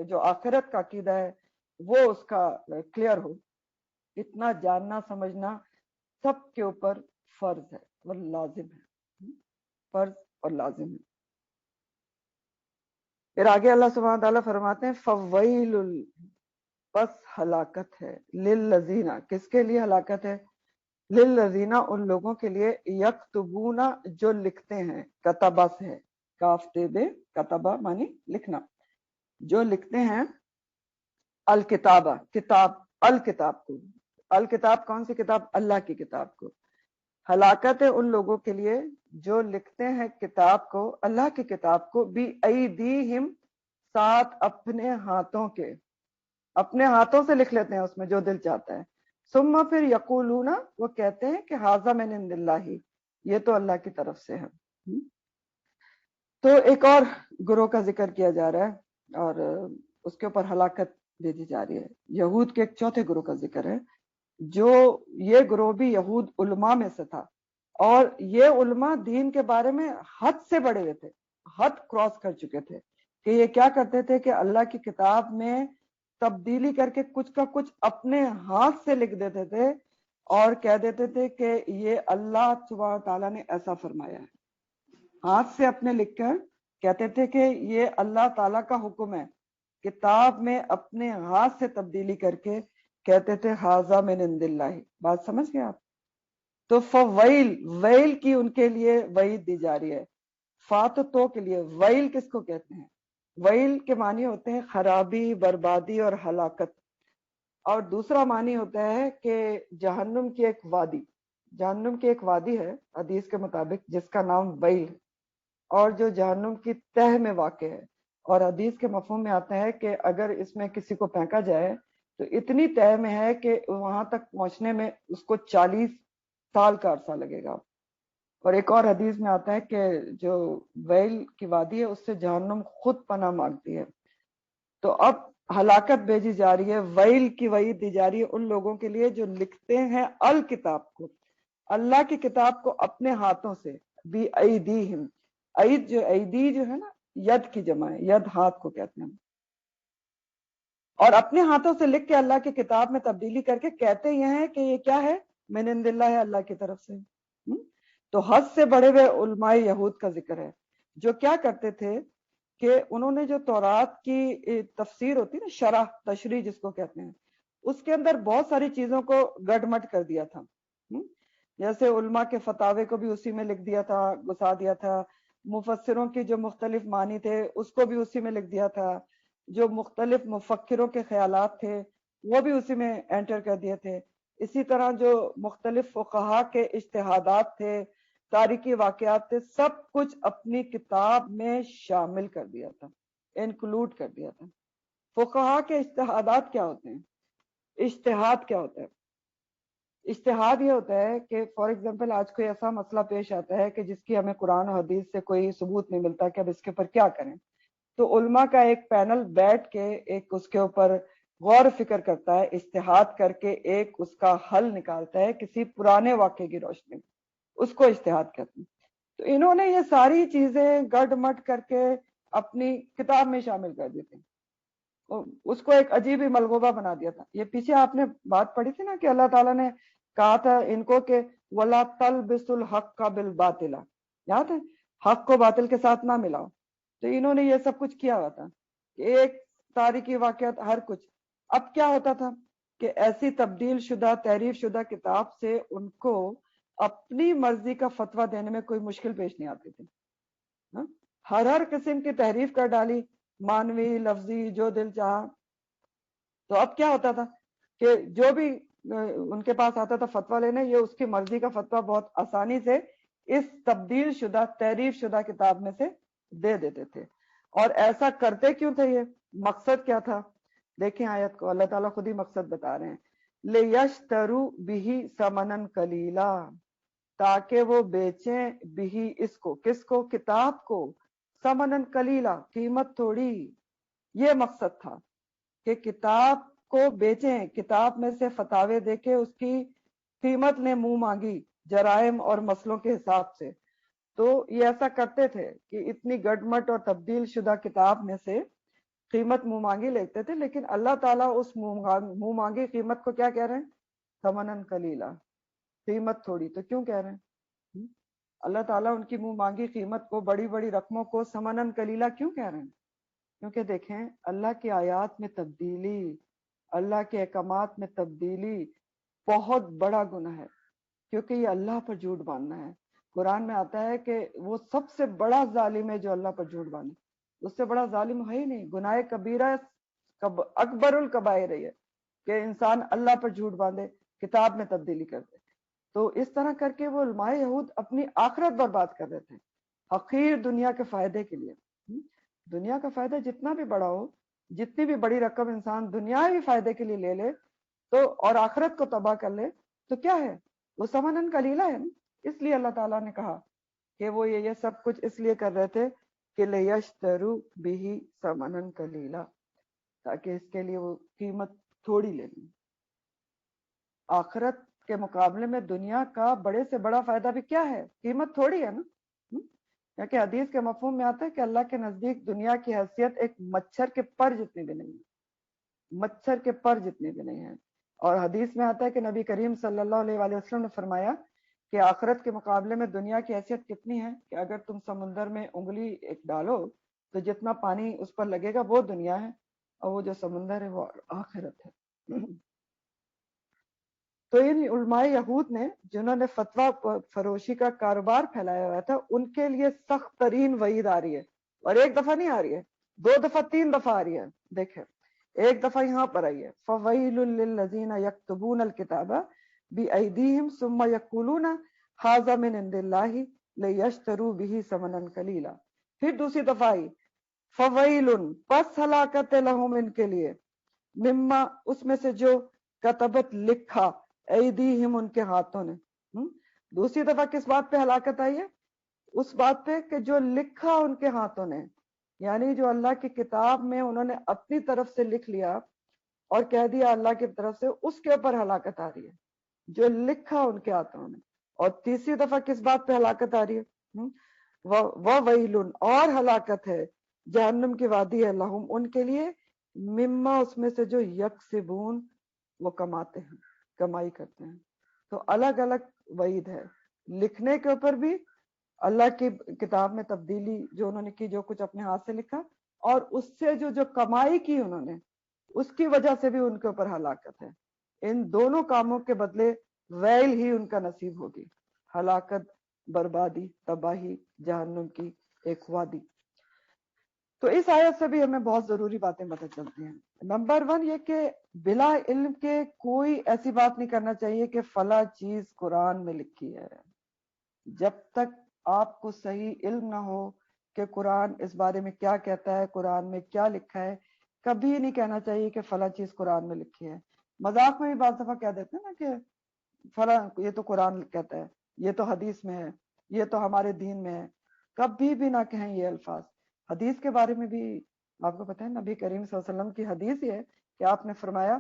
جو آخرت کا عقیدہ ہے وہ اس کا کلیئر ہو۔ اتنا جاننا سمجھنا سب کے اوپر فرض ہے اور لازم ہے، فرض اور لازم ہے۔ پھر آگے اللہ سبحانہ تعالیٰ فرماتے ہیں فویل، پس ہلاکت ہے، للذین، کس کے لیے ہلاکت ہے؟ للذین، ان لوگوں کے لیے، یکتبون، جو لکھتے ہیں، کتبہ سے ہے، کاف تیبے، کتبہ مانی لکھنا، جو لکھتے ہیں، الکتابہ، کتاب، الکتاب کو، الکتاب کون سی کتاب؟ اللہ کی کتاب کو۔ ہلاکت ہے ان لوگوں کے لیے جو لکھتے ہیں کتاب کو، اللہ کی کتاب کو، بی ایدیہم، ساتھ اپنے ہاتھوں کے، اپنے ہاتھوں سے لکھ لیتے ہیں اس میں جو دل چاہتا ہے۔ ثم، پھر یقولون، وہ کہتے ہیں کہ ھذا من عند اللہ، یہ تو اللہ کی طرف سے ہے۔ تو ایک اور گروہ کا ذکر کیا جا رہا ہے اور اس کے اوپر ہلاکت دے دی جا رہی ہے۔ یہود کے ایک چوتھے گروہ کا ذکر ہے، جو یہ گروہ بھی یہود علماء میں سے تھا، اور یہ علماء دین کے بارے میں حد سے بڑے ہوئے تھے، حد کراس کر چکے تھے، کہ یہ کیا کرتے تھے کہ اللہ کی کتاب میں تبدیلی کر کے کچھ کا کچھ اپنے ہاتھ سے لکھ دیتے تھے، اور کہہ دیتے تھے کہ یہ اللہ سبحانہ تعالیٰ نے ایسا فرمایا ہے۔ ہاتھ سے اپنے لکھ کر کہتے تھے کہ یہ اللہ تعالیٰ کا حکم ہے، کتاب میں اپنے ہاتھ سے تبدیلی کر کے کہتے تھے ھذا من عند اللہ۔ بات سمجھ گئے آپ؟ تو فویل، ویل کی ان کے لیے وعید دی جا رہی ہے، فات تو کے لیے۔ ویل کس کو کہتے ہیں؟ ویل کے معنی ہوتے ہیں خرابی، بربادی اور ہلاکت، اور دوسرا معنی ہوتا ہے کہ جہنم کی ایک وادی، جہنم کی ایک وادی ہے حدیث کے مطابق جس کا نام ویل ہے، اور جو جہنم کی تہ میں واقع ہے، اور حدیث کے مفہوم میں آتا ہے کہ اگر اس میں کسی کو پھینکا جائے تو اتنی تہ میں ہے کہ وہاں تک پہنچنے میں اس کو 40 سال کا عرصہ لگے گا، اور ایک اور حدیث میں آتا ہے کہ جو ویل کی وادی ہے اس سے جہنم خود پناہ مانگتی ہے. تو اب ہلاکت بھیجی جا رہی ہے، ویل کی وعید دی جا رہی ہے ان لوگوں کے لیے جو لکھتے ہیں الکتاب کو، اللہ کی کتاب کو اپنے ہاتھوں سے، بی ایدیہم. عید جو ایدی جو ہے نا، ید کی جمع ہے، ید ہاتھ کو کہتے ہیں. اور اپنے ہاتھوں سے لکھ کے اللہ کی کتاب میں تبدیلی کر کے کہتے یہ ہیں کہ یہ کیا ہے، من عند اللہ ہے، اللہ کی طرف سے. تو حد سے بڑے ہوئے علماء یہود کا ذکر ہے جو کیا کرتے تھے کہ انہوں نے جو تورات کی تفسیر ہوتی ہے نا، شرح تشریح جس کو کہتے ہیں، اس کے اندر بہت ساری چیزوں کو گڈمٹ کر دیا تھا. جیسے علماء کے فتاوے کو بھی اسی میں لکھ دیا تھا، گھسا دیا تھا. مفسروں کی جو مختلف معنی تھے اس کو بھی اسی میں لکھ دیا تھا. جو مختلف مفکروں کے خیالات تھے وہ بھی اسی میں انٹر کر دیے تھے. اسی طرح جو مختلف فقہا کے اجتہادات تھے، تاریخی واقعات تھے، سب کچھ اپنی کتاب میں شامل کر دیا تھا، انکلوڈ کر دیا تھا. فقہا کے اجتہادات کیا ہوتے ہیں؟ اجتہاد کیا ہوتا ہے؟ اجتہاد یہ ہوتا ہے کہ فار ایگزامپل آج کوئی ایسا مسئلہ پیش آتا ہے کہ جس کی ہمیں قرآن و حدیث سے کوئی ثبوت نہیں ملتا کہ اب اس کے اوپر کیا کریں. تو علماء کا ایک پینل بیٹھ کے ایک اس کے اوپر غور فکر کرتا ہے، اجتہاد کر کے ایک اس کا حل نکالتا ہے کسی پرانے واقعے کی روشنی میں، اس کو اجتہاد کہتے ہیں. تو انہوں نے یہ ساری چیزیں گڈ مٹ کر کے اپنی کتاب میں شامل کر دی تھی، اس کو ایک عجیب ہی ملغوبہ بنا دیا تھا. یہ پیچھے آپ نے بات پڑھی تھی نا کہ اللہ تعالیٰ نے کہا تھا ان کو کہ وَلَا تَلْبِسُوا الْحَقَّ بِالْبَاطِلِ، یاد ہے، حق کو باطل کے ساتھ نہ ملاؤ. تو انہوں نے یہ سب کچھ کیا ہوا تھا کہ ایک تاریخی واقعات ہر کچھ. اب کیا ہوتا تھا کہ ایسی تبدیل شدہ تحریف شدہ کتاب سے ان کو اپنی مرضی کا فتویٰ دینے میں کوئی مشکل پیش نہیں آتی تھی. ہر قسم کی تحریف کر ڈالی، مانوی لفظی جو دل چاہا. تو اب کیا ہوتا تھا کہ جو بھی ان کے پاس آتا تھا فتویٰ لینے، یہ اس کی مرضی کا فتویٰ بہت آسانی سے اس تبدیل شدہ تحریف شدہ کتاب میں سے دے دیتے تھے. اور ایسا کرتے کیوں تھے؟ یہ مقصد کیا تھا؟ دیکھیں آیت کو، اللہ تعالیٰ خود ہی مقصد بتا رہے ہیں. لِيَشْتَرُوا بِهِ ثَمَنًا قَلِيلًا، تاکہ وہ بیچیں بھی اس کو، کس کو؟ کتاب کو. ثَمَنًا قَلِيلًا، قیمت تھوڑی. یہ مقصد تھا کہ کتاب کو بیچیں، کتاب میں سے فتاوے دے کے اس کی قیمت نے منہ مانگی جرائم اور مسئلوں کے حساب سے. تو یہ ایسا کرتے تھے کہ اتنی گڈمٹ اور تبدیل شدہ کتاب میں سے قیمت منہ مانگی لیتے تھے. لیکن اللہ تعالیٰ اس منہ مانگی قیمت کو کیا کہہ رہے ہیں؟ ثمنً قلیلا، قیمت تھوڑی. تو کیوں کہہ رہے ہیں اللہ تعالیٰ ان کی منہ مانگی قیمت کو، بڑی بڑی رقموں کو ثمنً قلیلا کیوں کہہ رہے ہیں؟ کیونکہ دیکھیں اللہ کی آیات میں تبدیلی، اللہ کے احکامات میں تبدیلی بہت بڑا گناہ ہے، کیونکہ یہ اللہ پر جھوٹ باندھنا ہے. قرآن میں آتا ہے کہ وہ سب سے بڑا ظالم ہے جو اللہ پر جھوٹ باندھے. اس سے بڑا ظالم ہے ہی نہیں. گناہ کبیرہ اکبر الکبائر ہے کہ انسان اللہ پر جھوٹ باندھے، کتاب میں تبدیلی کر دے. تو اس طرح کر کے وہ علماء یہود اپنی آخرت برباد کر رہے تھے حقیر دنیا کے فائدے کے لیے. دنیا کا فائدہ جتنا بھی بڑا ہو، جتنی بھی بڑی رقم انسان دنیاوی فائدے کے لیے لے لے تو اور آخرت کو تباہ کر لے تو کیا ہے؟ وہ ثمنً قلیلا ہے. اس لیے اللہ تعالیٰ نے کہا کہ وہ یہ سب کچھ اس لیے کر رہے تھے کہ لِيَشْتَرُوا بِهِ ثَمَنًا قَلِيلًا، تاکہ اس کے لیے وہ قیمت تھوڑی لے لیں. آخرت کے مقابلے میں دنیا کا بڑے سے بڑا فائدہ بھی کیا ہے؟ قیمت تھوڑی ہے نا. کیونکہ حدیث کے مفہوم میں آتا ہے کہ اللہ کے نزدیک دنیا کی حیثیت ایک مچھر کے پر جتنی بھی نہیں ہے، مچھر کے پر جتنی بھی نہیں ہے. اور حدیث میں آتا ہے کہ نبی کریم صلی اللہ علیہ وآلہ وسلم نے فرمایا کہ آخرت کے مقابلے میں دنیا کی حیثیت کتنی ہے کہ اگر تم سمندر میں انگلی ایک ڈالو تو جتنا پانی اس پر لگے گا وہ دنیا ہے، اور وہ جو سمندر ہے وہ آخرت ہے. تو ان علماء یہود نے جنہوں نے فتویٰ فروشی کا کاروبار پھیلایا ہوا تھا، ان کے لیے سخت ترین وعید آ رہی ہے. اور ایک دفعہ نہیں آ رہی ہے، 2 دفعہ 3 دفعہ آ رہی ہے. دیکھیں ایک دفعہ یہاں پر آئی ہے فَوَيْلٌ لِّلَّذِينَ يَكْتُبُونَ الْكِتَابَ بِأَيْدِيهِمْ ثُمَّ يَقُولُونَ هَٰذَا مِنْ عِندِ اللَّهِ لِيَشْتَرُوا بِهِ ثَمَنًا قَلِيلًا. پھر دوسری دفعہ آئی فَوَيْلٌ، پس ہلاکت لَهُمْ ان کے لیے، مما اس میں سے جو کتبت لکھا ایدیہم ان کے ہاتھوں نے. دوسری دفعہ کس بات پہ ہلاکت آئی ہے؟ اس بات پہ کہ جو لکھا ان کے ہاتھوں نے، یعنی جو اللہ کی کتاب میں انہوں نے اپنی طرف سے لکھ لیا اور کہہ دیا اللہ کی طرف سے، اس کے اوپر ہلاکت آ رہی ہے، جو لکھا ان کے ہاتھوں نے۔ اور تیسری دفعہ کس بات پہ ہلاکت آ رہی ہے؟ وَوَيْلٌ، اور ہلاکت ہے، جہنم کی وادی ہے، لہم ان کے لیے، مما اس میں سے جو یکسبون وہ کماتے ہیں، کمائی کرتے ہیں۔ تو الگ الگ وعید ہے، لکھنے کے اوپر بھی اللہ کی کتاب میں تبدیلی جو انہوں نے کی، جو کچھ اپنے ہاتھ سے لکھا، اور اس سے جو کمائی کی انہوں نے، اس کی وجہ سے بھی ان کے اوپر ہلاکت ہے۔ ان دونوں کاموں کے بدلے ویل ہی ان کا نصیب ہوگی، ہلاکت، بربادی، تباہی، جہنم کی ایک وادی۔ تو اس آیت سے بھی ہمیں بہت ضروری باتیں پتہ چلتی ہیں۔ نمبر 1 یہ کہ بلا علم کے کوئی ایسی بات نہیں کرنا چاہیے کہ فلاں چیز قرآن میں لکھی ہے۔ جب تک آپ کو صحیح علم نہ ہو کہ قرآن اس بارے میں کیا کہتا ہے، قرآن میں کیا لکھا ہے، کبھی نہیں کہنا چاہیے کہ فلاں چیز قرآن میں لکھی ہے۔ مذاق میں بھی بعض دفعہ کہہ دیتے ہیں نا کہ فلاں یہ تو قرآن کہتا ہے، یہ تو حدیث میں ہے، یہ تو ہمارے دین میں ہے۔ کبھی بھی نہ کہیں یہ الفاظ۔ حدیث کے بارے میں بھی آپ کو پتہ ہے، نبی کریم صلی اللہ علیہ وسلم کی حدیث یہ ہے کہ آپ نے فرمایا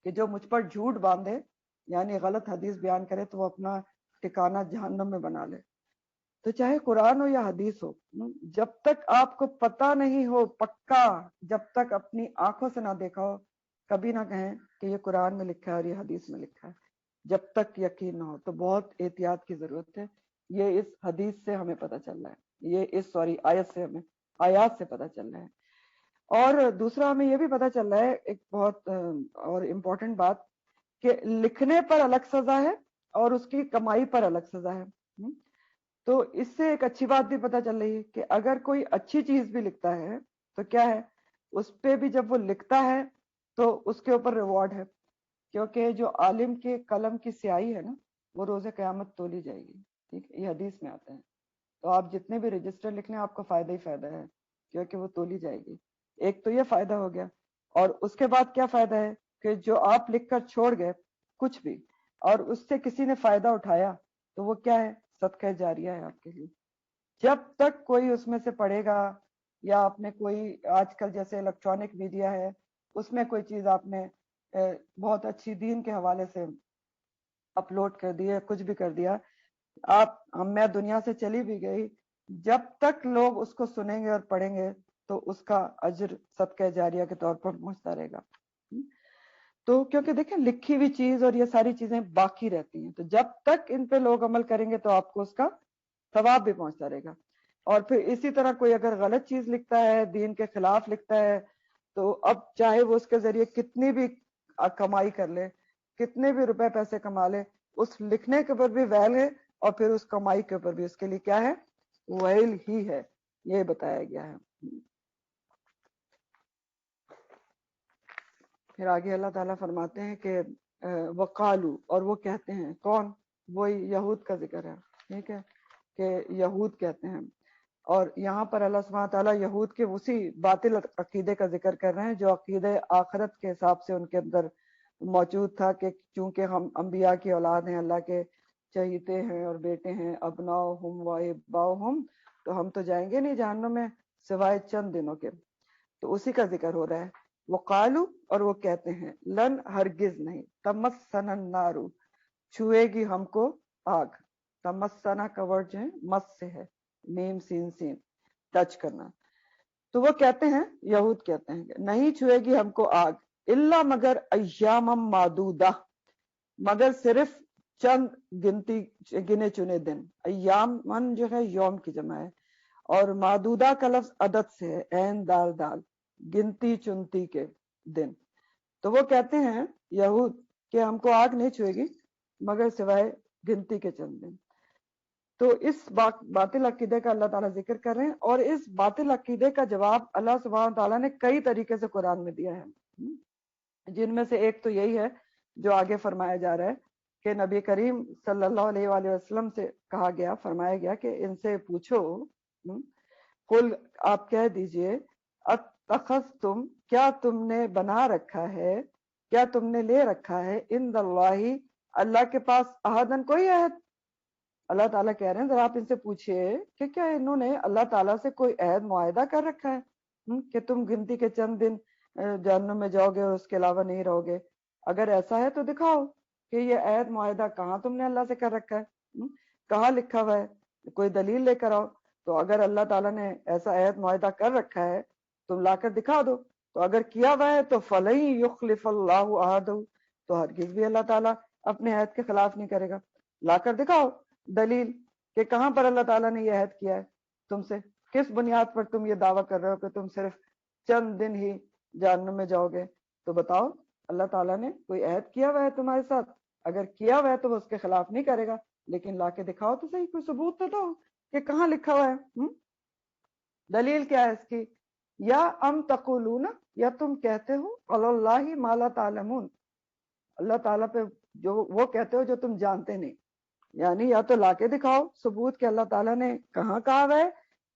کہ جو مجھ پر جھوٹ باندھے، یعنی غلط حدیث بیان کرے، تو وہ اپنا ٹھکانہ جہنم میں بنا لے۔ تو چاہے قرآن ہو یا حدیث ہو، جب تک آپ کو پتہ نہیں ہو پکا، جب تک اپنی آنکھوں سے نہ دیکھا ہو، کبھی نہ کہیں کہ یہ قرآن میں لکھا ہے اور یہ حدیث میں لکھا ہے، جب تک یقین نہ ہو۔ تو بہت احتیاط کی ضرورت ہے۔ یہ اس حدیث سے ہمیں پتہ چل رہا ہے، یہ اس آیت سے ہمیں، آیات سے پتہ چل رہا ہے۔ اور دوسرا ہمیں یہ بھی پتہ چل رہا ہے ایک بہت اور امپورٹنٹ بات، کہ لکھنے پر الگ سزا ہے اور اس کی کمائی پر الگ سزا ہے۔ تو اس سے ایک اچھی بات بھی پتہ چل رہی ہے کہ اگر کوئی اچھی چیز بھی لکھتا ہے تو کیا ہے، اس پہ بھی جب وہ لکھتا ہے تو اس کے اوپر ریوارڈ ہے، کیونکہ جو عالم کے قلم کی سیاہی ہے نا، وہ روز قیامت تولی جائے گی۔ ٹھیک ہے، یہ حدیث میں آتا ہے۔ تو آپ جتنے بھی رجسٹر لکھ لیں، آپ کو فائدہ ہی فائدہ ہے، کیونکہ وہ تولی جائے گی۔ ایک تو یہ فائدہ ہو گیا، اور اس کے بعد کیا فائدہ ہے کہ جو آپ لکھ کر چھوڑ گئے کچھ بھی، اور اس سے کسی نے فائدہ اٹھایا، تو وہ کیا ہے، صدقہ جاریہ ہے آپ کے لیے۔ جب تک کوئی اس میں سے پڑھے گا، یا آپ نے کوئی آج کل جیسے الیکٹرانک میڈیا ہے، اس میں کوئی چیز آپ نے بہت اچھی دین کے حوالے سے اپلوڈ کر دی ہے، کچھ بھی کر دیا، میں دنیا سے چلی بھی گئی، جب تک لوگ اس کو سنیں گے اور پڑھیں گے تو اس کا اجر صدقہ جاریہ کے طور پر پہنچتا رہے گا۔ تو کیونکہ دیکھیں لکھی ہوئی چیز اور یہ ساری چیزیں باقی رہتی ہیں، تو جب تک ان پہ لوگ عمل کریں گے تو آپ کو اس کا ثواب بھی پہنچتا رہے گا۔ اور پھر اسی طرح کوئی اگر غلط چیز لکھتا ہے، دین کے خلاف لکھتا ہے، تو اب چاہے وہ اس کے ذریعے کتنی بھی کمائی کر لے، کتنے بھی روپے پیسے کما لے، اس لکھنے کے اوپر بھی ویل ہے، اور پھر اس کمائی کے اوپر بھی اس کے لیے کیا ہے، ویل ہی ہے، یہ بتایا گیا ہے۔ پھر آگے اللہ تعالیٰ فرماتے ہیں کہ وقالو، اور وہ کہتے ہیں، کون؟ وہی یہود کا ذکر ہے، ٹھیک ہے، کہ یہود کہتے ہیں۔ اور یہاں پر اللہ سبحانہ تعالیٰ یہود کے اسی باطل عقیدے کا ذکر کر رہے ہیں جو عقیدے آخرت کے حساب سے ان کے اندر موجود تھا، کہ چونکہ ہم انبیاء کی اولاد ہیں، اللہ کے چہیتے ہیں اور بیٹے ہیں، ابناؤہم و احباؤہم، تو ہم تو جائیں گے نہیں جہنم میں سوائے چند دنوں کے۔ تو اسی کا ذکر ہو رہا ہے۔ وقالو، اور وہ کہتے ہیں، لن، ہرگز نہیں، تمسنا النار، چھوئے گی ہم کو آگ۔ تمسنا کا ورڈ جو ہے مس سے ہے، میم سین سین، ٹچ کرنا۔ تو وہ کہتے ہیں، یہود کہتے ہیں کہ نہیں چھوئے گی ہم کو آگ، الا مگر ایام معدودہ، مگر صرف چند گنے چنے دن۔ ایام من جو ہے یوم کی جمع ہے، اور معدودہ کا لفظ عدد سے ہے، عین دال دال، گنتی چنتی کے دن۔ تو وہ کہتے ہیں یہود کہ ہم کو آگ نہیں چھوئے گی مگر سوائے گنتی کے چند دن۔ تو اس باطل عقیدے کا اللہ تعالیٰ ذکر کر رہے ہیں، اور اس باطل عقیدے کا جواب اللہ سبحانہ تعالیٰ نے کئی طریقے سے قرآن میں دیا ہے، جن میں سے ایک تو یہی ہے جو آگے فرمایا جا رہا ہے کہ نبی کریم صلی اللہ علیہ وآلہ وسلم سے کہا گیا، فرمایا گیا کہ ان سے پوچھو، قل، آپ کہہ دیجئے، اتخذتم، کیا تم نے بنا رکھا ہے، کیا تم نے لے رکھا ہے، عند اللہ، اللہ کے پاس، عہدن، کوئی عہد، اللہ تعالیٰ کہہ رہے ہیں ذرا آپ ان سے پوچھئے کہ کیا انہوں نے اللہ تعالیٰ سے کوئی عہد معاہدہ کر رکھا ہے کہ تم گنتی کے چند دن جہنم میں جاؤ گے اور اس کے علاوہ نہیں رہو گے؟ اگر ایسا ہے تو دکھاؤ کہ یہ عہد معاہدہ کہاں تم نے اللہ سے کر رکھا ہے، کہاں لکھا ہوا ہے، کوئی دلیل لے کر آؤ۔ تو اگر اللہ تعالیٰ نے ایسا عہد معاہدہ کر رکھا ہے تم لا کر دکھا دو۔ تو اگر کیا ہوا ہے تو فَلَن يُخْلِفَ اللَّهُ عَهْدَهُ، تو ہرگز بھی اللہ تعالیٰ اپنے عہد کے خلاف نہیں کرے گا۔ لا کر دکھاؤ دلیل کہ کہاں پر اللہ تعالیٰ نے یہ عہد کیا ہے تم سے، کس بنیاد پر تم یہ دعویٰ کر رہے ہو کہ تم صرف چند دن ہی جہنم میں جاؤ گے؟ تو بتاؤ اللہ تعالیٰ نے کوئی عہد کیا ہوا ہے تمہارے ساتھ؟ اگر کیا ہوا ہے تو وہ اس کے خلاف نہیں کرے گا، لیکن لا کے دکھاؤ تو صحیح، کوئی ثبوت تو دو کہ کہاں لکھا ہوا ہے۔ دلیل کیا ہے اس کی؟ یا ام تقولون، یا تم کہتے ہو علی اللہ ما لا تعلمون، اللہ تعالیٰ پہ جو وہ کہتے ہو جو تم جانتے نہیں۔ یعنی یا تو لا کے دکھاؤ ثبوت کہ اللہ تعالیٰ نے کہاں کہا ہوا ہے،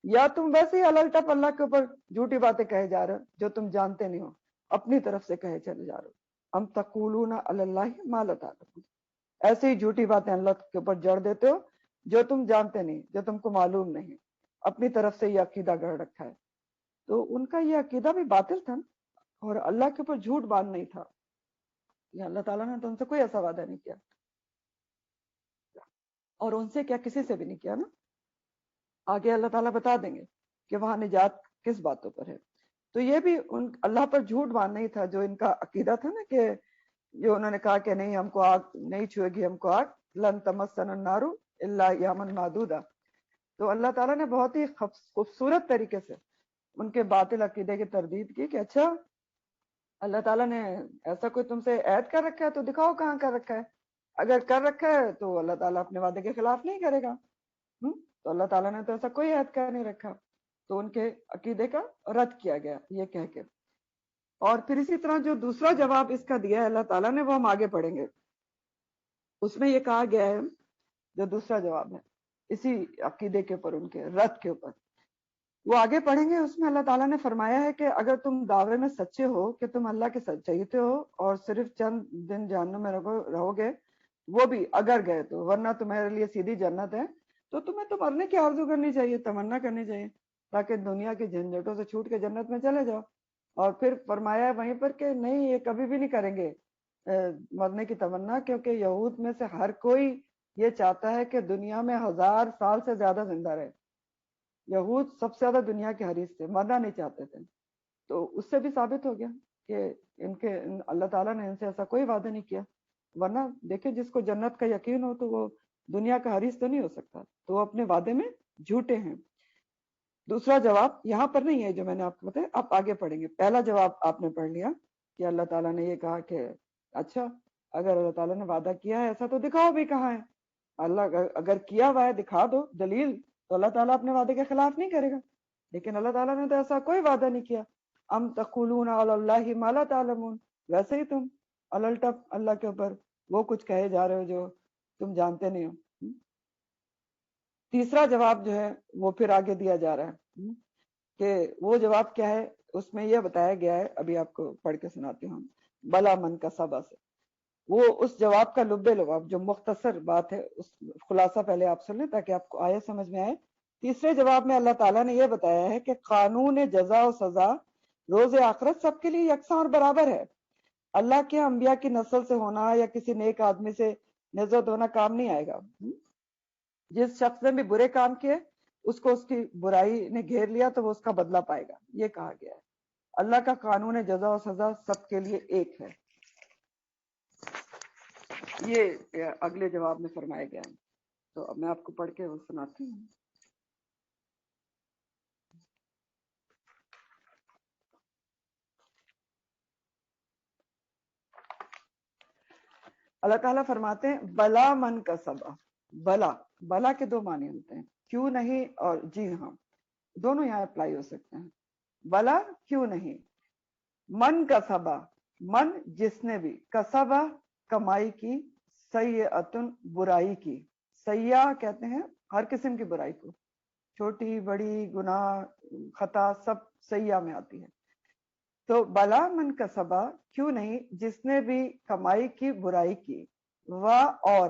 یا تم ویسے ہی الگ ٹپ اللہ کے اوپر جھوٹی باتیں کہے جا رہے ہو جو تم جانتے نہیں ہو، اپنی طرف سے کہے چلے جا رہے ہو۔ ام تقولون علی اللہ ما لا تعلمون، ایسے ہی جھوٹی باتیں اللہ کے اوپر جڑ دیتے ہو جو تم جانتے نہیں، جو تم کو معلوم نہیں، اپنی طرف سے یہ عقیدہ گڑھ رکھا ہے۔ تو ان کا یہ عقیدہ بھی باطل تھا اور اللہ کے اوپر جھوٹ باندھ نہیں تھا، یہ اللہ تعالیٰ نے تو ان سے کوئی ایسا وعدہ نہیں کیا، اور ان سے کیا کسی سے بھی نہیں کیا نا۔ آگے اللہ تعالیٰ بتا دیں گے کہ وہاں نجات کس باتوں پر ہے۔ تو یہ بھی ان اللہ پر جھوٹ باندھ نہیں تھا جو ان کا عقیدہ تھا نا، کہ جو انہوں نے کہا کہ نہیں ہم کو آگ نہیں چھوئے گی، ہم کو آگ لن تمسنا النار الا ایاما معدودا۔ تو اللہ تعالیٰ نے بہت ہی خوبصورت طریقے سے ان کے باطل عقیدے کی تردید کی کہ اچھا اللہ تعالیٰ نے ایسا کوئی تم سے عہد کر رکھا ہے تو دکھاؤ کہاں کر رکھا ہے۔ اگر کر رکھا ہے تو اللہ تعالیٰ اپنے وعدے کے خلاف نہیں کرے گا، تو اللہ تعالیٰ نے تو ایسا کوئی عہد کر نہیں رکھا۔ تو ان کے عقیدے کا رد کیا گیا یہ کہہ کے۔ اور پھر اسی طرح جو دوسرا جواب اس کا دیا ہے اللہ تعالیٰ نے، وہ ہم آگے پڑھیں گے، اس میں یہ کہا گیا ہے جو دوسرا جواب ہے اسی عقیدے کے اوپر، ان کے رد کے اوپر، وہ آگے پڑھیں گے۔ اس میں اللہ تعالیٰ نے فرمایا ہے کہ اگر تم دعوے میں سچے ہو کہ تم اللہ کے سچیتے ہو اور صرف چند دن جہنم میں رہو گے، وہ بھی اگر گئے تو، ورنہ تمہارے لیے سیدھی جنت ہے، تو تمہیں تو مرنے کی آرزو کرنی چاہیے، تمنا کرنی چاہیے تاکہ دنیا کے جھنجھٹوں سے چھوٹ کے جنت میں چلے جاؤ۔ اور پھر فرمایا ہے وہیں پر کہ نہیں، یہ کبھی بھی نہیں کریں گے مرنے کی تمنا، کیونکہ یہود میں سے ہر کوئی یہ چاہتا ہے کہ دنیا میں 1000 سال سے زیادہ زندہ رہے۔ یہود سب سے زیادہ دنیا کے حریص تھے، مرنا نہیں چاہتے تھے۔ تو اس سے بھی ثابت ہو گیا کہ اللہ تعالیٰ نے ان سے ایسا کوئی وعدہ نہیں کیا، ورنہ دیکھیں جس کو جنت کا یقین ہو تو وہ دنیا کا حریص تو نہیں ہو سکتا، تو وہ اپنے وعدے میں جھوٹے ہیں۔ دوسرا جواب یہاں پر نہیں ہے جو میں نے آپ کو بتایا، آپ آگے پڑھیں گے۔ پہلا جواب آپ نے پڑھ لیا کہ اللہ تعالیٰ نے یہ کہا کہ اچھا اگر اللہ تعالیٰ نے وعدہ کیا ہے ایسا تو دکھاؤ بھی کہاں ہے۔ اللہ اگر کیا ہوا ہے دکھا دو دلیل، تو اللہ تعالیٰ اپنے وعدے کے خلاف نہیں کرے گا، لیکن اللہ تعالیٰ نے تو ایسا کوئی وعدہ نہیں کیا۔ ام تقولون علی اللہ ما لا تعلمون، ویسے ہی تم الٹپ اللہ کے اوپر وہ کچھ کہے جا رہے ہو جو تم جانتے نہیں ہو۔ تیسرا جواب جو ہے وہ پھر آگے دیا جا رہا ہے کہ وہ جواب کیا ہے، اس میں یہ بتایا گیا ہے، ابھی آپ کو پڑھ کے سناتی ہوں، بلا من کا سبا سے۔ وہ اس جواب کا لب لباب جو مختصر بات ہے، اس خلاصہ پہلے آپ سن لیں تاکہ آپ کو آئے سمجھ میں آئے۔ تیسرے جواب میں اللہ تعالیٰ نے یہ بتایا ہے کہ قانون جزا و سزا روز آخرت سب کے لیے یکساں اور برابر ہے۔ اللہ کے انبیاء کی نسل سے ہونا یا کسی نیک آدمی سے نسبت ہونا کام نہیں آئے گا۔ جس شخص نے بھی برے کام کیے اس کو اس کی برائی نے گھیر لیا تو وہ اس کا بدلہ پائے گا، یہ کہا گیا ہے۔ اللہ کا قانون جزا و سزا سب کے لیے ایک ہے، یہ اگلے جواب میں فرمایا گیا ہے۔ تو اب میں آپ کو پڑھ کے وہ سناتی ہوں۔ اللہ تعالیٰ فرماتے ہیں بلا من کا سبا، بلا، بلا کے دو معنی ہوتے ہیں، کیوں نہیں اور جی ہاں، دونوں یہاں اپلائی ہو سکتے ہیں۔ بلا کیوں نہیں، من کا سبا، من جس نے بھی، کسبا کمائی کی، سیئتن برائی کی، سیاح کہتے ہیں ہر قسم کی برائی کو، چھوٹی بڑی گناہ خطا سب سیاح میں آتی ہے۔ تو بلا من کا سبا کیوں نہیں جس نے بھی کمائی کی برائی کی، و اور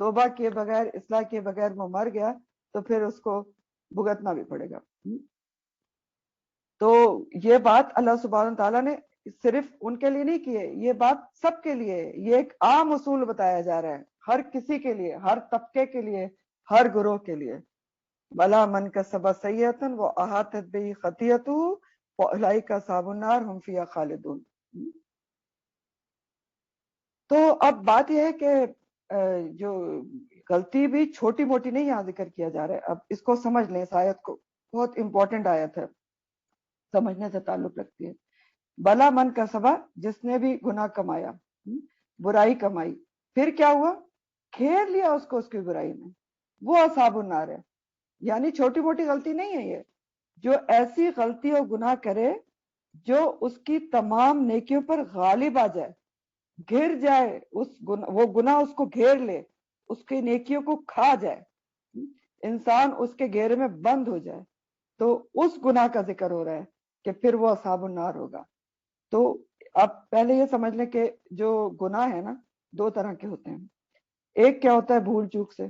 توبہ کیے بغیر، اصلاح کیے بغیر وہ مر گیا تو پھر اس کو بھگتنا بھی پڑے گا۔ تو یہ بات اللہ سبحانہ تعالیٰ نے صرف ان کے لیے نہیں کی ہے، یہ بات سب کے لیے ہے، یہ ایک عام اصول بتایا جا رہا ہے، ہر کسی کے لیے، ہر طبقے کے لیے، ہر گروہ کے لیے۔ بلا من کسب سیئۃ واحاطت بہ خطیئتہ فاولئک اصحاب النار هم فیہا خالدون۔ تو اب بات یہ ہے کہ جو غلطی بھی چھوٹی موٹی نہیں یہاں ذکر کیا جا رہا ہے، اب اس کو سمجھ لیں، اس آیت کو، بہت امپورٹنٹ آیت ہے، سمجھنے سے تعلق رکھتی ہے۔ بلا من کا سبا، جس نے بھی گناہ کمایا، برائی کمائی، پھر کیا ہوا؟ گھیر لیا اس کو اس کی برائی نے، وہ اصحاب النار ہے۔ یعنی چھوٹی موٹی غلطی نہیں ہے یہ، جو ایسی غلطی اور گناہ کرے جو اس کی تمام نیکیوں پر غالب آ جائے، گھر جائے، وہ گناہ اس کو گھیر لے، اس کی نیکیوں کو کھا جائے، انسان اس کے گھیرے میں بند ہو جائے، تو اس گناہ کا ذکر ہو رہا ہے کہ پھر وہ اصحاب النار ہوگا۔ تو آپ پہلے یہ سمجھ لیں کہ جو گناہ ہے نا، دو طرح کے ہوتے ہیں۔ ایک کیا ہوتا ہے؟ بھول چوک سے،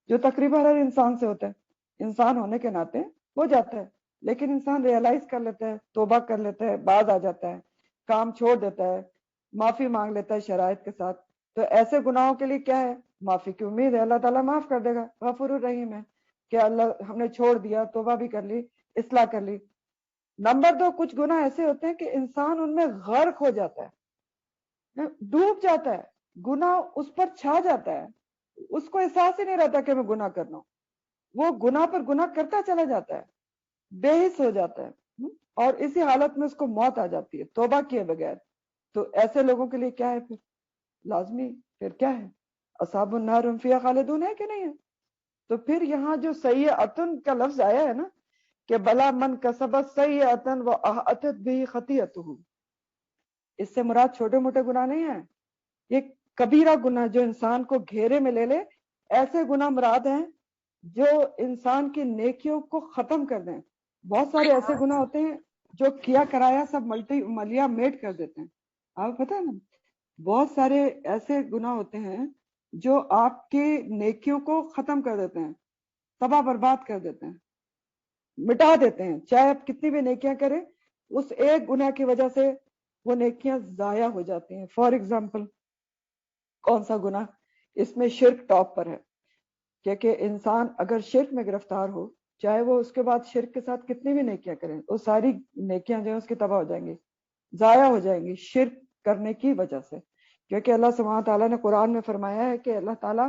جو تقریباً ہر انسان سے ہوتا ہے، انسان ہونے کے ناطے ہو جاتا ہے، لیکن انسان ریئلائز کر لیتا ہے، توبہ کر لیتا ہے، باز آ جاتا ہے، کام چھوڑ دیتا ہے، معافی مانگ لیتا ہے شرائط کے ساتھ۔ تو ایسے گناہوں کے لیے کیا ہے؟ معافی کی امید ہے، اللہ تعالیٰ معاف کر دے گا، غفور الرحیم ہے کہ اللہ ہم نے چھوڑ دیا، توبہ بھی کر لی، اصلاح کر لی۔ نمبر دو، کچھ گناہ ایسے ہوتے ہیں کہ انسان ان میں غرق ہو جاتا ہے، ڈوب جاتا ہے، گناہ اس پر چھا جاتا ہے، اس کو احساس ہی نہیں رہتا کہ میں گناہ کر رہا ہوں، وہ گناہ پر گناہ کرتا چلا جاتا ہے، بے حس ہو جاتا ہے، اور اسی حالت میں اس کو موت آ جاتی ہے توبہ کیے بغیر۔ تو ایسے لوگوں کے لیے کیا ہے پھر؟ لازمی پھر کیا ہے؟ اصحاب النار هم فیہا خالدون ہے کہ نہیں ہے؟ تو پھر یہاں جو سیئۃن کا لفظ آیا ہے نا، کہ بلا من کسب سیئۃ واحاطت بہ خطیئتہ، اس سے مراد چھوٹے موٹے گناہ نہیں ہیں، یہ کبیرہ گناہ جو انسان کو گھیرے میں لے لے، ایسے گناہ مراد ہیں جو انسان کی نیکیوں کو ختم کر دیں۔ بہت سارے ایسے گناہ ہوتے ہیں جو کیا کرایا سب ملیا میٹ کر دیتے ہیں، آپ پتہ ہے نا، بہت سارے ایسے گناہ ہوتے ہیں جو آپ کے نیکیوں کو ختم کر دیتے ہیں، تباہ برباد کر دیتے ہیں، مٹا دیتے ہیں، چاہے آپ کتنی بھی نیکیاں کریں، اس ایک گناہ کی وجہ سے وہ نیکیاں ضائع ہو جاتی ہیں۔ فار ایگزامپل، کون سا گناہ؟ اس میں شرک ٹاپ پر ہے، کہ انسان اگر شرک میں گرفتار ہو، چاہے وہ اس کے بعد شرک کے ساتھ کتنی بھی نیکیاں کریں، وہ ساری نیکیاں جو ہیں اس کی تباہ ہو جائیں گی، ضائع ہو جائیں گی شرک کرنے کی وجہ سے۔ کیونکہ اللہ سبحانہ تعالیٰ نے قرآن میں فرمایا ہے کہ اللہ تعالیٰ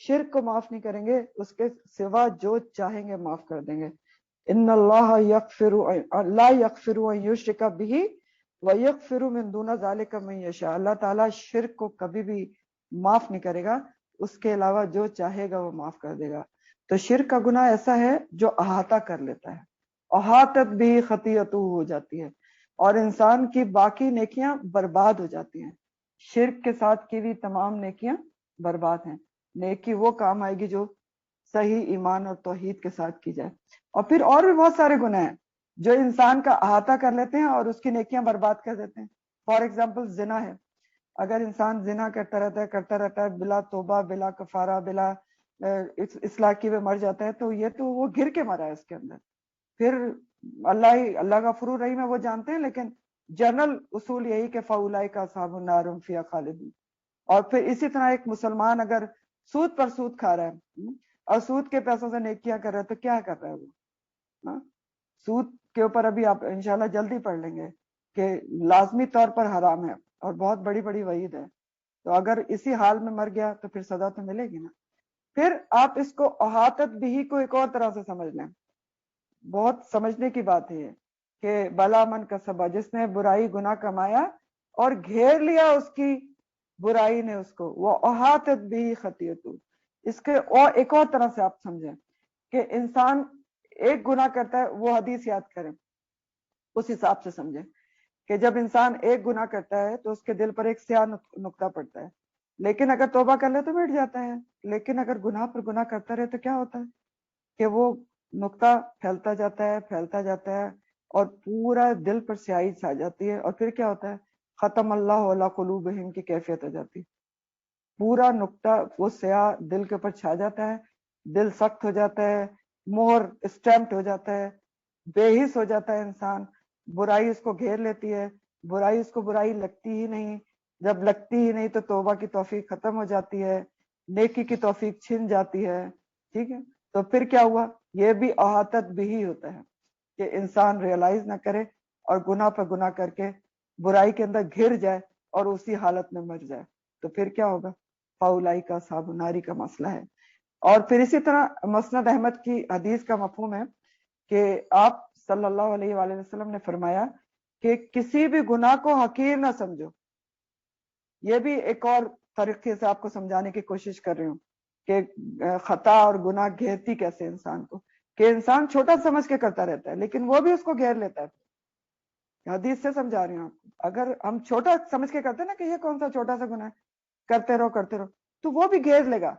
شرک کو معاف نہیں کریں گے، اس کے سوا جو چاہیں گے معاف کر دیں گے۔ ان اللہ یغفر لا یغفر ان یشرک بہ ویغفر من دون ذلک من یشاء، اللہ تعالیٰ شرک کو کبھی بھی معاف نہیں کرے گا، اس کے علاوہ جو چاہے گا وہ معاف کر دے گا۔ تو شرک کا گناہ ایسا ہے جو احاطہ کر لیتا ہے، احاطت بھی خطیئتہ ہو جاتی ہے، اور انسان کی باقی نیکیاں برباد ہو جاتی ہیں۔ شرک کے ساتھ کی بھی تمام نیکیاں برباد ہیں، نیکی وہ کام آئے گی جو صحیح ایمان اور توحید کے ساتھ کی جائے۔ اور پھر اور بھی بہت سارے گناہ ہیں جو انسان کا احاطہ کر لیتے ہیں اور اس کی نیکیاں برباد کر دیتے ہیں۔ فار ایگزامپل زنا ہے، اگر انسان زنا کرتا رہتا ہے بلا توبہ، بلا کفارہ، بلا اصلاح کی وہ مر جاتا ہے، تو یہ تو وہ گر کے مرا ہے اس کے اندر، پھر اللہ کا غفور رحیم ہے وہ جانتے ہیں، لیکن جنرل اصول یہی کہ فاولئک اصحاب النار هم فیہا خالدون۔ اور پھر اسی طرح ایک مسلمان اگر سود پر سود کھا رہا ہے اور سود کے پیسوں سے نیکیاں کر رہا ہے، تو کیا کر رہا ہے وہ؟ سود کے اوپر ابھی آپ انشاءاللہ جلدی پڑھ لیں گے کہ لازمی طور پر حرام ہے اور بہت بڑی بڑی وعید ہے، تو اگر اسی حال میں مر گیا تو پھر سزا تو ملے گی نا۔ پھر آپ اس کو احاطت بھی کو ایک اور طرح سے سمجھ لیں، بہت سمجھنے کی بات ہے کہ بلا من کسبا، جس نے برائی گناہ کمایا اور گھیر لیا اس کی برائی نے اس کو، وہ احاطت بھی خطیئتہ، اس کے اور ایک اور طرح سے آپ سمجھیں کہ انسان ایک گناہ کرتا ہے، وہ حدیث یاد کریں، اس حساب سے سمجھیں کہ جب انسان ایک گناہ کرتا ہے تو اس کے دل پر ایک سیاہ نقطہ پڑتا ہے، لیکن اگر توبہ کر لے تو مٹ جاتا ہے، لیکن اگر گناہ پر گناہ کرتا رہے تو کیا ہوتا ہے کہ وہ نقطہ پھیلتا جاتا ہے اور پورا دل پر سیاہی چھا جاتی ہے، اور پھر کیا ہوتا ہے؟ ختم اللہ علی قلوبہم کی کیفیت ہو جاتی ہے، پورا نقطہ وہ سیاہ دل کے اوپر چھا جاتا ہے، دل سخت ہو جاتا ہے، مہر اسٹیمپڈ ہو جاتا ہے، بے حس ہو جاتا ہے انسان، برائی اس کو گھیر لیتی ہے، برائی اس کو برائی لگتی ہی نہیں، جب لگتی ہی نہیں تو توبہ کی توفیق ختم ہو جاتی ہے، نیکی کی توفیق چھن جاتی ہے. ٹھیک ہے، تو پھر کیا ہوا؟ یہ بھی احاطت بھی ہی ہوتا ہے کہ انسان ریئلائز نہ کرے اور گناہ پر گناہ کر کے برائی کے اندر گھر جائے اور اسی حالت میں مر جائے. تو پھر کیا ہوگا؟ فاولائی کا صحاب ناری کا مسئلہ ہے. اور پھر اسی طرح مسند احمد کی حدیث کا مفہوم ہے کہ آپ صلی اللہ علیہ وآلہ وسلم نے فرمایا کہ کسی بھی گناہ کو حقیر نہ سمجھو. یہ بھی ایک اور طریقے سے آپ کو سمجھانے کی کوشش کر رہی ہوں کہ خطا اور گناہ گھیرتی کیسے انسان کو، کہ انسان چھوٹا سمجھ کے کرتا رہتا ہے لیکن وہ بھی اس کو گھیر لیتا ہے. حدیث سے سمجھا رہی ہوں آپ کو. اگر ہم چھوٹا سمجھ کے کرتے ہیں نا کہ یہ کون سا چھوٹا سا گناہ ہے، کرتے رہو تو وہ بھی گھیر لے گا.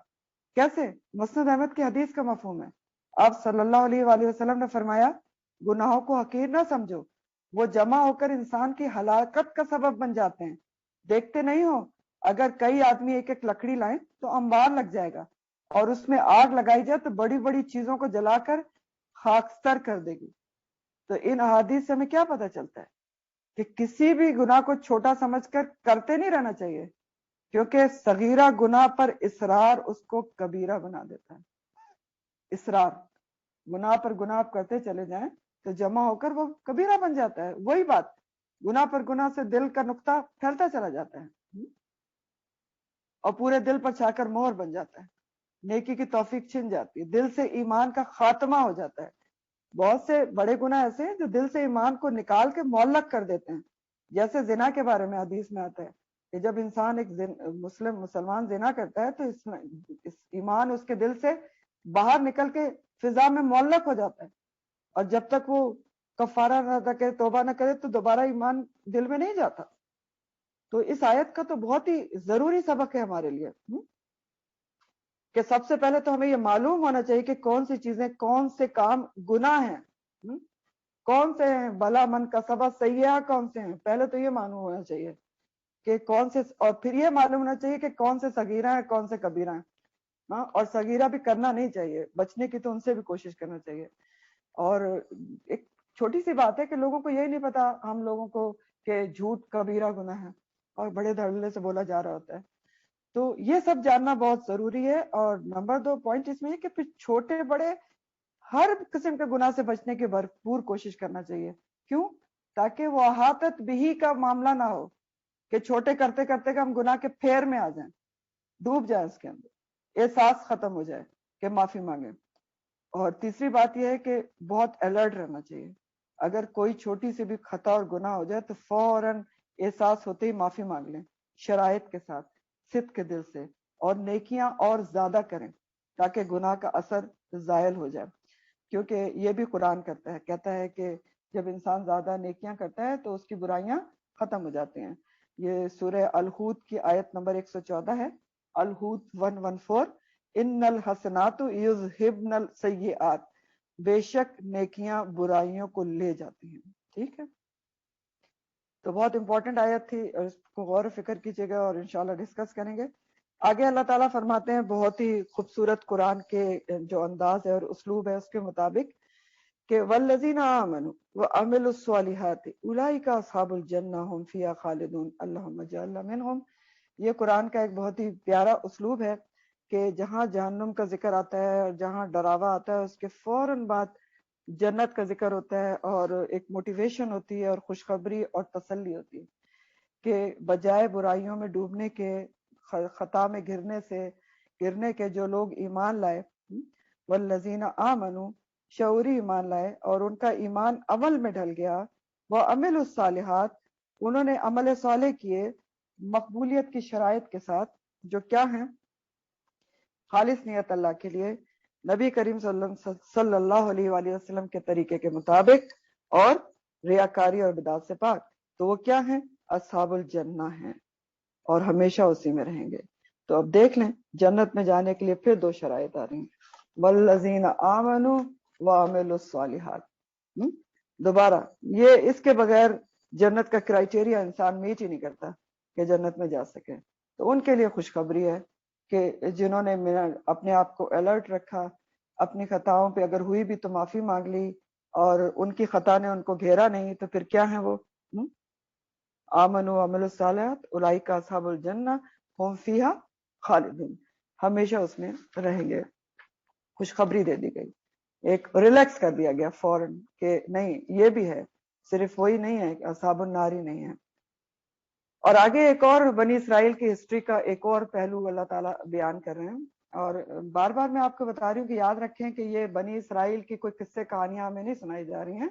کیسے؟ مسند احمد کی حدیث کا مفہوم ہے. آپ صلی اللہ علیہ وآلہ وسلم نے فرمایا گناہوں کو حقیر نہ سمجھو، وہ جمع ہو کر انسان کی ہلاکت کا سبب بن جاتے ہیں. دیکھتے نہیں ہو اگر کئی آدمی ایک ایک لکڑی لائیں تو انبار لگ جائے گا، اور اس میں آگ لگائی جائے تو بڑی بڑی چیزوں کو جلا کر خاکستر کر دے گی. تو ان احادیث سے ہمیں کیا پتہ چلتا ہے کہ کسی بھی گناہ کو چھوٹا سمجھ کر کرتے نہیں رہنا چاہیے، کیونکہ صغیرہ گناہ پر اصرار اس کو کبیرہ بنا دیتا ہے. اصرار گناہ پر گناہ آپ کرتے چلے جائیں تو جمع ہو کر وہ کبیرہ بن جاتا ہے. وہی بات، گناہ پر گناہ سے دل کا نقطہ پھیلتا چلا جاتا ہے اور پورے دل پر چھا کر مہر بن جاتا ہے. نیکی کی توفیق چھن جاتی ہے، دل سے ایمان کا خاتمہ ہو جاتا ہے. بہت سے بڑے گناہ ایسے ہیں جو دل سے ایمان کو نکال کے معلق کر دیتے ہیں. جیسے زنا کے بارے میں حدیث میں آتا ہے کہ جب انسان ایک مسلمان زنا کرتا ہے تو اس ایمان اس کے دل سے باہر نکل کے فضا میں معلق ہو جاتا ہے، اور جب تک وہ کفارہ نہ کرے، توبہ نہ کرے، تو دوبارہ ایمان دل میں نہیں جاتا. تو اس آیت کا تو بہت ہی ضروری سبق ہے ہمارے لیے کہ سب سے پہلے تو ہمیں یہ معلوم ہونا چاہیے کہ کون سی چیزیں، کون سے کام گناہ ہیں، کون سے ہیں بھلا من کا سبب سیاح، کون سے ہیں. پہلے تو یہ معلوم ہونا چاہیے کہ کون سے، اور پھر یہ معلوم ہونا چاہیے کہ کون سے صغیرہ ہیں کون سے کبیرہ ہیں. اور صغیرہ بھی کرنا نہیں چاہیے، بچنے کی تو ان سے بھی کوشش کرنا چاہیے. اور ایک چھوٹی سی بات ہے کہ لوگوں کو یہی نہیں پتا، ہم لوگوں کو، کہ جھوٹ کبیرہ گناہ ہے اور بڑے دھڑلے سے بولا جا رہا ہوتا ہے. تو یہ سب جاننا بہت ضروری ہے. اور نمبر 2 پوائنٹ اس میں ہے کہ پھر چھوٹے بڑے ہر قسم کے گناہ سے بچنے کی بھرپور کوشش کرنا چاہیے. کیوں؟ تاکہ وہ احاطت بھی کا معاملہ نہ ہو کہ چھوٹے کرتے کرتے کہ ہم گناہ کے پھیر میں آ جائیں، ڈوب جائیں اس کے اندر، احساس ختم ہو جائے کہ معافی مانگیں. اور تیسری بات یہ ہے کہ بہت الرٹ رہنا چاہیے. اگر کوئی چھوٹی سی بھی خطا اور گناہ ہو جائے تو فوراً احساس ہوتے ہی معافی مانگ لیں، شرائط کے ساتھ، صدق کے دل سے، اور نیکیاں اور زیادہ کریں تاکہ گناہ کا اثر زائل ہو جائے. کیونکہ یہ بھی قرآن کہتا ہے کہ جب انسان زیادہ نیکیاں کرتا ہے تو اس کی برائیاں ختم ہو جاتی ہیں. یہ سورہ الحود کی آیت نمبر 114 ہے، الحود 114. ان الحسنات یذہبن السیئات، بے شک نیکیاں برائیوں کو لے جاتی ہیں. ٹھیک ہے، تو بہت امپورٹنٹ آیت تھی اور اس کو غور و فکر کیجیے گا اور انشاءاللہ ڈسکس کریں گے. آگے اللہ تعالیٰ فرماتے ہیں بہت ہی خوبصورت قرآن کے جو انداز ہے اور اسلوب ہے اس کے مطابق کہ والذین آمنوا وعملوا الصالحات اولئک اصحاب الجنہ هم فیہا خالدون اللہم اجعلنا منہم. یہ قرآن کا ایک بہت ہی پیارا اسلوب ہے کہ جہاں جہنم کا ذکر آتا ہے اور جہاں ڈراوا آتا ہے اس کے فوراً بعد جنت کا ذکر ہوتا ہے اور ایک موٹیویشن ہوتی ہے اور خوشخبری اور تسلی ہوتی ہے کہ بجائے برائیوں میں ڈوبنے کے، خطا میں گرنے کے جو لوگ ایمان لائے، والذین آمنوا، شعوری ایمان لائے اور ان کا ایمان عمل میں ڈھل گیا، وعملوا الصالحات، انہوں نے عمل صالح کیے مقبولیت کی شرائط کے ساتھ، جو کیا ہیں؟ خالص نیت اللہ کے لیے، نبی کریم صلی اللہ علیہ وآلہ وسلم کے طریقے کے مطابق، اور ریاکاری اور بدعت سے پاک، تو وہ کیا ہیں؟ اصحاب الجنہ ہیں اور ہمیشہ اسی میں رہیں گے. تو اب دیکھ لیں جنت میں جانے کے لیے پھر 2 شرائط آ رہی ہیں، والذین آمنوا وعملوا الصالحات. دوبارہ یہ اس کے بغیر جنت کا کرائٹیریا انسان میٹ ہی نہیں کرتا کہ جنت میں جا سکے. تو ان کے لیے خوشخبری ہے کہ جنہوں نے اپنے آپ کو الرٹ رکھا، اپنی خطاؤں پہ اگر ہوئی بھی تو معافی مانگ لی، اور ان کی خطا نے ان کو گھیرا نہیں، تو پھر کیا ہیں وہ؟ آمنوا وعملوا الصالحات اولئک اصحاب الجنہ هم فیہا خالدون، ہمیشہ اس میں رہیں گے۔ خوشخبری دے دی گئی، ایک ریلیکس کر دیا گیا فوراً کہ نہیں، یہ بھی ہے، صرف وہی نہیں ہے کہ اصحاب النار ہی نہیں ہے۔ اور آگے ایک اور بنی اسرائیل کی ہسٹری کا ایک اور پہلو اللہ تعالیٰ بیان کر رہے ہیں، اور بار بار میں آپ کو بتا رہی ہوں کہ یاد رکھیں کہ یہ بنی اسرائیل کی کوئی قصے کہانیاں ہمیں نہیں سنائی جا رہی ہیں،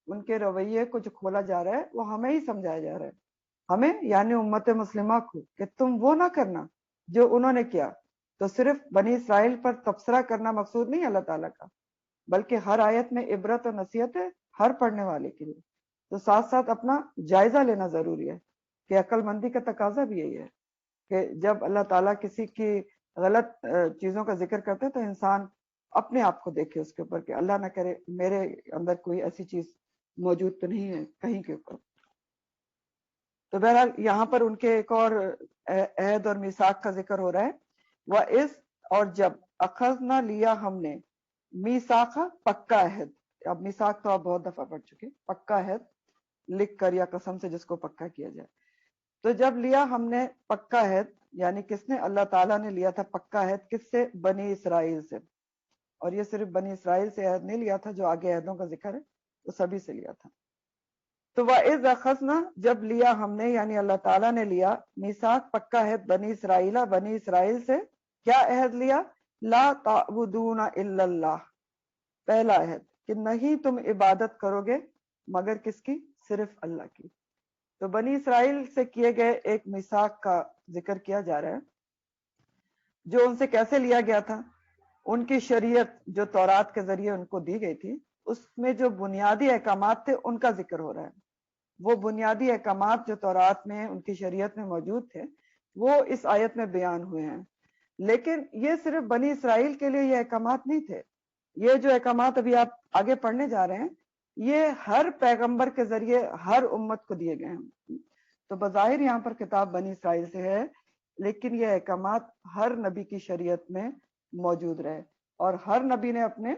ان کے رویے کو جو کھولا جا رہا ہے وہ ہمیں ہی سمجھایا جا رہا ہے، ہمیں یعنی امت مسلمہ کو، کہ تم وہ نہ کرنا جو انہوں نے کیا۔ تو صرف بنی اسرائیل پر تبصرہ کرنا مقصود نہیں اللہ تعالیٰ کا، بلکہ ہر آیت میں عبرت اور نصیحت ہے ہر پڑھنے والے کے لیے۔ تو ساتھ ساتھ اپنا جائزہ لینا ضروری ہے، کہ عقل مندی کا تقاضا بھی یہی ہے کہ جب اللہ تعالیٰ کسی کی غلط چیزوں کا ذکر کرتے تو انسان اپنے آپ کو دیکھے اس کے اوپر، کہ اللہ نہ کرے میرے اندر کوئی ایسی چیز موجود تو نہیں ہے کہیں کے اوپر۔ تو بہرحال یہاں پر ان کے ایک اور عہد اور میثاق کا ذکر ہو رہا ہے، وَإِذْ، اور جب، اخذنا لیا ہم نے، میثاق پکا عہد، اب میثاق تو آپ بہت دفعہ پڑھ چکے، پکا عہد لکھ کر یا قسم سے جس کو پکا کیا جائے۔ تو جب لیا ہم نے پکا عہد، یعنی کس نے؟ اللہ تعالیٰ نے لیا تھا پکا عہد، کس سے؟ بنی اسرائیل سے۔ اور یہ صرف بنی اسرائیل سے عہد نہیں لیا تھا، جو آگے عہدوں کا ذکر ہے وہ سبھی سے لیا تھا۔ تو وَإِذْ أَخَذْنَا، جب لیا ہم نے یعنی اللہ تعالیٰ نے لیا، میثاق پکا عہد بنی اسرائیل، بنی اسرائیل سے، کیا عہد لیا؟ لا تعبدون الا اللہ، پہلا عہد کہ نہیں تم عبادت کرو گے مگر کس کی؟ صرف اللہ کی۔ تو بنی اسرائیل سے کیے گئے ایک میثاق کا ذکر کیا جا رہا ہے، جو ان سے کیسے لیا گیا تھا۔ ان کی شریعت جو تورات کے ذریعے ان کو دی گئی تھی، اس میں جو بنیادی احکامات تھے ان کا ذکر ہو رہا ہے۔ وہ بنیادی احکامات جو تورات میں ان کی شریعت میں موجود تھے وہ اس آیت میں بیان ہوئے ہیں، لیکن یہ صرف بنی اسرائیل کے لیے یہ احکامات نہیں تھے۔ یہ جو احکامات ابھی آپ آگے پڑھنے جا رہے ہیں یہ ہر پیغمبر کے ذریعے ہر امت کو دیے گئے ہیں۔ تو بظاہر یہاں پر کتاب بنی اسرائیل سے ہے، لیکن یہ احکامات ہر نبی کی شریعت میں موجود رہے، اور ہر نبی نے اپنے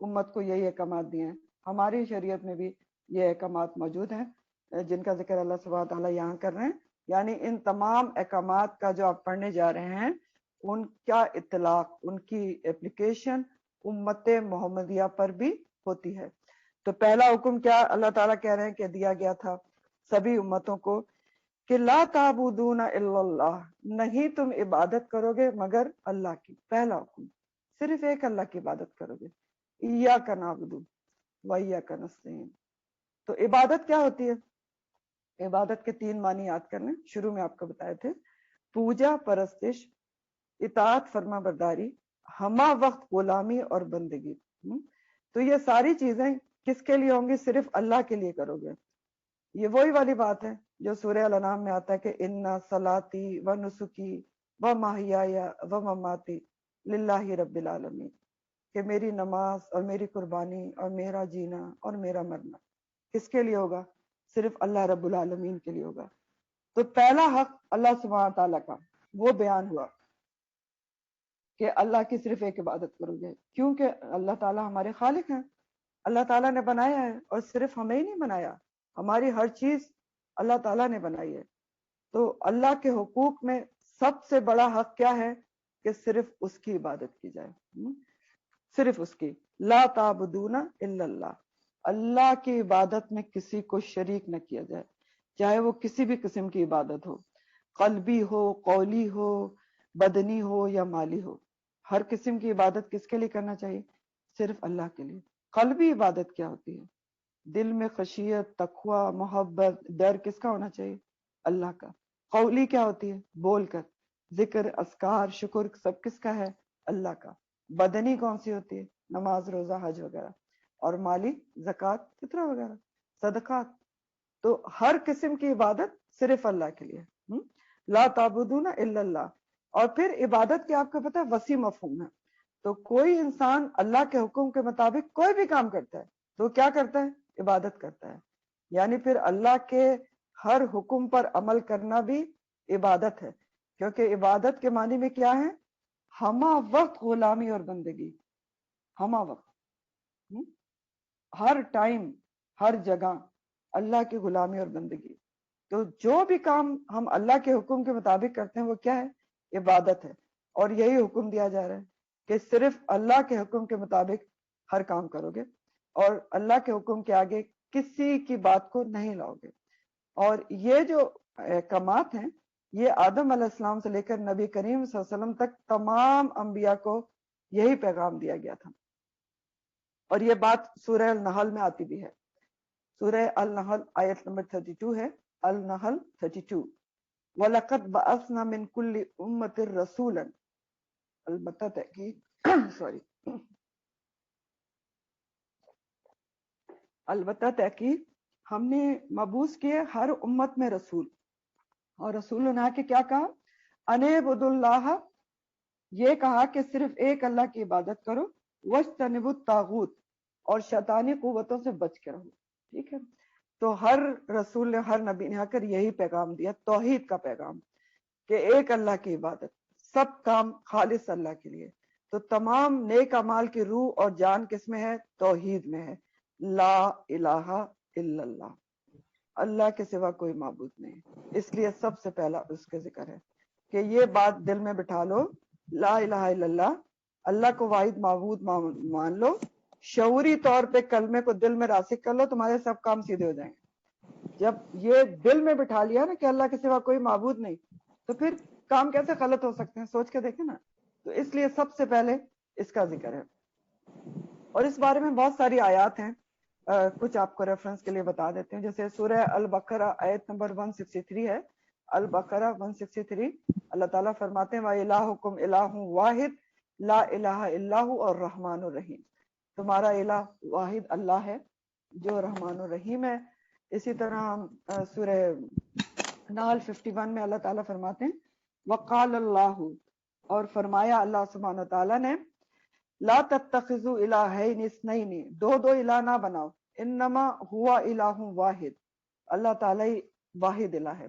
امت کو یہی احکامات دیے ہیں۔ ہماری شریعت میں بھی یہ احکامات موجود ہیں جن کا ذکر اللہ سبحانہ تعالیٰ یہاں کر رہے ہیں، یعنی ان تمام احکامات کا جو آپ پڑھنے جا رہے ہیں ان کا اطلاق، ان کی اپلیکیشن امت محمدیہ پر بھی ہوتی ہے۔ تو پہلا حکم کیا اللہ تعالیٰ کہہ رہے ہیں کہ دیا گیا تھا سبھی امتوں کو، کہ لا تعبدون الا اللہ، نہیں تم عبادت کرو گے مگر اللہ کی۔ پہلا حکم صرف ایک اللہ کی عبادت کرو گے، ایاک نعبد و ایاک نستعین۔ تو عبادت کیا ہوتی ہے؟ عبادت کے 3 معنی یاد کر لیں، شروع میں آپ کو بتائے تھے، پوجا، پرستش، اطاعت فرما برداری، ہمہ وقت غلامی اور بندگی۔ تو یہ ساری چیزیں کس کے لیے ہوں گی؟ صرف اللہ کے لیے کرو گے۔ یہ وہی والی بات ہے جو سورہ الانعام میں آتا ہے کہ انا صلاتی و نسکی و ماحیای و مماتی للہ رب العالمین، کہ میری نماز اور میری قربانی اور میرا جینا اور میرا مرنا کس کے لیے ہوگا؟ صرف اللہ رب العالمین کے لیے ہوگا۔ تو پہلا حق اللہ سبحانہ تعالیٰ کا وہ بیان ہوا کہ اللہ کی صرف ایک عبادت کرو گے، کیونکہ اللہ تعالیٰ ہمارے خالق ہیں، اللہ تعالیٰ نے بنایا ہے، اور صرف ہمیں ہی نہیں بنایا، ہماری ہر چیز اللہ تعالیٰ نے بنائی ہے۔ تو اللہ کے حقوق میں سب سے بڑا حق کیا ہے؟ کہ صرف اس کی عبادت کی جائے، صرف اس کی۔ لا تعبدون الا اللہ، اللہ کی عبادت میں کسی کو شریک نہ کیا جائے، چاہے وہ کسی بھی قسم کی عبادت ہو، قلبی ہو، قولی ہو، بدنی ہو یا مالی ہو۔ ہر قسم کی عبادت کس کے لیے کرنا چاہیے؟ صرف اللہ کے لیے۔ قلبی عبادت کیا ہوتی ہے؟ دل میں خشیت، تقوی، محبت، ڈر کس کا ہونا چاہیے؟ اللہ کا۔ قولی کیا ہوتی ہے؟ بول کر، ذکر، اذکار، شکر سب کس کا ہے؟ اللہ کا۔ بدنی کون سی ہوتی ہے؟ نماز، روزہ، حج وغیرہ۔ اور مالی، زکوٰۃ، فطرہ وغیرہ، صدقات۔ تو ہر قسم کی عبادت صرف اللہ کے لیے۔ لا تعبدون الا اللہ۔ اور پھر عبادت کے آپ کو پتہ ہے وسیع مفہوم ہے، تو کوئی انسان اللہ کے حکم کے مطابق کوئی بھی کام کرتا ہے تو کیا کرتا ہے؟ عبادت کرتا ہے۔ یعنی پھر اللہ کے ہر حکم پر عمل کرنا بھی عبادت ہے، کیونکہ عبادت کے معنی میں کیا ہے؟ ہما وقت غلامی اور بندگی، ہما وقت، ہر ٹائم، ہر جگہ اللہ کی غلامی اور بندگی. تو جو بھی کام ہم اللہ کے حکم کے مطابق کرتے ہیں وہ کیا ہے؟ عبادت ہے. اور یہی حکم دیا جا رہا ہے کہ صرف اللہ کے حکم کے مطابق ہر کام کرو گے اور اللہ کے حکم کے آگے کسی کی بات کو نہیں لاؤ گے. اور یہ جو احکامات ہیں یہ آدم علیہ السلام سے لے کر نبی کریم صلی اللہ علیہ وسلم تک تمام انبیاء کو یہی پیغام دیا گیا تھا. اور یہ بات سورہ النحل میں آتی بھی ہے. سورہ النحل آیت نمبر 32 ہے، النحل 32. وَلَقَدْ بَعَثْنَا مِن كُلِّ أُمَّةٍ رَسُولًا، البتہ تحقیق سوری البتہ تحقیق ہم نے مبعوث کیے ہر امت میں رسول. اور رسول نے کہ کیا کہا؟ انعبدوا اللہ، یہ کہا کہ صرف ایک اللہ کی عبادت کرو، واجتنبوا الطاغوت، اور شیطانی قوتوں سے بچ کے رہو. ٹھیک ہے، تو ہر رسول نے، ہر نبی نے آ کر یہی پیغام دیا، توحید کا پیغام، کہ ایک اللہ کی عبادت، سب کام خالص اللہ کے لیے. تو تمام نیک اعمال کی روح اور جان کس میں ہے؟ توحید میں ہے. لا الہ الا اللہ، اللہ کے سوا کوئی معبود نہیں. اس لیے سب سے پہلا اس کے ذکر ہے کہ یہ بات دل میں بٹھا لو، لا الہ الا اللہ، اللہ کو واحد معبود مان لو. شعوری طور پہ کلمے کو دل میں راسخ کر لو، تمہارے سب کام سیدھے ہو جائیں گے. جب یہ دل میں بٹھا لیا نا کہ اللہ کے سوا کوئی معبود نہیں، تو پھر کام کیسے غلط ہو سکتے ہیں؟ سوچ کے دیکھیں نا. تو اس لیے سب سے پہلے اس کا ذکر ہے. اور اس بارے میں بہت ساری آیات ہیں، کچھ آپ کو ریفرنس کے لیے بتا دیتے ہیں. جیسے سورہ البقرہ آیت نمبر 163 ہے، البقرہ 163. اللہ تعالیٰ فرماتے ہیں وَإِلَٰهُكُمْ إِلَٰهٌ وَاحِدٌ لَا إِلَٰهَ إِلَّا هُوَ الرَّحْمَٰنُ الرَّحِيمُ. تمہارا الہ واحد اللہ ہے جو رحمان الرحیم ہے. اسی طرح ہم سورہ نحل 51 میں اللہ تعالیٰ فرماتے ہیں وقال اللہ، اور فرمایا اللہ سبحانہ تعالیٰ نے لا تتخذوا الہین اثنین، دو الہ نہ بناؤ، انما ہوا الہ واحد، اللہ تعالیٰ واحد الہ ہے.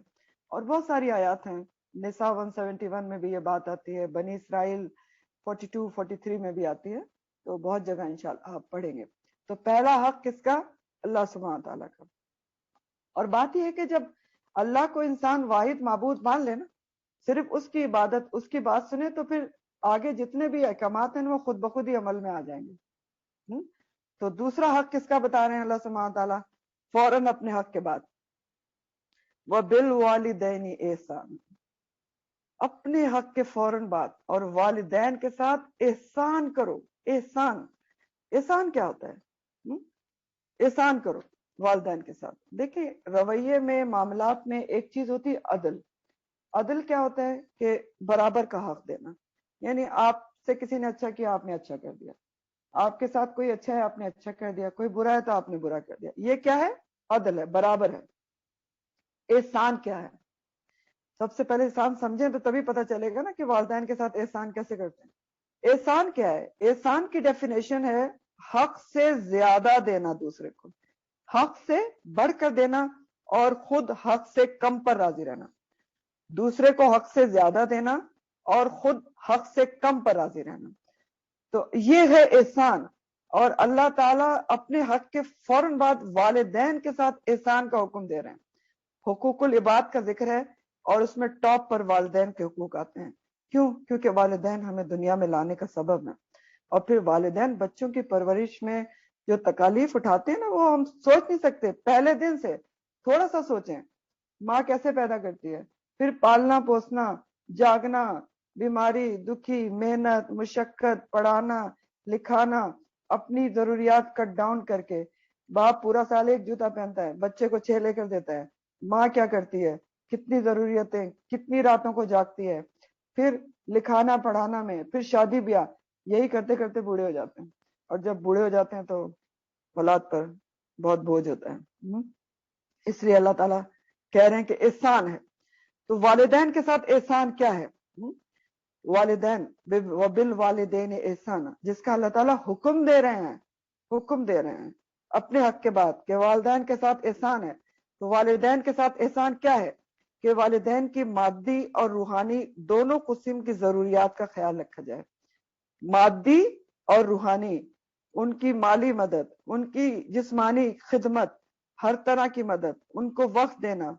اور بہت ساری آیات ہیں، نساء 171 میں بھی یہ بات آتی ہے، بنی اسرائیل 42 43 میں بھی آتی ہے. تو بہت جگہ انشاءاللہ آپ پڑھیں گے. تو پہلا حق کس کا؟ اللہ سبحانہ تعالیٰ کا. اور بات یہ ہے کہ جب اللہ کو انسان واحد معبود مان لے نا، صرف اس کی عبادت، اس کی بات سنے، تو پھر آگے جتنے بھی احکامات ہیں وہ خود بخود ہی عمل میں آ جائیں گے. تو دوسرا حق کس کا بتا رہے ہیں اللہ سبحانہ تعالیٰ فوراً اپنے حق کے بعد؟ وَبِالْوَالِدَيْنِ احسان، اپنے حق کے فوراً بعد اور والدین کے ساتھ احسان کرو. احسان، احسان کیا ہوتا ہے؟ احسان کرو والدین کے ساتھ. دیکھیں رویے میں، معاملات میں ایک چیز ہوتی ہے عدل. عدل کیا ہوتا ہے؟ کہ برابر کا حق دینا. یعنی آپ سے کسی نے اچھا کیا، آپ نے اچھا کر دیا. آپ کے ساتھ کوئی اچھا ہے، آپ نے اچھا کر دیا. کوئی برا ہے تو آپ نے برا کر دیا. یہ کیا ہے؟ عدل ہے، برابر ہے. احسان کیا ہے؟ سب سے پہلے احسان سمجھیں تو تبھی پتہ چلے گا نا کہ والدین کے ساتھ احسان کیسے کرتے ہیں. احسان کیا ہے؟ احسان کی ڈیفینیشن ہے حق سے زیادہ دینا دوسرے کو، حق سے بڑھ کر دینا، اور خود حق سے کم پر راضی رہنا. دوسرے کو حق سے زیادہ دینا اور خود حق سے کم پر راضی رہنا. تو یہ ہے احسان. اور اللہ تعالیٰ اپنے حق کے فوراً بعد والدین کے ساتھ احسان کا حکم دے رہے ہیں. حقوق العباد کا ذکر ہے اور اس میں ٹاپ پر والدین کے حقوق آتے ہیں. کیوں؟ کیونکہ والدین ہمیں دنیا میں لانے کا سبب ہے. اور پھر والدین بچوں کی پرورش میں جو تکالیف اٹھاتے ہیں نا، وہ ہم سوچ نہیں سکتے. پہلے دن سے تھوڑا سا سوچیں، ماں کیسے پیدا کرتی ہے، پھر پالنا پوسنا، جاگنا، بیماری، دکھی، محنت، مشقت، پڑھانا لکھانا، اپنی ضروریات کٹ ڈاؤن کر کے. باپ پورا سال ایک جوتا پہنتا ہے، بچے کو 6 لے کر دیتا ہے. ماں کیا کرتی ہے؟ کتنی ضروریتیں، کتنی راتوں کو جاگتی ہے. پھر لکھانا پڑھانا میں، پھر شادی بیاہ، یہی کرتے کرتے بوڑھے ہو جاتے ہیں. اور جب بوڑھے ہو جاتے ہیں تو اولاد پر بہت بوجھ ہوتا ہے. اس لیے اللہ تعالیٰ کہہ رہے ہیں کہ احسان ہے. تو والدین کے ساتھ احسان کیا ہے؟ والدین وبالوالدین احسان، جس کا اللہ تعالیٰ حکم دے رہے ہیں، حکم دے رہے ہیں اپنے حق کے بعد کہ والدین کے ساتھ احسان ہے. تو والدین کے ساتھ احسان کیا ہے؟ کہ والدین کی مادی اور روحانی دونوں قسم کی ضروریات کا خیال رکھا جائے. مادی اور روحانی، ان کی مالی مدد، ان کی جسمانی خدمت، ہر طرح کی مدد، ان کو وقت دینا،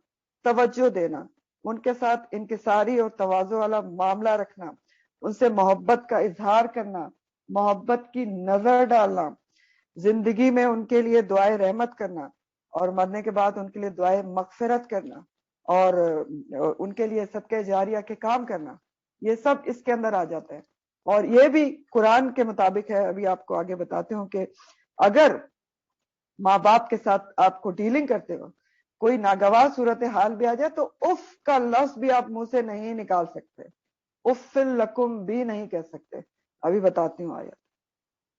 توجہ دینا، ان کے ساتھ انکساری اور تواضع والا معاملہ رکھنا، ان سے محبت کا اظہار کرنا، محبت کی نظر ڈالنا، زندگی میں ان کے لیے دعائے رحمت کرنا، اور مرنے کے بعد ان کے لیے دعائے مغفرت کرنا، اور ان کے لیے صدقہ جاریہ کے کام کرنا، یہ سب اس کے اندر آ جاتا ہے. اور یہ بھی قرآن کے مطابق ہے. ابھی آپ کو آگے بتاتے ہوں کہ اگر ماں باپ کے ساتھ آپ کو ڈیلنگ کرتے ہو کوئی ناگوار صورتحال بھی آ جائے تو اف کا لفظ بھی آپ منہ سے نہیں نکال سکتے، اف لکم بھی نہیں کہہ سکتے. ابھی بتاتی ہوں آیت.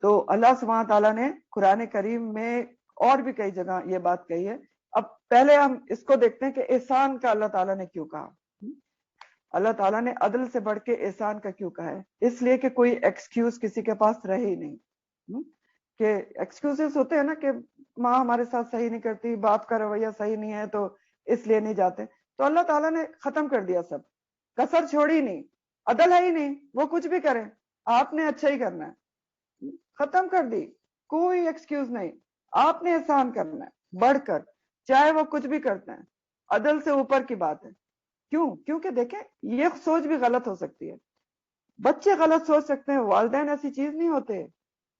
تو اللہ سبحانہ تعالیٰ نے قرآن کریم میں اور بھی کئی جگہ یہ بات کہی ہے. اب پہلے ہم اس کو دیکھتے ہیں کہ احسان کا اللہ تعالیٰ نے کیوں کہا. اللہ تعالیٰ نے عدل سے بڑھ کے احسان کا کیوں کہا ہے؟ اس لیے کہ کوئی ایکسکیوز کسی کے پاس رہے ہی نہیں. کہ ایکسکیوزز ہوتے ہیں نا کہ ماں ہمارے ساتھ صحیح نہیں کرتی، باپ کا رویہ صحیح نہیں ہے تو اس لیے نہیں جاتے. تو اللہ تعالیٰ نے ختم کر دیا، سب کسر چھوڑی نہیں. عدل ہے ہی نہیں، وہ کچھ بھی کریں آپ نے اچھا ہی کرنا ہے. ختم کر دی، کوئی ایکسکیوز نہیں. آپ نے احسان کرنا ہے بڑھ کر، چاہے وہ کچھ بھی کرتے ہیں. عدل سے اوپر کی بات ہے. کیوں؟ کیونکہ دیکھیں یہ سوچ بھی غلط ہو سکتی ہے. بچے غلط سوچ سکتے ہیں، والدین ایسی چیز نہیں ہوتے.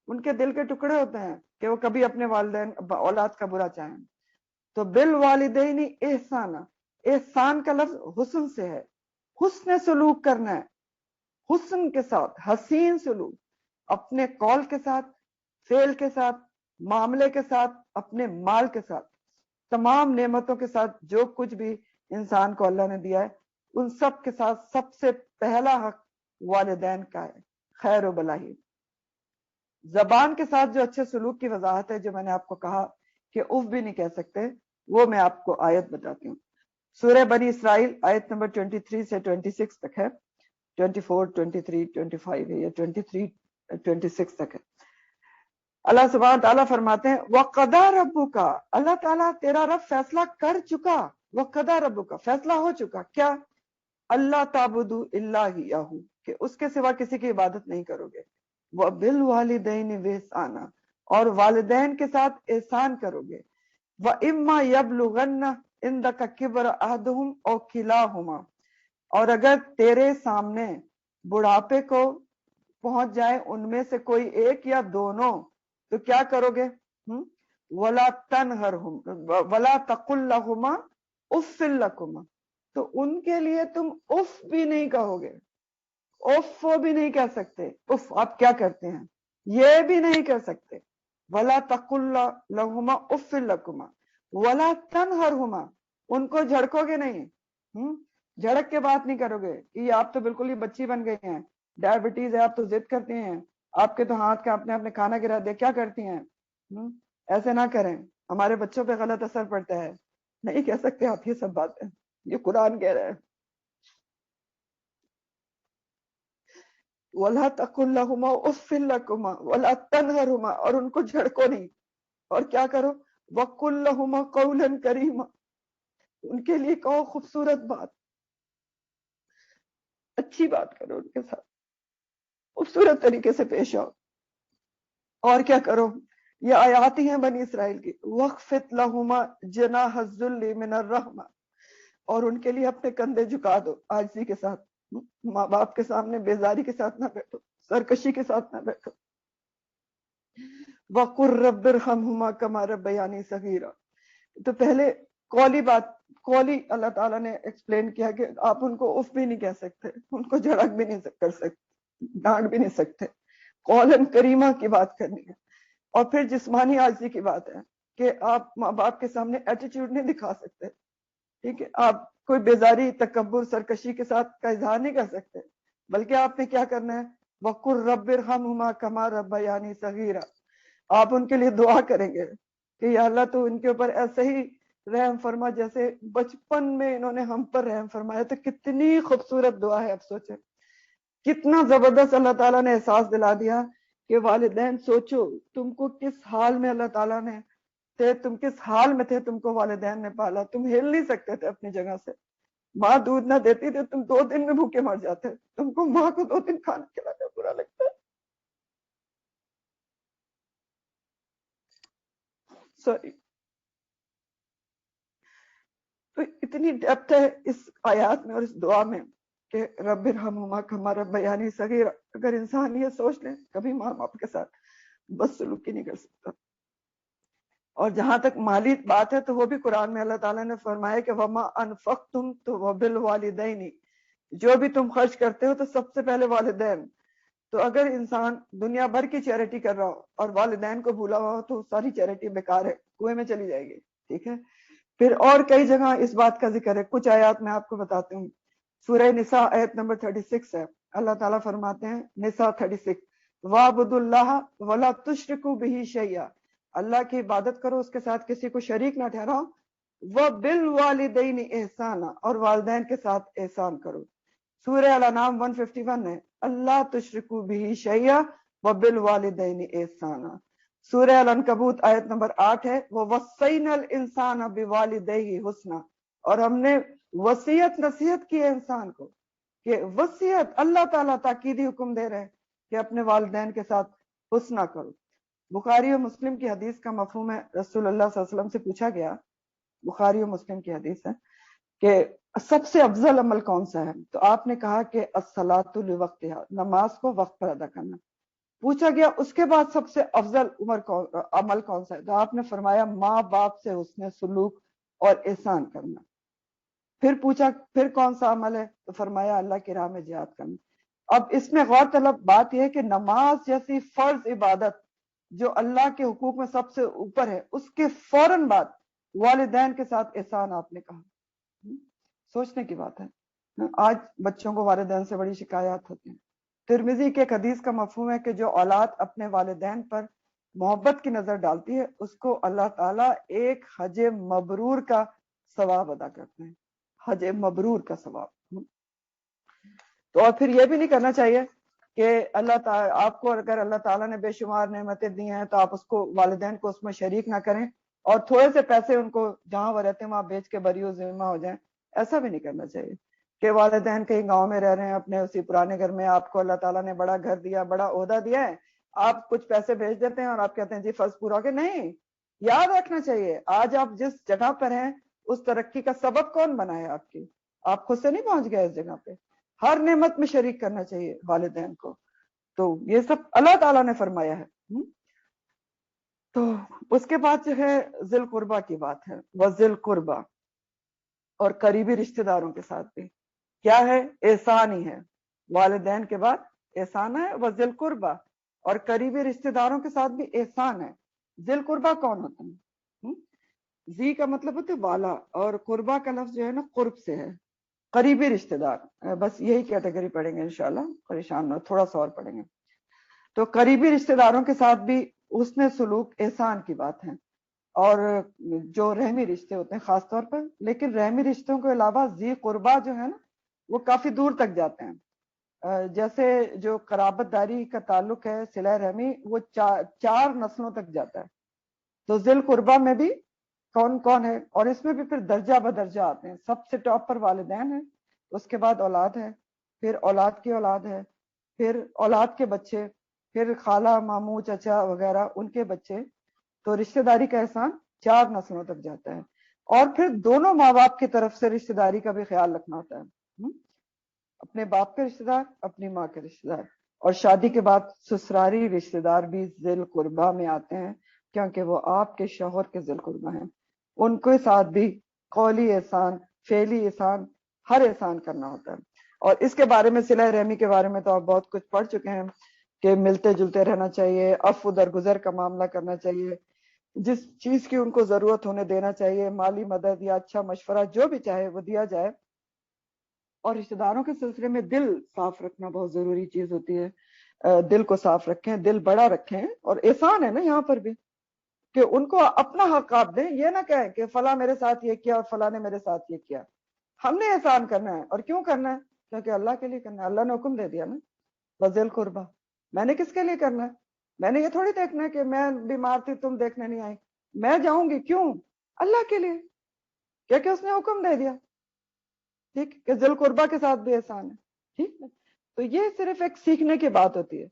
ان کے دل کے ٹکڑے ہوتے ہیں کہ وہ کبھی اپنے والدین اولاد کا برا چاہیں. تو بالوالدین احسانا، احسان کا لفظ حسن سے ہے. حسن سلوک کرنا ہے، حسن کے ساتھ، حسین سلوک، اپنے قول کے ساتھ، فعل کے ساتھ، معاملے کے ساتھ، اپنے مال کے ساتھ، تمام نعمتوں کے ساتھ. جو کچھ بھی انسان کو اللہ نے دیا ہے ان سب کے ساتھ سب سے پہلا حق والدین کا ہے، خیر و بلائی. زبان کے ساتھ جو اچھے سلوک کی وضاحت ہے، جو میں نے آپ کو کہا کہ اف بھی نہیں کہہ سکتے، وہ میں آپ کو آیت بتاتی ہوں. سورہ بنی اسرائیل آیت نمبر 23 سے 26 تک ہے. 24 23 25 ہے یا 23 26 تک ہے. اللہ سبحانہ تعالیٰ فرماتے ہیں وَقَضَى رَبُّكَ، اللہ تعالیٰ تیرا رب فیصلہ کر چکا. وَقَضَى رَبُّكَ، فیصلہ ہو چکا. کیا؟ اللہ تعبدوا الا اِيَّاهُ، کہ اس کے سوا کسی کی عبادت نہیں کرو گے. وَبِالْوَالِدَيْنِ إِحْسَانًا، اور والدین کے ساتھ احسان کرو گے. وَإِمَّا يَبْلُغَنَّ عِندَكَ كِبْرَ أَحَدُهُمْ أَوْ كِلَاهُمَا، اور اگر تیرے سامنے بڑھاپے کو پہنچ جائے ان میں سے کوئی ایک یا دونوں تو کیا کرو گے؟ وَلَا تَنْهَرْهُمْ وَلَا تَقُلْ لَهُمَا أُفٍّ لَكُمَا، تو ان کے لیے تم اف بھی نہیں کہو گے. اف بھی نہیں کہہ سکتے. اف آپ کیا کرتے ہیں یہ بھی نہیں کہہ سکتے. وَلَا تَقُلْ لَهُمَا أُفٍّ لَكُمَا وَلَا تَنْهَرْهُمَا، ان کو جھڑکو گے نہیں. جھڑک کے بات نہیں کرو گے کہ یہ آپ تو بالکل ہی بچی بن گئی ہیں، ڈائبٹیز ہے، آپ تو ضد کرتی ہیں، آپ کے تو ہاتھ کا اپنے کھانا گرا دے، کیا کرتی ہیں. ایسے نہ کریں، ہمارے بچوں پہ غلط اثر پڑتا ہے. نہیں کہہ سکتے آپ یہ سب باتیں، یہ قرآن کہہ رہا ہے. وَلَا تَقُلْ لَهُمَا أُفٍّ لَكُمَا وَلَا تَنْهَرْهُمَا، اور ان کو جھڑکو نہیں. اور کیا کرو؟ وَقُلْ لَهُمَا قَوْلًا كَرِيمًا، ان کے لیے کہو خوبصورت بات، اچھی بات کرو، ان کے ساتھ خوبصورت طریقے سے پیش آؤ. اور کیا کرو؟ یہ آیات ہی ہیں بنی اسرائیل کی. وَخْفِضْ لَهُمَا جَنَاحَ الذُّلِّ مِنَ الرَّحْمَةِ، اور ان کے لیے اپنے کندھے جھکا دو عاجزی کے ساتھ. ماں باپ کے سامنے بیزاری کے ساتھ نہ بیٹھو، سرکشی کے ساتھ نہ بیٹھو. وَقُلْ رَبِّ ارْحَمْهُمَا كَمَا رَبَّيَانِي صَغِيرًا، تو پہلے قولی اللہ تعالیٰ نے ایکسپلین کیا کہ آپ ان کو اف بھی نہیں کہہ سکتے، ان کو جھڑک بھی نہیں کر سکتے، ڈانٹ بھی نہیں سکتے. قولاً کریمہ کی بات کرنی ہے. اور پھر جسمانی عاجزی کی بات ہے کہ آپ ماں باپ کے سامنے ایٹیٹیوڈ نہیں دکھا سکتے. ٹھیک ہے، آپ کوئی بیزاری، تکبر، سرکشی کے ساتھ کا اظہار نہیں کر سکتے، بلکہ آپ نے کیا کرنا ہے؟ وَقُلْ رَبِّ ارْحَمْهُمَا كَمَا رَبَّيَانِي صَغِيرًا، آپ ان کے لیے دعا کریں گے کہ یا اللہ تو ان کے اوپر ایسے ہی رحم فرما جیسے بچپن میں انہوں نے ہم پر رحم فرمایا. تو کتنی خوبصورت دعا ہے. اب سوچیں کتنا زبردست اللہ تعالیٰ نے احساس دلا دیا کہ والدین سوچو تم کو کس حال میں اللہ تعالیٰ نے تم کس حال میں تھے، تم کو والدین نے پالا، تم ہل نہیں سکتے تھے اپنی جگہ سے. ماں دودھ نہ دیتی تو تم 2 دن میں بھوکے مر جاتے، تم کو ماں کو 2 دن کھانا کھلانا برا لگتا ہے. سوری. تو اتنی ڈیپتھ ہے اس آیات میں اور اس دعا میں کہ رب ارحمہما کما ربیانی صغیرا. اگر انسان یہ سوچ لے کبھی ماں باپ کے ساتھ بس سلوکی نہیں کر سکتا. اور جہاں تک مالی بات ہے تو وہ بھی قرآن میں اللہ تعالیٰ نے فرمایا کہ وما انفقتم تو وبالوالدین، جو بھی تم خرچ کرتے ہو تو سب سے پہلے والدین. تو اگر انسان دنیا بھر کی چیریٹی کر رہا ہو اور والدین کو بھولا ہوا ہو تو ساری چیریٹی بیکار ہے، کنویں میں چلی جائے گی. ٹھیک ہے. پھر اور کئی جگہ اس بات کا ذکر ہے. کچھ آیات میں آپ کو بتاتی ہوں. سورہ نساء آیت نمبر 36 ہے. اللہ تعالیٰ فرماتے ہیں نساء 36 وَاعْبُدُوا اللَّهَ وَلَا تُشْرِكُوا بِهِ شَيْئًا، اللہ کی عبادت کرو اس کے ساتھ کسی کو شریک نہ ٹھہراؤ. وَبِالْوَالِدَيْنِ احسانا، اور والدین کے ساتھ احسان کرو. سورہ الانعام 151 ہے اللہ تشرکو بہ شیئا وبالوالدین احسانا. سورہ العنکبوت آیت نمبر 8 ہے وَوَصَّيْنَا الْإِنسَانَ بِوَالِدَيْهِ حُسْنًا، اور ہم نے وصیت نصیحت کی ہے انسان کو کہ وصیت اللہ تعالیٰ تاکیدی حکم دے رہے ہیں کہ اپنے والدین کے ساتھ حسنہ کرو. بخاری و مسلم کی حدیث کا مفہوم ہے. رسول اللہ صلی اللہ علیہ وسلم سے پوچھا گیا، بخاری و مسلم کی حدیث ہے کہ سب سے افضل عمل کون سا ہے؟ تو آپ نے کہا کہ الصلاۃ لوقتہا، نماز کو وقت پر ادا کرنا. پوچھا گیا اس کے بعد سب سے افضل عمل کون سا ہے؟ تو آپ نے فرمایا ماں باپ سے حسن سلوک اور احسان کرنا. پھر پوچھا پھر کون سا عمل ہے؟ تو فرمایا اللہ کی راہ میں جہاد کرنا. اب اس میں غور طلب بات یہ ہے کہ نماز جیسی فرض عبادت جو اللہ کے حقوق میں سب سے اوپر ہے، اس کے فوراً بعد والدین کے ساتھ احسان آپ نے کہا. سوچنے کی بات ہے. آج بچوں کو والدین سے بڑی شکایات ہوتی ہیں. ترمذی کے ایک حدیث کا مفہوم ہے کہ جو اولاد اپنے والدین پر محبت کی نظر ڈالتی ہے اس کو اللہ تعالیٰ ایک حج مبرور کا ثواب ادا کرتے ہیں. حج مبرور کا ثواب. تو اور پھر یہ بھی نہیں کرنا چاہیے کہ اللہ تعالیٰ آپ کو اگر اللہ تعالیٰ نے بے شمار نعمتیں دی ہیں تو آپ اس کو والدین کو اس میں شریک نہ کریں اور تھوڑے سے پیسے ان کو جہاں وہ رہتے ہیں وہاں بیچ کے بری و ذمہ ہو جائیں. ایسا بھی نہیں کرنا چاہیے کہ والدین کہیں گاؤں میں رہ رہے ہیں اپنے اسی پرانے گھر میں، آپ کو اللہ تعالیٰ نے بڑا گھر دیا، بڑا عہدہ دیا ہے، آپ کچھ پیسے بھیج دیتے ہیں اور آپ کہتے ہیں جی فرض پورا ہو گیا. نہیں، یاد رکھنا چاہیے آج آپ جس جگہ پر ہیں اس ترقی کا سبب کون بنا ہے آپ کی؟ آپ خود سے نہیں پہنچ گئے اس جگہ پہ. ہر نعمت میں شریک کرنا چاہیے والدین کو. تو یہ سب اللہ تعالیٰ نے فرمایا ہے. تو اس کے بعد جو ہے ذی القربہ کی بات ہے. وذی القربہ، اور قریبی رشتہ داروں کے ساتھ بھی کیا ہے؟ احسان ہی ہے. والدین کے بعد احسان ہے. وذی القربہ، اور قریبی رشتہ داروں کے ساتھ بھی احسان ہے. ذی القربہ کون ہوتا ہے؟ ذی کا مطلب ہوتا ہے والا، اور قربہ کا لفظ جو ہے نا قرب سے ہے، قریبی رشتہ دار. بس یہی کیٹیگری پڑھیں گے انشاءاللہ، پریشان نہ، تھوڑا سا اور پڑھیں گے. تو قریبی رشتہ داروں کے ساتھ بھی حسن سلوک احسان کی بات ہے. اور جو رحمی رشتے ہوتے ہیں خاص طور پر، لیکن رحمی رشتوں کے علاوہ ذی قربہ جو ہے نا وہ کافی دور تک جاتے ہیں. جیسے جو قرابت داری کا تعلق ہے، صلہ رحمی، وہ 4 نسلوں تک جاتا ہے. تو ذی القربہ میں بھی کون کون ہے؟ اور اس میں بھی پھر درجہ بدرجہ آتے ہیں. سب سے ٹاپ پر والدین ہیں، اس کے بعد اولاد ہے، پھر اولاد کی اولاد ہے، پھر اولاد کے بچے، پھر خالہ ماموں چچا وغیرہ ان کے بچے. تو رشتہ داری کا احسان 4 نسلوں تک جاتا ہے. اور پھر دونوں ماں باپ کی طرف سے رشتہ داری کا بھی خیال رکھنا ہوتا ہے. اپنے باپ کے رشتہ دار، اپنی ماں کے رشتہ دار، اور شادی کے بعد سسراری رشتہ دار بھی ذی القربہ میں آتے ہیں کیونکہ وہ آپ کے شوہر کے ذی القربہ ہیں. ان کے ساتھ بھی قولی احسان، فعلی احسان، ہر احسان کرنا ہوتا ہے. اور اس کے بارے میں صلہ رحمی کے بارے میں تو آپ بہت کچھ پڑھ چکے ہیں کہ ملتے جلتے رہنا چاہیے، عفو درگزر کا معاملہ کرنا چاہیے، جس چیز کی ان کو ضرورت ہونے دینا چاہیے، مالی مدد یا اچھا مشورہ جو بھی چاہے وہ دیا جائے. اور رشتہ داروں کے سلسلے میں دل صاف رکھنا بہت ضروری چیز ہوتی ہے. دل کو صاف رکھیں، دل بڑا رکھیں. اور احسان ہے نا یہاں پر بھی کہ ان کو اپنا حق آپ دیں. یہ نہ کہیں کہ فلاں میرے ساتھ یہ کیا اور فلاں نے میرے ساتھ یہ کیا. ہم نے احسان کرنا ہے. اور کیوں کرنا ہے؟ کیونکہ اللہ کے لیے کرنا ہے. اللہ نے حکم دے دیا نا وذی القربہ. میں نے کس کے لیے کرنا ہے؟ میں نے یہ تھوڑی دیکھنا ہے کہ میں بیمار تھی تم دیکھنے نہیں آئی. میں جاؤں گی کیوں؟ اللہ کے لیے، کیونکہ اس نے حکم دے دیا. ٹھیک کہ ذی القربہ کے ساتھ بھی احسان ہے. ٹھیک ہے, تو یہ صرف ایک سیکھنے کی بات ہوتی ہے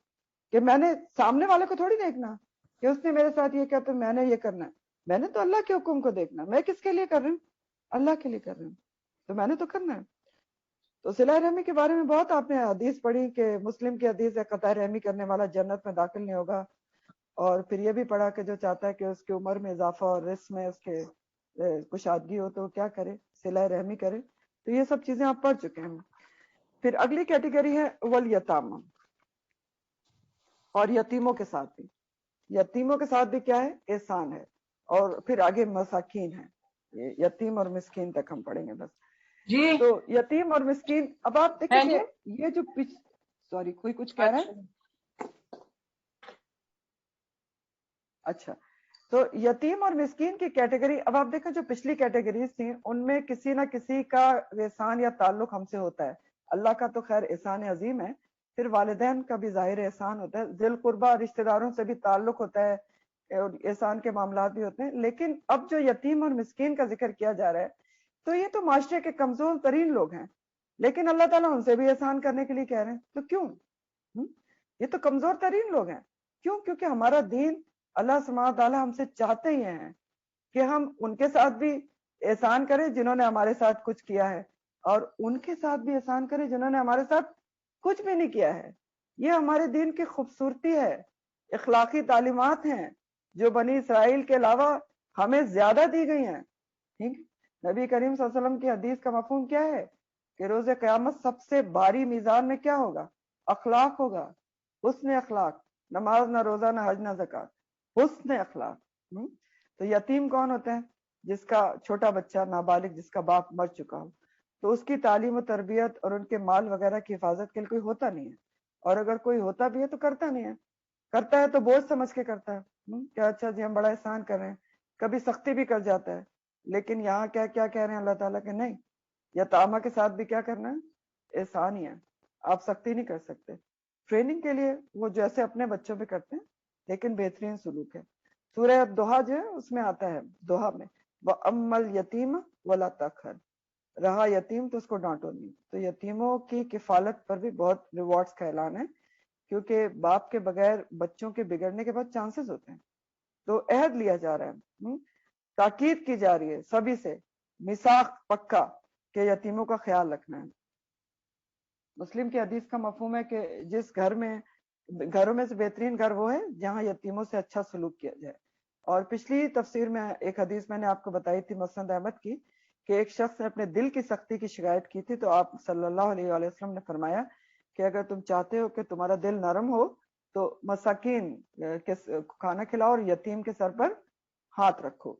کہ میں نے سامنے والے کو تھوڑی دیکھنا کہ اس نے میرے ساتھ یہ کیا تو میں نے یہ کرنا ہے. میں نے تو اللہ کے حکم کو دیکھنا, میں کس کے لیے کر رہی ہوں, اللہ کے لیے کر رہی ہوں, تو میں نے تو کرنا ہے. تو صلہ رحمی کے بارے میں بہت آپ نے حدیث پڑھی کہ مسلم کی حدیث ہے قطع رحمی کرنے والا جنت میں داخل نہیں ہوگا, اور پھر یہ بھی پڑھا کہ جو چاہتا ہے کہ اس کی عمر میں اضافہ اور رزق میں اس کے کشادگی ہو تو کیا کرے, صلہ رحمی کرے. تو یہ سب چیزیں آپ پڑھ چکے ہیں. پھر اگلی کیٹیگری ہے والیتامى, اور یتیموں کے ساتھ بھی, یتیموں کے ساتھ بھی کیا ہے, احسان ہے. اور پھر آگے مساکین ہے, یتیم اور مسکین تک ہم پڑھیں گے بس. جی تو یتیم اور مسکین, اب آپ دیکھیں ہیں جی. کہ یہ جو سوری کوئی کچھ کہہ رہا ہے. اچھا, تو یتیم اور مسکین کی کیٹیگری, اب آپ دیکھیں جو پچھلی کیٹیگریز تھیں ان میں کسی نہ کسی کا احسان یا تعلق ہم سے ہوتا ہے. اللہ کا تو خیر احسان عظیم ہے, پھر والدین کا بھی ظاہر احسان ہوتا ہے, ذی القربہ رشتہ داروں سے بھی تعلق ہوتا ہے, اور احسان کے معاملات بھی ہوتے ہیں. لیکن اب جو یتیم اور مسکین کا ذکر کیا جا رہا ہے تو یہ تو معاشرے کے کمزور ترین لوگ ہیں, لیکن اللہ تعالیٰ ان سے بھی احسان کرنے کے لیے کہہ رہے ہیں. تو کیوں؟ یہ تو کمزور ترین لوگ ہیں. کیوں؟ کیونکہ ہمارا دین, اللہ سبحانہ تعالیٰ ہم سے چاہتے ہی ہیں کہ ہم ان کے ساتھ بھی احسان کریں جنہوں نے ہمارے ساتھ کچھ کیا ہے, اور ان کے ساتھ بھی احسان کریں جنہوں نے ہمارے ساتھ کچھ بھی نہیں کیا ہے. یہ ہمارے دین کی خوبصورتی ہے, اخلاقی تعلیمات ہیں جو بنی اسرائیل کے علاوہ ہمیں زیادہ دی گئی ہیں. ٹھیک, نبی کریم صلی اللہ علیہ وسلم کی حدیث کا مفہوم کیا ہے کہ روز قیامت سب سے بھاری میزان میں کیا ہوگا, اخلاق ہوگا, حسن اخلاق. نماز نہ روزہ نہ حج نہ زکات, حسن اخلاق. تو یتیم کون ہوتا ہے؟ جس کا چھوٹا بچہ نابالغ جس کا باپ مر چکا ہو, تو اس کی تعلیم و تربیت اور ان کے مال وغیرہ کی حفاظت کے لیے کوئی ہوتا نہیں ہے, اور اگر کوئی ہوتا بھی ہے تو کرتا نہیں ہے, کرتا ہے تو بوجھ سمجھ کے کرتا ہے کہ اچھا جی ہم بڑا احسان کر رہے ہیں, کبھی سختی بھی کر جاتا ہے. لیکن یہاں کیا کیا کہہ رہے ہیں اللہ تعالیٰ کہ نہیں, یتامہ کے ساتھ بھی کیا کرنا ہے, احسان ہی ہے, آپ سختی نہیں کر سکتے. ٹریننگ کے لیے وہ جیسے اپنے بچوں پہ کرتے ہیں, لیکن بہترین سلوک ہے. سورہ دوحہ جو ہے اس میں آتا ہے, دوحہ میں وَأَمَّا الْيَتِيمَ وَلَا تَقْهَرْ, رہا یتیم تو اس کو ڈانٹو نہیں. تو یتیموں کی کفالت پر بھی بہت ریوارڈز کا اعلان ہے, کیونکہ باپ کے بغیر بچوں کے بگڑنے کے بعد چانسز ہوتے ہیں. تو عہد لیا جا رہا ہے, تاکید کی جا رہی ہے سبھی سے, میثاق پکا کہ یتیموں کا خیال رکھنا ہے. مسلم کی حدیث کا مفہوم ہے کہ جس گھروں میں سے بہترین گھر وہ ہے جہاں یتیموں سے اچھا سلوک کیا جائے. اور پچھلی تفسیر میں ایک حدیث میں نے آپ کو بتائی تھی مسند احمد کی, کہ ایک شخص نے اپنے دل کی سختی کی شکایت کی تھی, تو آپ صلی اللہ علیہ وآلہ وسلم نے فرمایا کہ اگر تم چاہتے ہو کہ تمہارا دل نرم ہو تو مساکین کے کھانا کھلاؤ اور یتیم کے سر پر ہاتھ رکھو.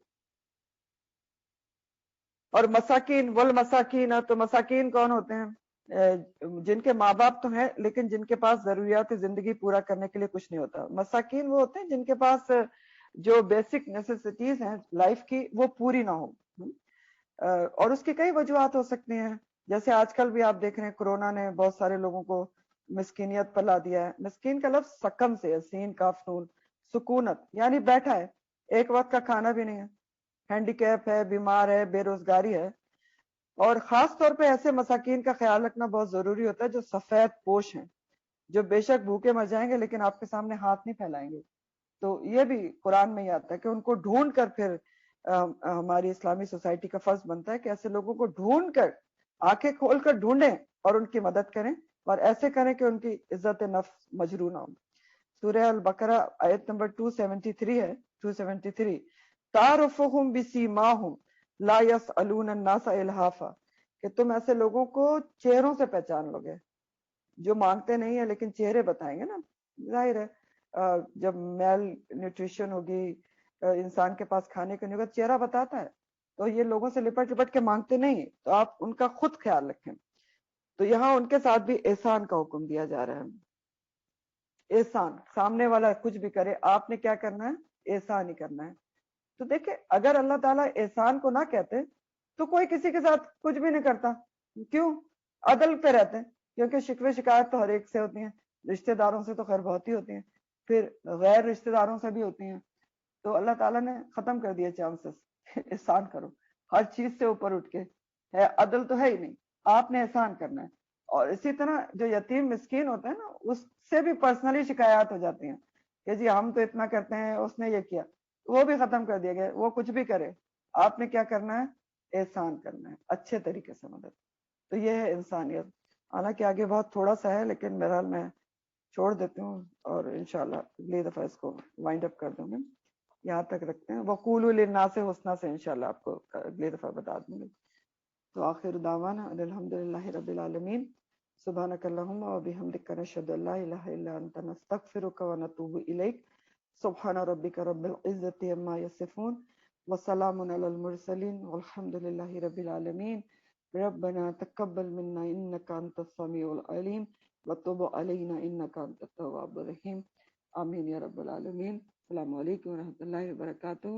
اور مساکین والمساکین, تو مساکین کون ہوتے ہیں؟ جن کے ماں باپ تو ہیں لیکن جن کے پاس ضروریات زندگی پورا کرنے کے لیے کچھ نہیں ہوتا. مساکین وہ ہوتے ہیں جن کے پاس جو بیسک نیسیسٹیز ہیں لائف کی وہ پوری نہ ہو, اور اس کی کئی وجوہات ہو سکتی ہیں. جیسے آج کل بھی آپ دیکھ رہے ہیں کرونا نے بہت سارے لوگوں کو مسکینیت پر لا دیا ہے. مسکین کا لفظ سکم سے, سین کاف نون, سکونت, یعنی بیٹھا ہے, ایک وقت کا کھانا بھی نہیں ہے, ہینڈی کیپ ہے, بیمار ہے, بے روزگاری ہے. اور خاص طور پہ ایسے مساکین کا خیال رکھنا بہت ضروری ہوتا ہے جو سفید پوش ہیں, جو بے شک بھوکے مر جائیں گے لیکن آپ کے سامنے ہاتھ نہیں پھیلائیں گے. تو یہ بھی قرآن میں ہی آتا ہے کہ ان کو ڈھونڈ کر, پھر ہماری اسلامی سوسائٹی کا فرض بنتا ہے کہ ایسے لوگوں کو ڈھونڈ کر, آنکھیں کھول کر ڈھونڈیں اور ان کی مدد کریں, اور ایسے کریں کہ ان کی عزت نفس مجروح نہ ہو. سورہ البقرہ آیت نمبر 273 ہے, 273, تعرفہم بسیماہم لا یسألون الناس الہافا, کہ تم ایسے لوگوں کو چہروں سے پہچان لو گے جو مانگتے نہیں ہیں لیکن چہرے بتائیں گے نا. ظاہر ہے جب میل نیوٹریشن ہوگی, انسان کے پاس کھانے کو نہیں ہوگا, چہرہ بتاتا ہے. تو یہ لوگوں سے لپٹ لپٹ کے مانگتے نہیں, تو آپ ان کا خود خیال رکھیں. تو یہاں ان کے ساتھ بھی احسان کا حکم دیا جا رہا ہے. احسان, سامنے والا کچھ بھی کرے آپ نے کیا کرنا ہے, احسان ہی کرنا ہے. تو دیکھیں اگر اللہ تعالیٰ احسان کو نہ کہتے تو کوئی کسی کے ساتھ کچھ بھی نہیں کرتا. کیوں؟ عدل پہ رہتے ہیں, کیونکہ شکوے شکایت تو ہر ایک سے ہوتی ہیں, رشتہ داروں سے تو خیر بہت ہی ہوتی ہیں, پھر غیر رشتہ داروں سے بھی ہوتی ہیں. تو اللہ تعالیٰ نے ختم کر دیا چانسز, احسان کرو, ہر چیز سے اوپر اٹھ کے ہے, عدل تو ہے ہی نہیں, آپ نے احسان کرنا ہے. اور اسی طرح جو یتیم مسکین ہوتے ہیں نا اس سے بھی پرسنلی شکایات ہو جاتی ہیں کہ جی ہم تو اتنا کرتے ہیں اس نے یہ کیا, وہ بھی ختم کر دیا گیا. وہ کچھ بھی کرے آپ نے کیا کرنا ہے, احسان کرنا ہے, اچھے طریقے سے مدد. تو یہ ہے انسانیت. حالانکہ آگے بہت تھوڑا سا ہے لیکن بہرحال میں چھوڑ دیتی ہوں اور انشاءاللہ اگلی دفعہ اس کو وائنڈ اپ کر دوں گی. یہاں تک رکھتے ہیں. وقولوا للناس حسنا سے انشاءاللہ آپ کو اگلی دفعہ بتا دوں گی. تو آخر دعوانا الحمدللہ رب العالمین. سبحانک اللہم و بحمدک نشہد ان لا الہ الا انت نستغفرک و نتوب الیک. سبحان ربک رب العزت عما یصفون وسلام علی المرسلین والحمدللہ رب العالمین. ربنا تقبل منا انك انت السميع العليم وتب علينا انك انت التواب الرحيم. آمین یا رب العالمین. السلام علیکم ورحمۃ اللہ وبرکاتہ.